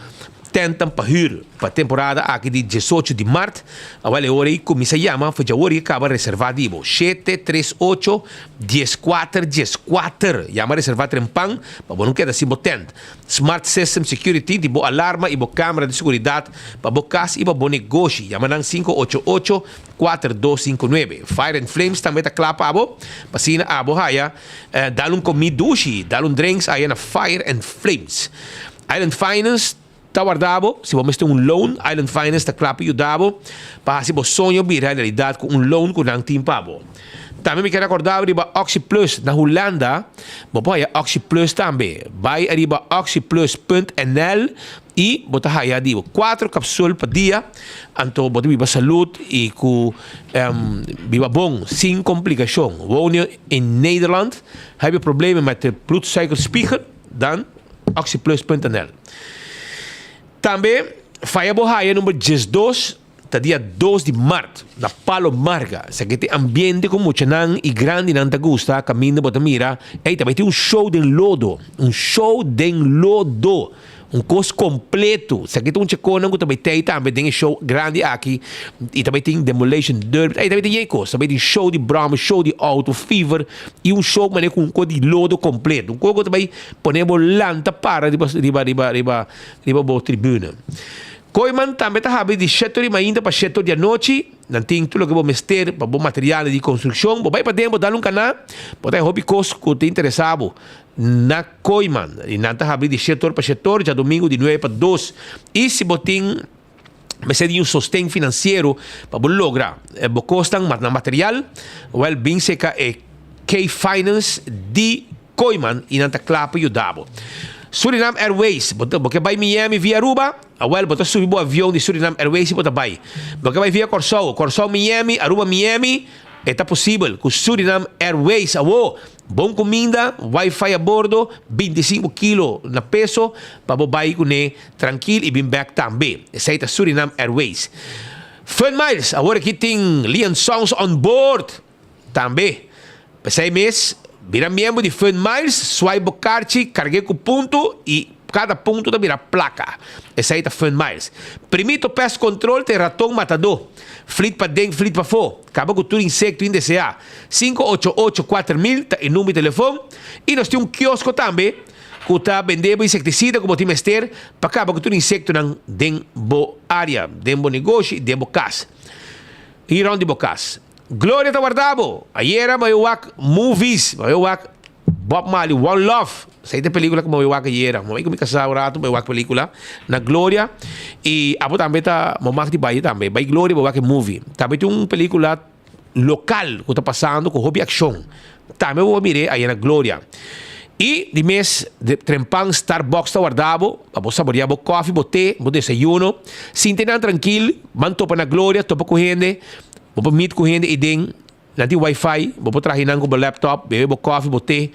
tentam para huur para temporada aqui de 18 de março. Agora hora como se chama, foi já hora acaba reservado 738-1414. Chama reservado em pan, para não queda assim botent. Smart System Security, de boa alarma e boa câmera de segurança para boa casa e para bom negócio. Chama 588-4259. Fire and Flames também está claro para abo. Pasina abo haya, dá comida dushi, dá drinks aí na Fire and Flames. Island Finance está guardado, se você tem loan, Island Finance está claro para ajudar para se você sonho vir realidade com loan com não tem pago. Também me quero acordar arriba Oxy Plus na Holanda. Boa Oxy Plus também. Vai arriba oxyplus.nl e bota aí digo 4 cápsulas por dia. Então bota viva saúde e com viva bom sem complicação. Woon in Nederland, heb je problemen met de bloedsuikerspiegel, dan oxyplus.nl. Também faia bohaia número 12, tá dia 2 de março, na Palomarga. Se que tem ambiente com muito nan e grande não te gusta, caminho bota mira, aí também tem show de lodo, curso completo. Se aqui tem checona que também tem show grande aqui e também tem Demolition Derby, aí também tem coisa, também tem show de Brahma, show de Auto Fever e show com um cor de lodo completo. Coisa também ponemos lanta para riba boa tribuna. Koiman também está havendo de setor ainda para setor de noite, não tem tudo que vou mexer para bom material de construção, vai para dentro dar canal, pode hobby cost que te interessado na Koiman e não está havendo de setor para setor, já domingo de 9 para 2 e se botem mas é de sostén financeiro para lograr costam na material, well bem seca é K-Finance de Koiman e não está claro para ajudar. Suriname Airways, porque vai Miami via Aruba, bota subir o avião de Suriname Airways e bota vai. Porque vai via Corsol Miami, Aruba Miami, está possível com Suriname Airways, bom comida, Wi-Fi a bordo, 25 kg na peso, para vai com tranquilo e bem back também. Essa é Suriname Airways. Fun Miles, agora aqui tem Leon Songs on board, também. Para 6 meses, vira membro de Fun Miles, swipe o carte, carregue com ponto e cada ponto da vira placa. Essa aí tá Fun Miles. Primito Pest Control tem ratão matador. Fleet para dentro, fleet para fora. Acaba com tudo insecto INDCA. 588-4000 tá em número de telefone. E nós temos quiosco também, que está vendendo inseticida, como tem mester, para acabar com tudo insecto na dentro área, dentro negócio e dentro casa. E onde casa. Glória está guardado. Ayer may uwak movies, may uwak Bob Marley, One Love. Sa ito pelikula ko may uwak ayer. May kumikasawa rato, may uwak pelikula na Glória. E apo tambe ta mamak di bayi tambe. Bay Glória, may uwak movie. Tambe itong pelikula lokal ko ta pasando ko hobby action. Tambe mo mire ayer na Glória. E di mes de trempang Starbucks ta guardado, apo saboreabo coffee, bote, mo desayuno. Sintenan tranquilo, manto pa na Glória, topa ko hende. Vou meet com gente e tem nanti Wi-Fi, vou trazer com o laptop, beber coffee, bote.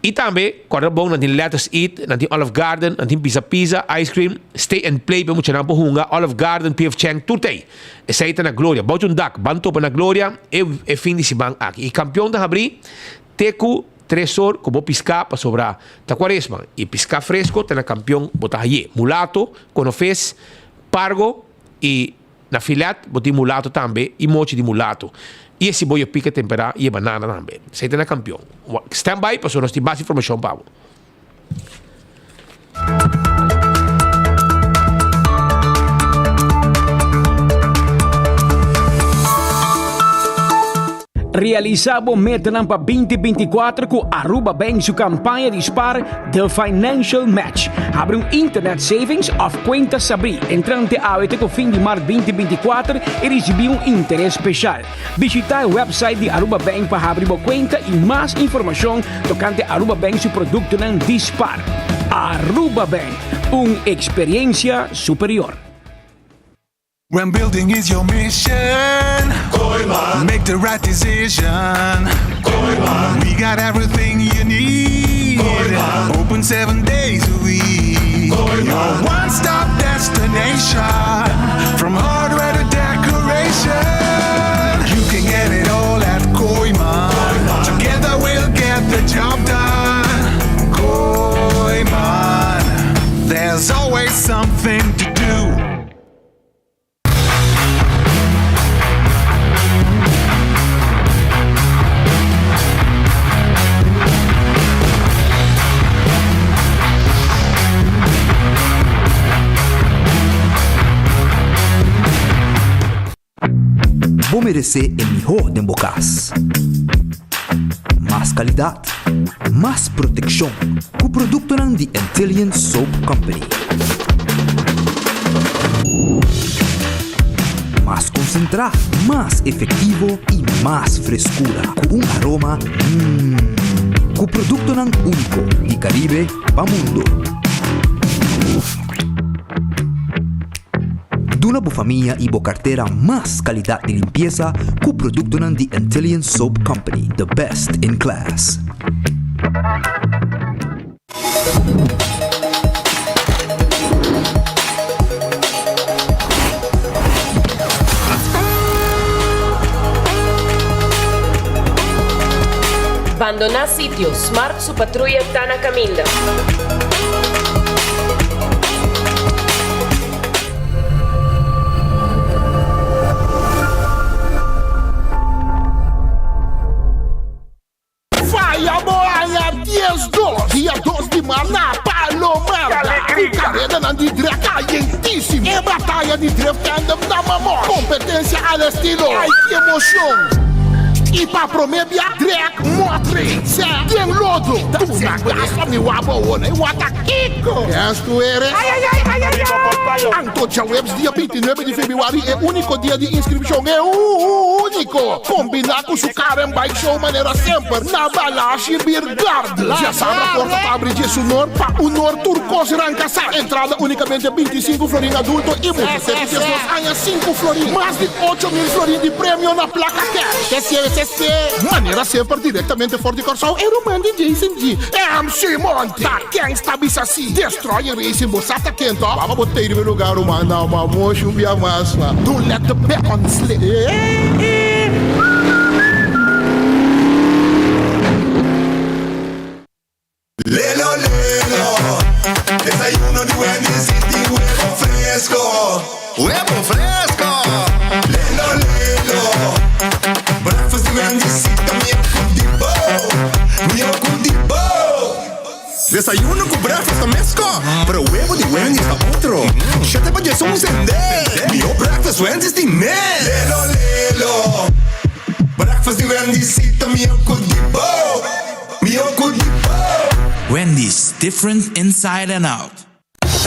E também, quando bom, nanti Let's Eat, nanti Olive Garden, nanti pizza, ice cream, stay and play, bem muito nampo hunga, Olive Garden, PF Chang, tudo aí. Essa aí tá na Glória. Bote dak, banto pa na Glória, é fim de semana aqui. E campeão da abrir, teco, 3 horas, que vou piscar para sobrar. Tá quaresma. E piscar fresco, tá na campeão, botar aí. Mulato, conofes, pargo e na filete, botei mulato também e mochi de mulato. E esse boio pica temperado e banana também. Você tem na campeão. Stand by para nós ter mais informação para Realizamos meta para 2024 com Aruba Bank sua campanha de SPAR del Financial Match. Abre internet savings of conta Sabri. Entrante até o fim de março 2024 e receber interesse especial. Visita o website de Aruba Bank para abrir uma conta e mais informação tocante Aruba Bank seu produto não dispar. Aruba Bank, experiência superior. When building is your mission, Koiman. Make the right decision. Koiman. We got everything you need. Koiman. Open 7 days a week. Koiman. Your one-stop destination. From hardware to decoration. You can get it all at Koiman. Together we'll get the job done. Koiman. There's always something to do. Vou merecer o melhor de bocas. Mais qualidade, mais proteção. Com o produto de Antillean Soap Company. Mais concentrado, más efectivo y más frescura. Con un aroma con producto ng único di Caribe pa mundo. Duna bo familia y bo cartera más calidad de limpieza con producto ng The Antillean Soap Company, the best in class. Abandonar sitio. Smart su patrulla está na caminda. Vai, Moaia, 10-2, dia 2 de março, na Palomar. Carreira na de dreca quentíssimo. É batalha de dreca na mamor. Competência al estilo. Ai, que emoção. E pra promebia, drag, motre, tem lodo. Tu na gasta, me wabo, né? Wata Kiko. És tu eres? Ai. Antocha Webs, dia 29 de fevereiro, é o único dia de inscrição. É o único. Combinar com o Sucarem Bike Show, maneira sempre. Na Balashi Birgard. Já sabe a porta para abrir de sonor para o Nor Turcos Rancasar. Entrada unicamente 25 florim adulto e muito. 5 florim. Mais de 8 mil florim de prêmio na placa cash. Maneira sempre diretamente fora de Corsal. Era o man de Jason G. MC Monte. Da Gangsta Bissassi. Destroy Racing Bossata Kento. Vamos botar em lugar o man. Não, vamos chumbia mais. Don't let the bacon slip. Lelo, lelo. Desayuno de Wendy's City, huevo fresco. Huevo fresco. Lelo, lelo. Breakfast de Wendy's City, mío con dibo. Desayuno con breakfast fresco. Pero huevo de Wendy's está otro. Ya te vayas a encender. Mío breakfast Wendy's de men. Lelo, lelo. Breakfast de Wendy's City, mío con dibo. Mío con dibo. Wendy's, different inside and out.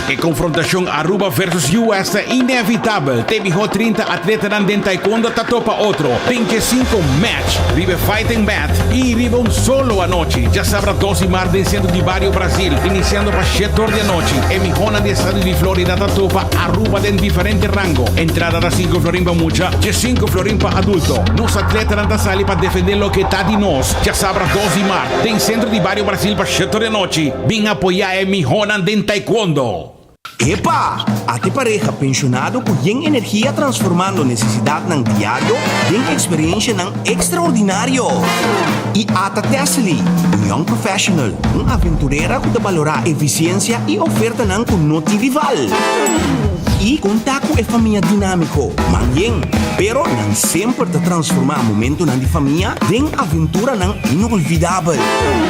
A confrontação Aruba versus US é inevitável. Teve 30 atletas em taekwondo tatopa outro. 25 match. Ribe fighting bat. E ribe solo a noite. Já sabrá 12 de março dentro de Barrio Brasil. Iniciando para 7 horas da noite. Em Mijona de estado de Florida tatopa Aruba em diferente rango. Entrada da 5 florim para mucha. De 5 florim para adulto. Nos atletas andam sali para defender o que está de nós. Já sabrá 12 de março. Tem centro de Barrio Brasil para 7 horas da noite. Vem apoiar em Mijona de taekwondo. Epa! Ate pareja pensionado com energia transformando necessidade ng diário em experiência ng extraordinário. E Ata Tesli, young professional, aventureira que valorar eficiência e oferta ng Notivival. E contato é família dinâmico, manhã, pero não sempre te transformar momento ng família em aventura ng inolvidável.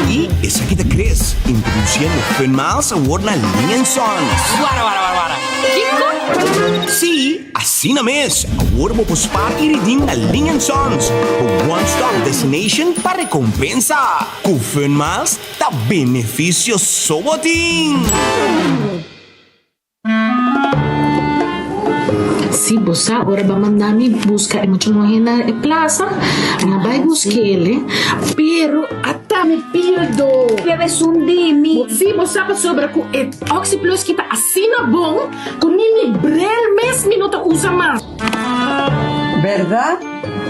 E essa que te cresce, introduzindo Fun Miles Award na Linha Sons. Guara. Kiko? Sim, assim na mesa. Award mo pospar e redeem na Linha Sons. O one-stop destination para recompensa. Com Fun Miles, tá benefício soboting. Si bosa, ora ba mandami busca mucho na plaza, na vai busquele, pero até me pierdo. Debes un dimi. Si bosa pa sobra com Oxy Plus que tá assina bom, com nini brel mes minuto usa mais. ¿Verdad?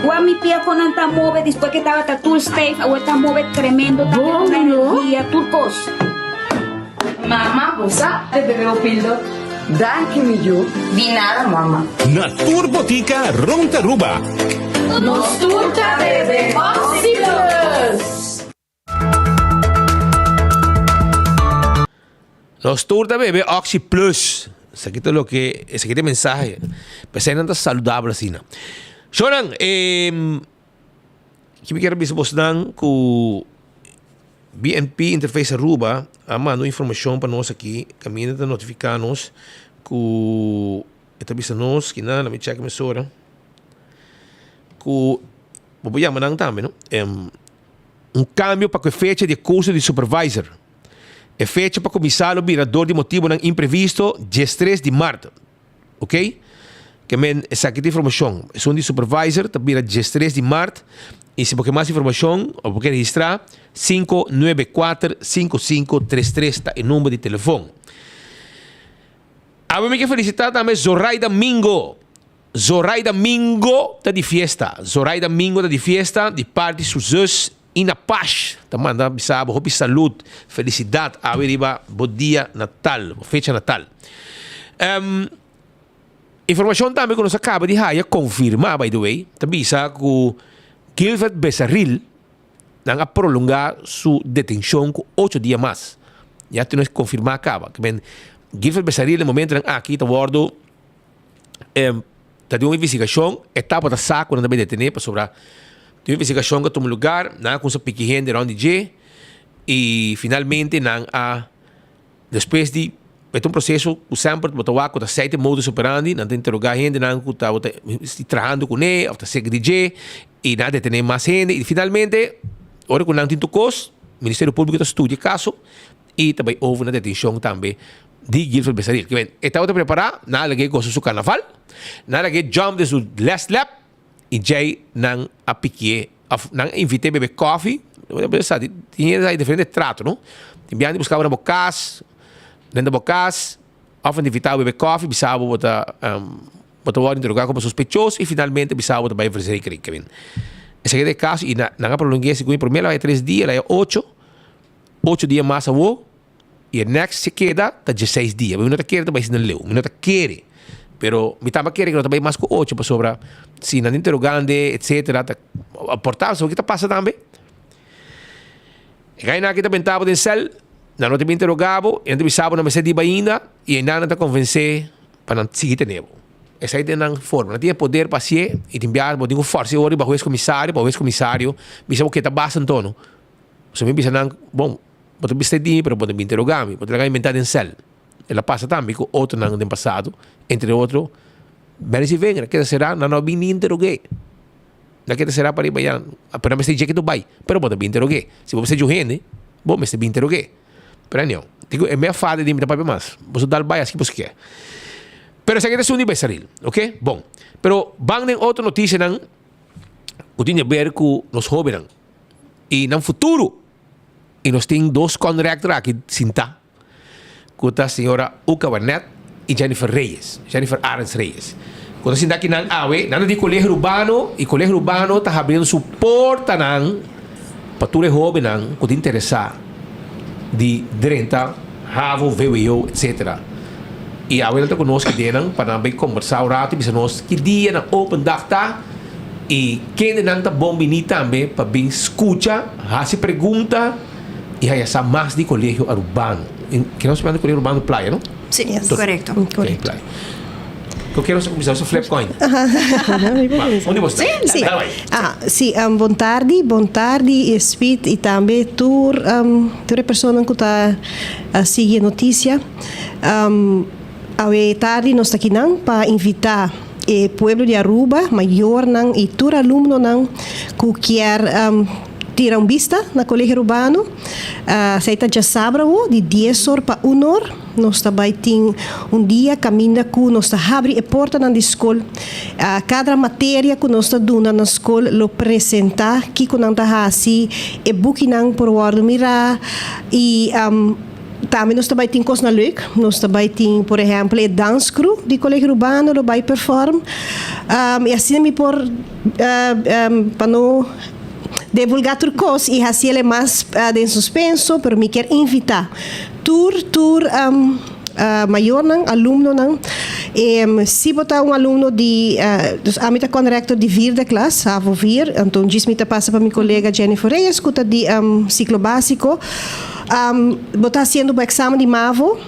O a mi tía con anta move después que estaba tour safe, o esta move tremendo, Bom, también no? energía, turcos. Mama, bosa, te bebeu pildo. Danke mi yo. Di nada, mama. Na Turbotica Rontaruba. Nos turta bebe Oxy Plus. Nos turta bebe Oxy Plus. Ese aquí es lo que, ese aquí es el mensaje. Pues ahí anda saludable así, ¿no? Shonan, que me quiero ver vos dan con BNP Interface Aruba, amando informação para nós aqui, caminho de notificar-nos que estabelecemos que nada, me checa emissora, que vou chamar também, não? Cambio para a fecha de curso de supervisor. É fecha para começar o virador de motivo não imprevisto, dia 3 de março. Ok? que men essa aqui de informação. Sou de supervisor, também a 13 de março. E se você mais informação, ou quer registrar, 594-5533 tá o número de telefone. A mim quer felicitar também Zoraida Mingo. Zoraida Mingo tá de fiesta. Zoraida Mingo tá de fiesta, de parte de suas e na paz. Tá mandando bisabo, hope saúde, felicidade. A ver, bom dia Natal, fecha Natal. Informação também que nós acaba de confirmar, by the way, também sabe que Gilbert Becerril não prolongar sua detenção com 8 dias mais. Já temos que confirmar acaba. Gilbert Becerril, no momento em que aqui está bordo, está de uma investigação, etapa da saco, não também detener para sobrar. Tem uma investigação que toma lugar, não com essa pequena de onde J, e finalmente não há, depois de um processo, o sempre botar com 7 modus operandi, não tem interrogar gente, não está trabalhando com ele, está seguindo J, e nada detener mais gente, e finalmente, ora com não tem tocos, o Ministério Público está estudando o caso, e também houve uma detenção também de Gilbert Becerril. Estava a preparar, nada que gosta do carnaval, nada que jump de seu last lap, e Jay não a pique, não invitei a beber coffee, tinha diferente trato, não? Tinha de buscar uma bocas, dentro da bocas, often invitava a beber coffee, bisava botar interrogar como sospechoso, e finalmente bisava botar para oferecer crime. Esse aqui é o caso, e não prolonguei esse primeiro, é 3 dias, é 8 dias mais a voo, e o next se queda, está 16 dias. Mas não quer também se não leu, não quer. Pero me estava querendo também mais com 8 para sobrar. Se não interrogante, etc. Aportar, sabe o que está passando também? E aí, aqui também estava dentro do céu, não te interrogava, e não te sabia, não me sei ainda, e ainda não te convencer para não seguir tendo. Essa aí tem uma forma, não tinha poder para ser, e te enviar, eu tenho força, eu para o ex-comissário, me sabe o que está passando, então. Se me pensa, bom, pode me dir, pero pode me interrogar-me, pode inventar em céu. Ela passa também com outro ano do passado, entre outros, mas se vem, que será, não vim nem interroguei. Não que será para ir para allá, me sei que tu vai, pero pode me interroguei. Se você é gente, bom, me sei me interroguei. Pero não, é minha fada de me dar para mais. Você dá o vai assim que você quer. Pero essa aqui é um de Becerril, ok? Bom, pero vão em outra notícia, não, que tem a ver com os jovens, e no futuro, e nós temos 2 contratos aqui, sinta, com a senhora Uca Barnett e Jennifer Arens Reyes. Quando a aqui não nada de colégio urbano, e colégio urbano está abrindo sua porta para todo jovem que te interessa de renta, ravo, VWO, etc. E a está conosco para também conversar o rato, e nós que dia na open data, e quem não está bom venir também para bem escuta, se pergunta, e aí essa mais de colégio urbano. Que nós chamamos de colégio urbano playa, não? Sim, correto. Okay, playa. Eu quero começar a Flipcoin. Onde você está? Sim, boa tarde, Speed, e também toda a pessoa que está a seguir a notícia. A tarde nós estamos aqui para invitar o povo de Aruba, maior, e todo aluno que quer tirar vista na colégio urbano. Seita já sábado, de 10 horas para 1 hora. Nós também temos dia caminho que nós abrimos a porta na escola. Cada matéria que nós estamos dando na escola, lo apresentar, que nós estamos assim, e booking por ordem mirar, e também nós também temos coisas leuk. Nós também temos, por exemplo, o dance crew de colégio urbano, lo vai perform. E assim me por para não divulgar trucos e assim ele mais de suspenso, pero me quer invitar tour maior aluno se botar aluno de a mim com rector de vir da classe a vir, então diz me passa para minha colega Jennifer Reyes, escuta de ciclo básico, botar sendo o exame de MAVO.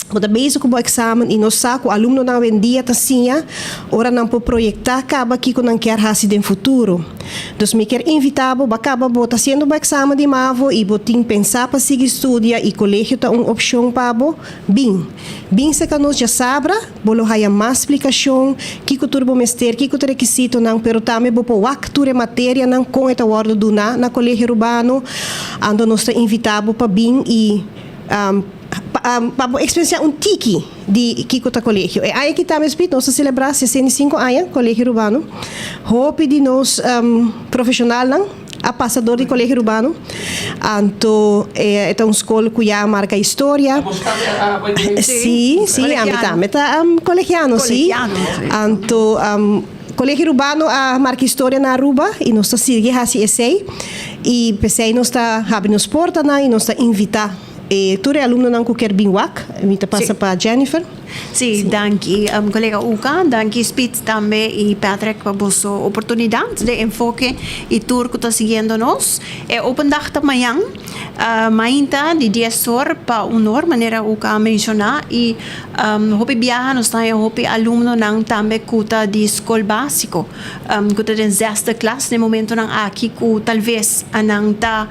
Quando beijo com o exame e nós saco, o aluno não vendia assim, ora não pode projetar, acaba aqui quando não quer fazer no futuro. Então, me quer invitar, acaba botar sendo o exame de MAVO e botar pensar para seguir estudar e colégio tá uma opção para bem se que nós já sabra, bolo haya mais explicação, que o turbo mester, que o requisito não, pero também bo po acture matéria não com esta ordem do na colégio urbano, ando nós tá invitado para bem e para experienciar tiki de Kikota Colegio. E aí que também nós celebrar 65 anos Colegio Urbano. Hope de nós profissional a passador de Colegio Urbano. Então, é uma escola que já marca história. Sim, também colegiano, sim. Então, Colegio Urbano marca história na Aruba e nós está seguindo esse e pensei nós está abrindo as portas e nós está invitar tu é aluno não qualquer binwak, me passa para Jennifer. Sim, danke colega Uka, danke Spitz também e Patrick para a oportunidade de enfoque e tour que está seguindo nós. É open dag de manhã, mainta de 10 horas para 1 hora, maneira Uka mencionar e hopi viaja nós temos hopi aluno não também kuta de escola básico, kuta de 6ª classe no momento não aqui que talvez não está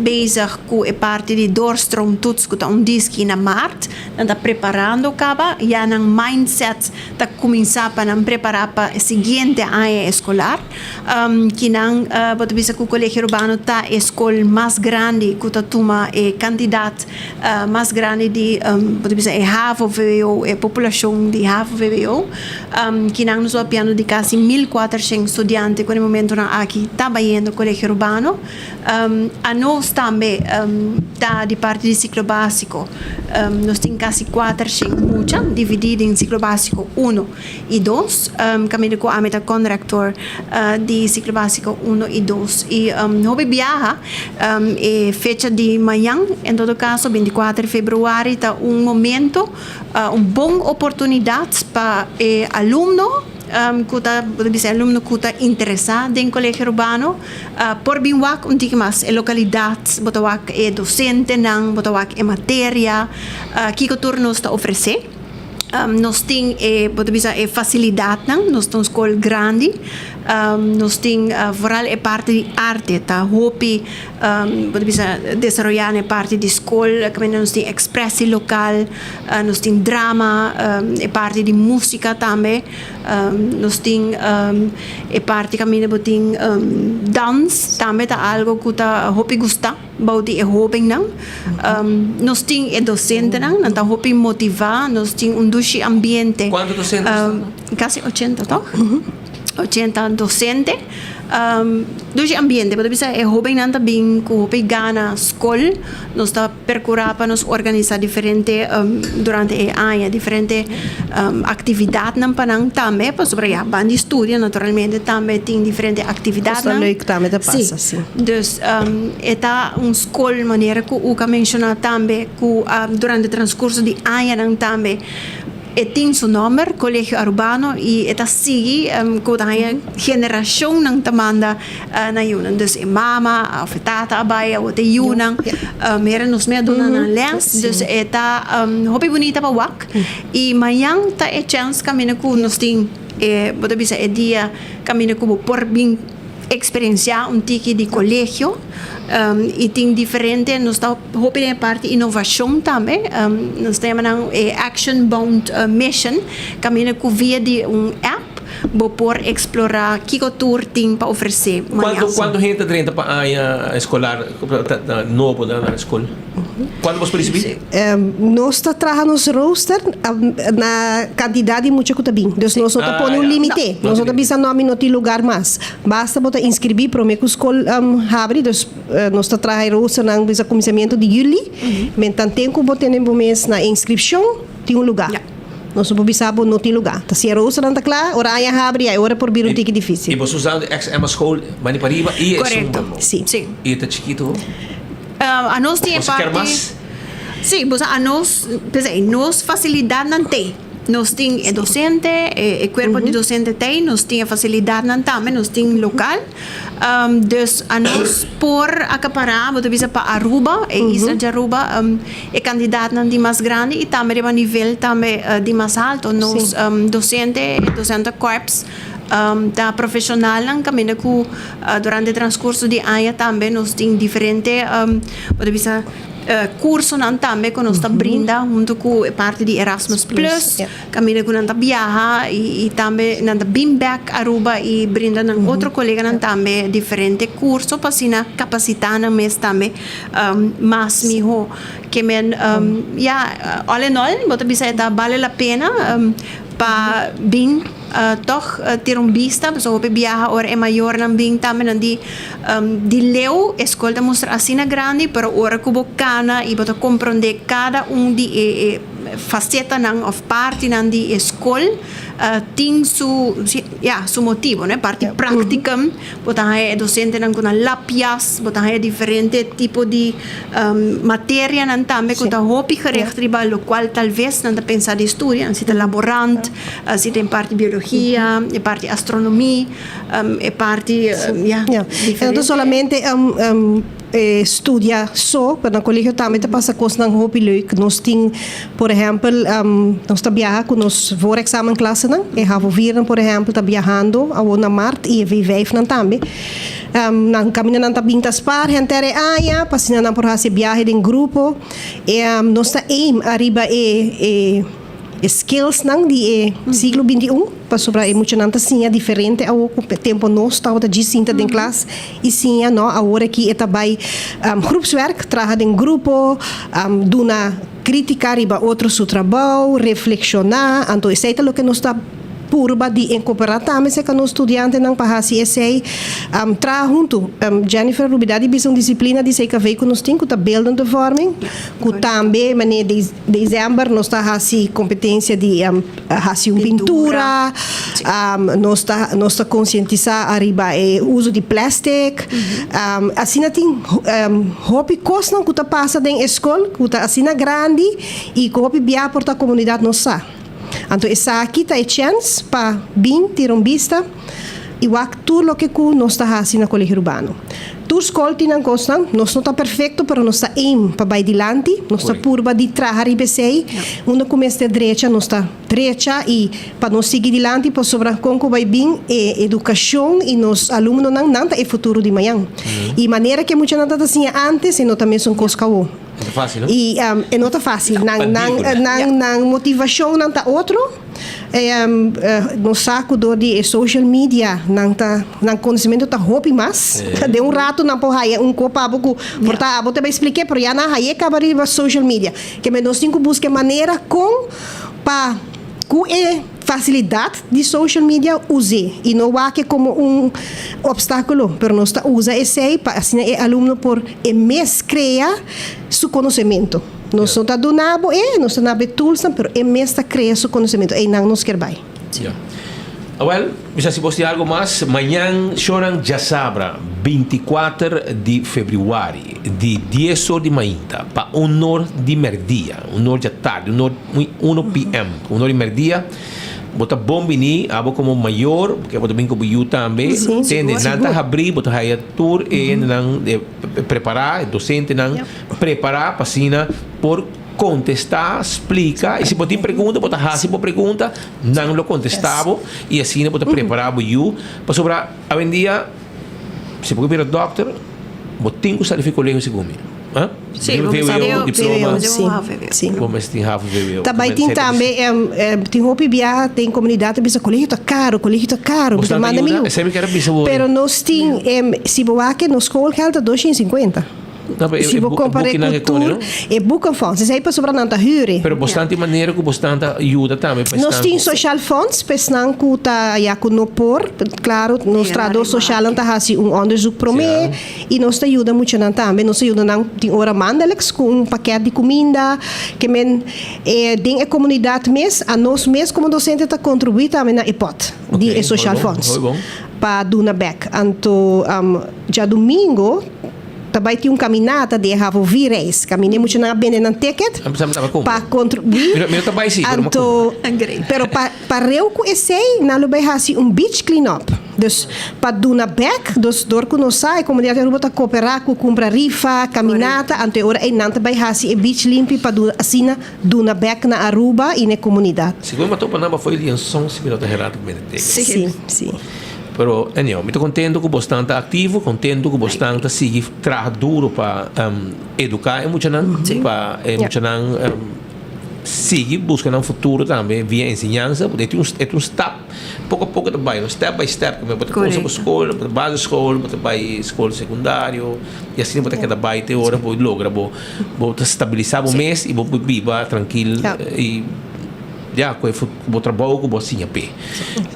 bezig com a parte de doorstroom toets kuta disque na Mart, não está preparando acaba já ng mindset ta começar para preparar para a seguinte ano escolar que não pode ver que o Colegio Urbano tá a escola mais grande que tá toma candidato mais grande de pode ver half of VWO a população de half of VWO que não nos apiano de quase 1.400 estudantes com o momento na aqui trabalhando no Colegio Urbano a nós também tá de parte de ciclo básico nós temos quase 400 mucha dividido em ciclo básico 1 e 2 caminho com a meta contractor de ciclo básico 1 e 2 e hobby viaja fecha de manhã em todo caso 24 de fevereiro está momento bom oportunidade para aluno aluno que está interessado em Colegio Urbano por binwak untik mas localidade botawak docente não botawak matéria que o turno está oferecer nós temos facilidade nós temos escola grande nós temos vooral a parte de arte tá hopi desenvolver a parte de escola nós temos expressão local nós temos drama a parte de música também nós temos a parte que temos dance também tá algo que tá hopi gusta bauti é hobby não nós temos docente não tá hopi motivar nós temos ambiente. Quantos docentes? Casi 80, ¿no? 80 docentes. Dois ambiente, pode ser é jovem não também com gana escola, nós está percurar para nos organizar diferente durante o ano, diferente atividade não para não também, para sobre a banda estudia naturalmente também tem diferente atividade. Isso é que também passa, sim. Então, é uma escola maneira que o que mencionar também que durante o transcurso de ano também tem seu nome, Colegio Urbano, e está sigue com a geração não tamanda na Yunan. Então, mama, a tata, a baia, o te Yunan, mera nos meia dona na lens, então está hobby bonita para wak. E amanhã está a chance caminho com nós tem, pode dizer, é dia caminho com por bem experienciar tiki de colégio e tem diferente nós está hoping a parte inovação também nós temos action bound mission caminho com via de app vou por explorar que o tour tem para oferecer quando gente entra para a escolar novo na escola quando você percebe nós está trabalhando nos roster na quantidade muito que bem então nós não põe limite nós não bisa nome não tem lugar mais basta botar inscrever para a escola abre nós está trabalhando roster na bisa começamento de julho mas tem que botar no mês na inscrição tem lugar nós não precisamos não tem lugar. Tá se a rosa não tá claro, hora aí abre, aí hora por vir ticket difícil. E você usando XM School, vai para riba e correto. Sim. E tá chiquito. A nós tem parte. Sim, você a nós, nós facilidade não tem. Nós temos docente, o corpo de docente tem, nós temos facilidade também, nós temos local. Dus a nós por acaparar, vou dizer para Aruba, Isla de Aruba, é candidato de mais grande e também de nível também de mais alto. Nós docente corps da profissional ang kami durante o transcurso de ano também nós temos diferente pode dizer curso nan também que nós brinda junto com parte de Erasmus Plus, caminho que nós viaja e também nós bim back Aruba e brinda nan outro colega nan também diferente curso para sina capacitar nan mes também mais miho que men all in all bota bisa vale a pena para bem toch ter vista so op viaja or é maior nan bing também nan di leu escola mostra assim na grande pero ora kubo kana e bota compreender cada di faceta nan of parte nan di escola tem su motivo, né? Parte prática, botar aí docente nan kuna lapias, botar aí diferente tipo de matéria nan também que tá hopi gerecht riba, lo qual talvez nan da pensar de estudia, se tem laborant, se tem parte biologia, e parte astronomia, e parte Então solamente estudia só, para o colégio também te passa coisas não hobby leuk. Nós tem, por exemplo, nós tá viaja com nós voor examen classe não, e havo viren, por exemplo, tá viajando ao na Marte e V5 não também. Nang kami na nang tabing taspar, hentere aya, pasina na por hasi viaje em grupo, e nós tá aim arriba skills nang di siglo XXI para sobra emocionante sim é diferente ao tempo nós estava de cinta em classe e sim não agora que é também groepswerk trabalha em grupo duna criticar riba outro seu trabalho reflexionar então isso é o que nós está purba de incorporar também se que no estudante não pahasi essay tra junto Jennifer Rubidade bisa disciplina de sei que veio que nós tem que tá building forming que também mane de dezembro nós tá hasi competência de hasi pintura nós tá conscientizar arriba uso de plástico assim tem hobby coisa não que tá passa em escola que tá assim grande e que hobby bia por a comunidade nossa. Então, essa aqui é a chance para vir ter vista e o tudo o que nós está fazendo no colégio urbano. Tu escola tem uma coisa, nós não está perfeito, mas nós está aim para vai adiante, nós está purba de trabalhar e pensei, uma começa de direita, nós está direita e para nós seguir adiante, para sobrar com que vai vir educação e nos alunos não é futuro de manhã. E maneira que muita gente assim antes, e não também são coisas que é fácil, não? E é não tá fácil. Nang motivação não tá outro. No saco de social media, nang conhecimento tá hobby mais. De rato não porra um copa pouco. Porta, vou te explicar, pero já na aí acaba de social media. Que me nós temos que buscar maneira com para facilidade de social media use e não há que como obstáculo, pero nós usa esse para assim aluno por mês criar seu conhecimento. Nós não está donando nós está na tools, pero mês está criar seu conhecimento e não nos quer vai. Well, bisa si posti algo mais, amanhã choram já sabra 24 de fevereiro de 10 horas de manhã para 1 hora de merdia, 1 hora de tarde, 1 p.m., 1 hora de merdia. Bota bom bini, abo como maior, porque bota bem como eu também. Tende nanta abrir, bota aí tour e não preparar, docente não preparar pasina por contestar, explica, e se botar pergunta, bota hasi por pergunta, não lo contestava e assim bota preparar eu para sobrar a vendia. Se porque vir doctor, botinho que sabe colégio segundo. Sim, diploma. Sim. Vamos ter também tem também tem roupa bia tem comunidade bisa colégio tá caro bisa manda mil pero nós tem se boa que nos escola que 250 se vou comparar com tour é book fonds se aí para sobrar não tá hyre pero bastante maneira que bastante ajuda também nós tem social funds pesnan que tá já com no por claro nós traduz social não tá assim onderzoek prome e nós tá ajuda muito não também nós ajuda não tem hora mandalex com paquete de comida que men tem a comunidade mes a nós mes como docente tá contribuir também na ipot de social funds para duna back então já domingo também tinha caminhada de Ravo Vires, caminhei muito na bem na ticket para contribuir. Meu também sim, pero para eu conhecer na lugar assim beach clean up. Dus para duna back, dus door que nós sai comunidade Aruba tá cooperar com compra rifa, caminhada, ante ora e não também assim beach limpo para assim duna back na Aruba e na comunidade. Segundo matou para não foi liação se me não tá errado com sim. Pero, anyway, estou contente que você está ativo, contente que você está seguir trabalhando duro para educar emocionalmente, para emocionalmente seguir buscando um futuro também via ensinança, porque é um step, pouco a pouco também, step by step, como você começa a escola, para base escola, para vai escola secundário, e assim você quer vai ter hora para logra, para estabilizar o mês e para viver tranquilo e já com o trabalho que você tinha pé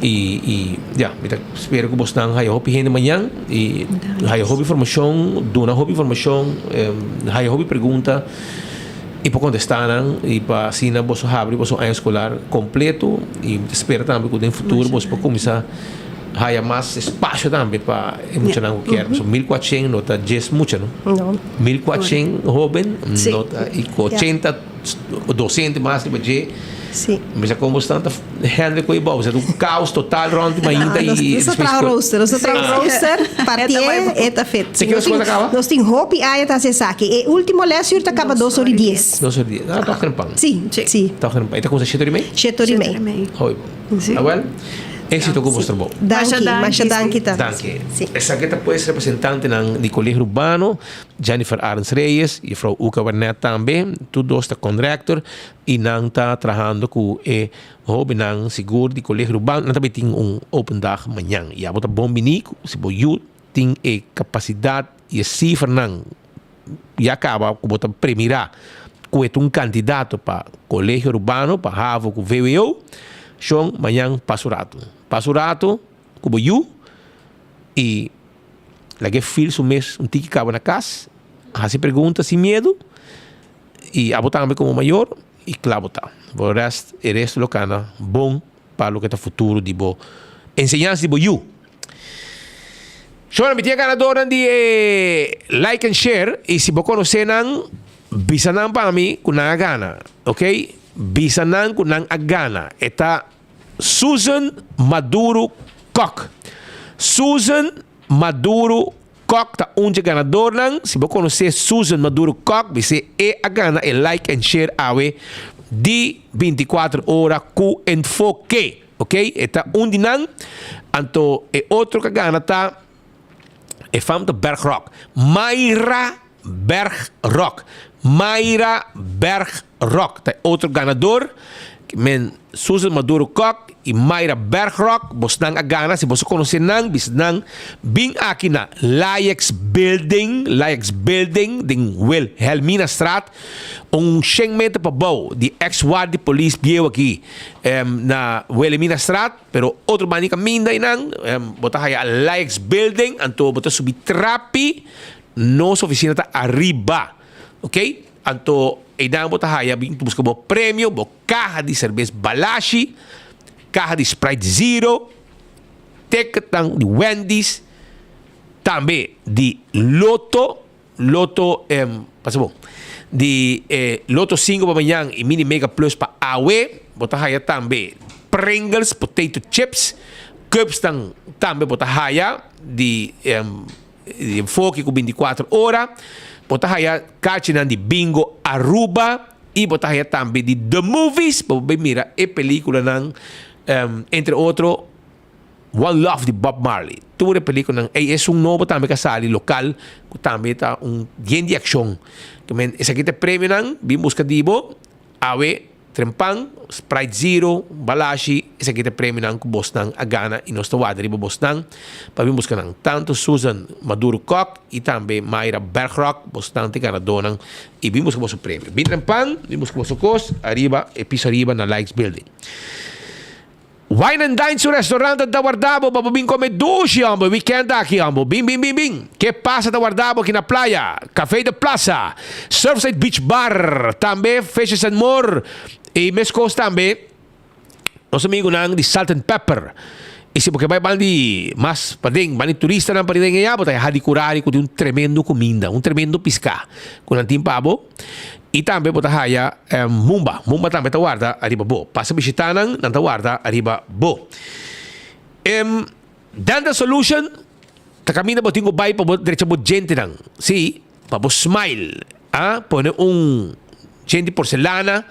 e já espero que você tenha aí hobby de manhã e aí hobby informação dona hobby informação aí hobby pergunta e para contestar e para assim você abre você ano escolar completo e espero também que no futuro você pode começar há mais espaço também para emocionar o que é 1400 nota 10 muito não 1400 jovem nota e 80 200 mais de budget. Sim. Mas é como bastante handle com o é um caos total rond de ainda e nós trabalhamos roster partir é feito. Você quer escolher acaba? Nós tem hope aí tá se saque. E último lesson tá acaba 2 horas e 10. 2 horas e 10. Ah, tá crempang. Sim. Tá crempang. Ita kung sa 7:30? 7:30. Hoy. Well. Êxito com vostro bom. Danke. Danke. Essa aqui depois representante do Colégio Urbano, Jennifer Arns Reyes e Frau Uca Wernet também, tudo está contractor e não está trabalhando com o hobby não seguro do Colégio Urbano, não também tem open dag amanhã. E a bota bom binico, se você tem a capacidade e a cifra não e acaba com bota premirar com um candidato para Colégio Urbano, para Havo com VWO, Sean amanhã Pasurato, como eu, e lá que filho mês um tique cabo na casa, se pergunta sem medo, e a botar como maior, e claro botar. O resto local bom para o que é o futuro de bo ensinança de eu. Sean, me tinha ganador de like and share, e se você conhecer não, bisanan para mim com a gana, ok? Bisanan com a gana, está Susan Maduro Koch. Susan Maduro Koch tá onde ganador não. Se você conhecer Susan Maduro Koch, você a gana e like and share awe de 24 horas com enfoque, ok? Está onde não. Anto e outro que gana tá é famta Bergrock. Mayra Bergrock. Tá outro ganador. Men Susan Maduro Koch e Mayra Bergrock, você não gana, se você conhecer não, você não bem aqui na Layex Building, din Wilhelmina Straat, segmento para bom de ex-ward de polícia bieu aqui na Wilhelmina Straat, pero outro manica minda e não, botar aí a Layex Building, então botar subir trapi, nossa oficina está arriba, ok? Então e dan mo tahaya busca mo prêmio, mo caja de cerveja Balashi, caja de Sprite Zero, teketang de Wendy's, também de Loto, passa bom, de Loto 5 para amanhã e Mini Mega Plus para AWE, botahaya também Pringles Potato Chips, cups também botahaya de enfoque com 24 horas, botahaya kachinan de Bingo Aruba e botahaya também de The Movies, para mira e película nan entre outro One Love de Bob Marley. Toda película é novo também que sali local, que também tá bien de ação. Que esse aqui é prêmio nan, bim busca dibo, awe Trempang, Sprite Zero, Balashi, esse aqui é prêmio nan que bostan a gana e nós tawada riba bostan, para bim busca nan tanto Susan Maduro Koch e também Mayra Bergrock, bostan te ganador e bim busca o prêmio. Bim Trempang, bim busca o cos, arriba, e piso arriba na Likes Building. Wine and Dine sul restaurante da Guardabo, bababing come dushi, ambo, weekend aqui, ambo, bim. Que passa da Guardabo aqui na praia? Café de Plaza, Surfside Beach Bar, também Fishes and More, e mescos também, nosso amigo nang de Salt and Pepper. E se porque vai bandi mas pading, bandi turista nang pading ngayon, tayo hadi kurari ko de tremendo comida, tremendo pisca, com antim pabo. E também bota haya Mumba também tá guarda arriba bo. Passa bisitanan não tá guarda arriba bo. Danda Solution tá caminho botingo bai para direita bo gente nang. Si, para bo smile, pone gente porcelana.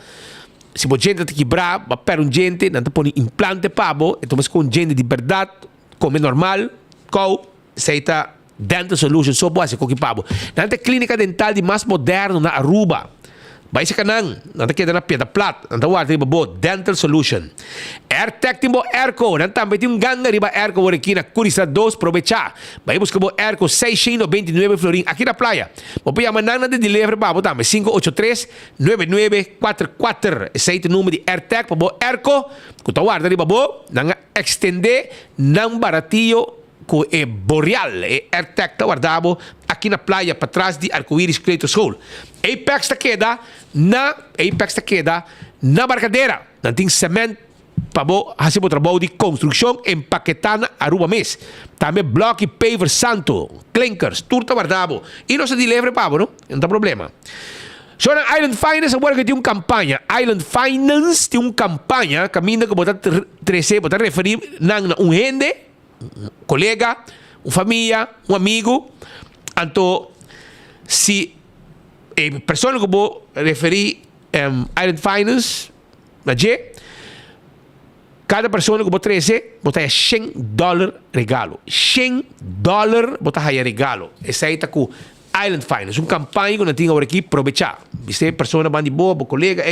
Se bo gente tá quebrar, ba per gente, não tá pone implante pabo, então mas com gente de verdade, come normal, seita Dental Solution, so boa se kokipabo. Nante clínica dental de mais moderno na Aruba. Vai se kanang, nante queda na Pedra Plat, nante war riba bo Dental Solution. AirTech timbo Airco, nante também tem ganga riba Airco war aqui na Curisa 2 Provecha. Vai buscar bo Airco 629 Florin aqui na praia. Mo pia manana de delivery babo também 583-9944. Esse é o número de AirTech para bo Airco. Kuta war riba bo, nanga extender nang baratillo com é Boreal, é AirTech tá guardado aqui na praia para trás de Arco-Íris Creative School. Apex tá queda na barcadeira. Não tem cimento para fazer o trabalho de construção empaquetada Aruba mês. Também bloco e paver santo, clinkers, tudo tá guardado. E não se delivery para não tem problema. So, na Island Finance, agora que tem uma campanha. Island Finance tem uma campanha, caminho que botar 13, botar referir na gente, um colega, uma família, um amigo. Então, se a pessoa que vou referir Island Finance, cada pessoa que vou trazer, botar $100 regalo. $100 botar regalo. Essa aí está com Island Finance, uma campanha que não tinha agora aqui, aproveitar. Você é pessoa bandi boa, colega,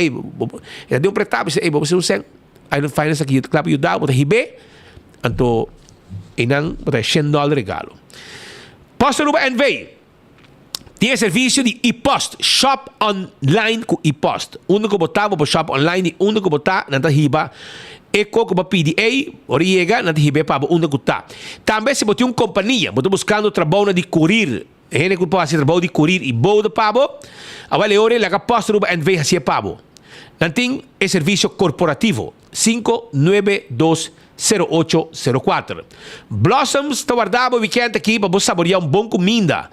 já deu um pretado, você usa Island Finance aqui, claro, ajudar, botar ribe, então e não botar $100 regalo. Posta Aruba NV tem serviço de e-post, shop online com e-post. Uno que botar para shop online e uno que botar na riba e que para PDA, oriega na riba para uno que tá. Também se botar uma companhia, botar buscando trabalho de courier, gente que pode fazer trabalho de courier e boa pabo, agora ore lá que Posta Aruba NV hacia pabo. Não tem serviço corporativo 5920804. Blossoms está guardado o weekend aqui para você saborear bom comida.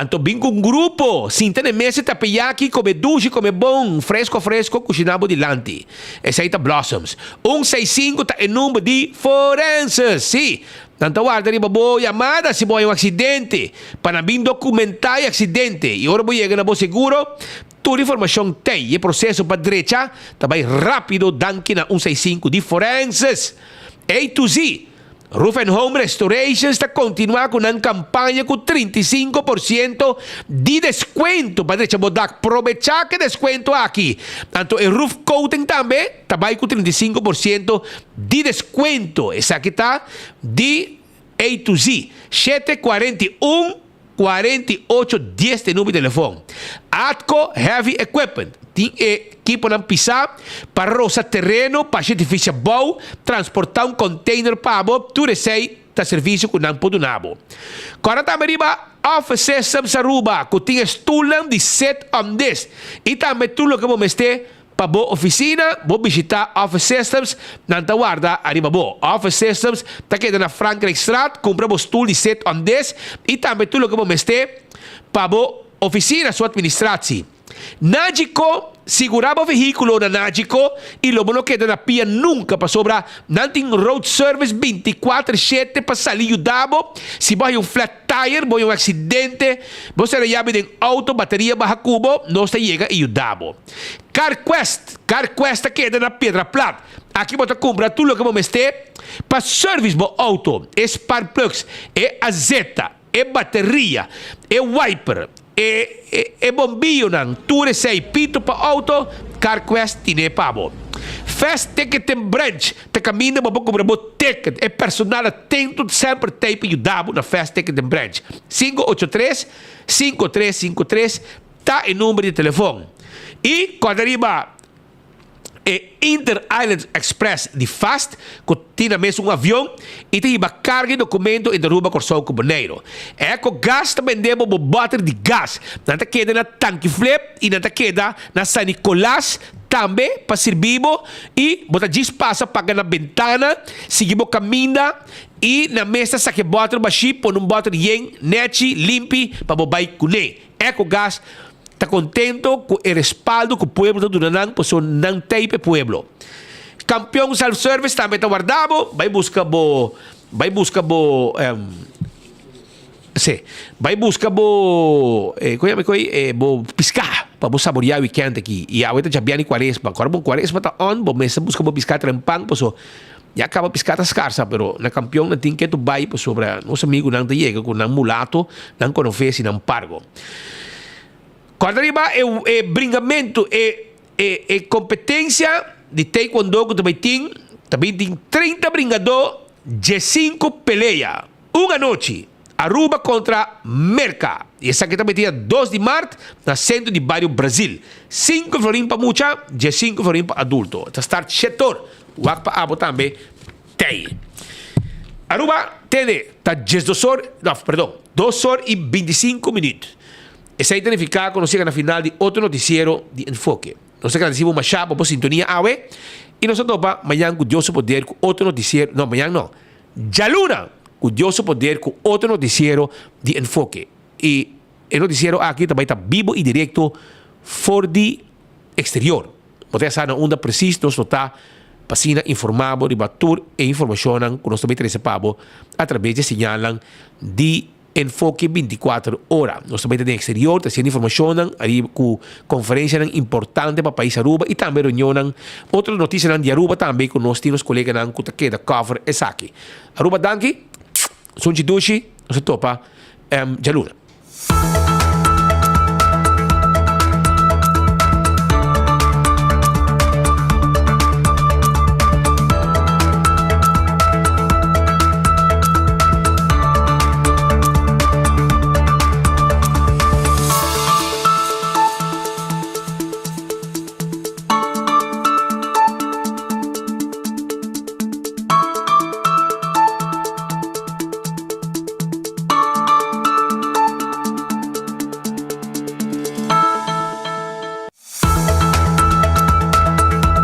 Então, vem com um grupo. Se tem mesa, tapeyaki, come duche, come bom, fresco, cozinhado de lante. Esse aí tá Blossoms. 165 está em número de forenses. Sim. Tanto guarda riba boa chamada se boa um acidente. Para vir documentar o acidente. E agora vou chegar na boa seguro. Toda informação tem. E o processo para direita também rápido. Danke na 165 de forenses. A to Z. Roof and Home Restoration está continuando com uma campanha com 35% de desconto. Para deixar aproveitar que desconto aqui. Então, o roof coating também está com 35% de desconto. Essa aqui está de A to Z. 741-4810 de número de telefone. Atco Heavy Equipment. Tem equipo na pisar para roçar terreno, para gente ficha boa, transportar um container para abo, tudo isso aí está serviço com não pode nabo. Agora também riba Office Systems Aruba, que tem estulam de 7 on 10. E também tudo que vamos ter para boa oficina, vou visitar Office Systems, não está guarda, arriba boa. Office Systems está aqui na Franklin Straat, compramos tudo de 7 on 10. E também tudo que vamos ter para boa oficina, sua administração. Nagico, segurava o veículo na Nagico e lo não queda na pia nunca para sobrar. Não tem road service 24/7 para sair o dabo. Se vai um flat tire, vai um acidente, você a chave de auto, bateria barra cubo, não se chega e o dabo. CarQuest queda na Pedra Plat. Aqui você compra tudo o que vamos ter para service do auto, spark plugs, azeta, bateria, wiper. E bombillo nan tudo sei pito para auto CarQuest tiene pavo. Fast Ticket and Branch te caminha para comprar o ticket é personal atento sempre tem para ajudar na Fast Ticket and Branch 583-5353 tá em número de telefone. E quando arriba Inter Island Express de Fast, que tinha mesmo um avião e tem carga de documento e derruba Corsão Cubaneiro. É que o gás também deve botar de gás. Não está queda na tanque flip e não está queda na San Nicolás também para servir e botar espaço para na ventana, seguimos caminho e na mesa saque bota baixi, põe bota de nete, limpe para bobai cune. É que o gás está contento com o respaldo que o pueblo está dando, por isso não tem para o pueblo. Campeão self-service também está guardado, vai buscar piscar para saborear o weekend aqui. E a outra já viene quaresma. Agora bom quaresma está on, bom mesa busca piscar trempang, por isso ya acaba piscata escassa, pero na campeão na tem que tu vai sobre nosso amigo não te chega com não mulato, não conhece não pargo. Quando arriba é bringamento é competência de taekwondo que também tem 30 bringador de 5 peleia. Uma noite, Aruba contra Merca. E essa aqui também tinha 2 de março, na centro de bairro Brasil. 5 florim para mucha, de 5 florim para adulto. Está start setor. Wak para abo também tem. Aruba tem 2 horas e 25 minutos. Essa identificada quando chega na final de outro noticiero de enfoque. Nós agradecemos uma chapa por sintonia AWE e nós topa amanhã com Deus poder com outro noticiero. Não, amanhã não. Jaluna com Deus poder com outro noticiero de enfoque. E o noticiero aqui também está vivo e direto for de exterior. Você sabe onde preciso nós está passando informado, debatur e informação que nós também recebemos através de sinal de enfoque 24 horas. Nós também temos exterior, trazendo informação ali com conferência importante para o país Aruba e também reunião, outras notícias de Aruba também com nós temos colegas que queda cover essa aqui. Aruba danke, sunchi dushi, nós topa Jaluna.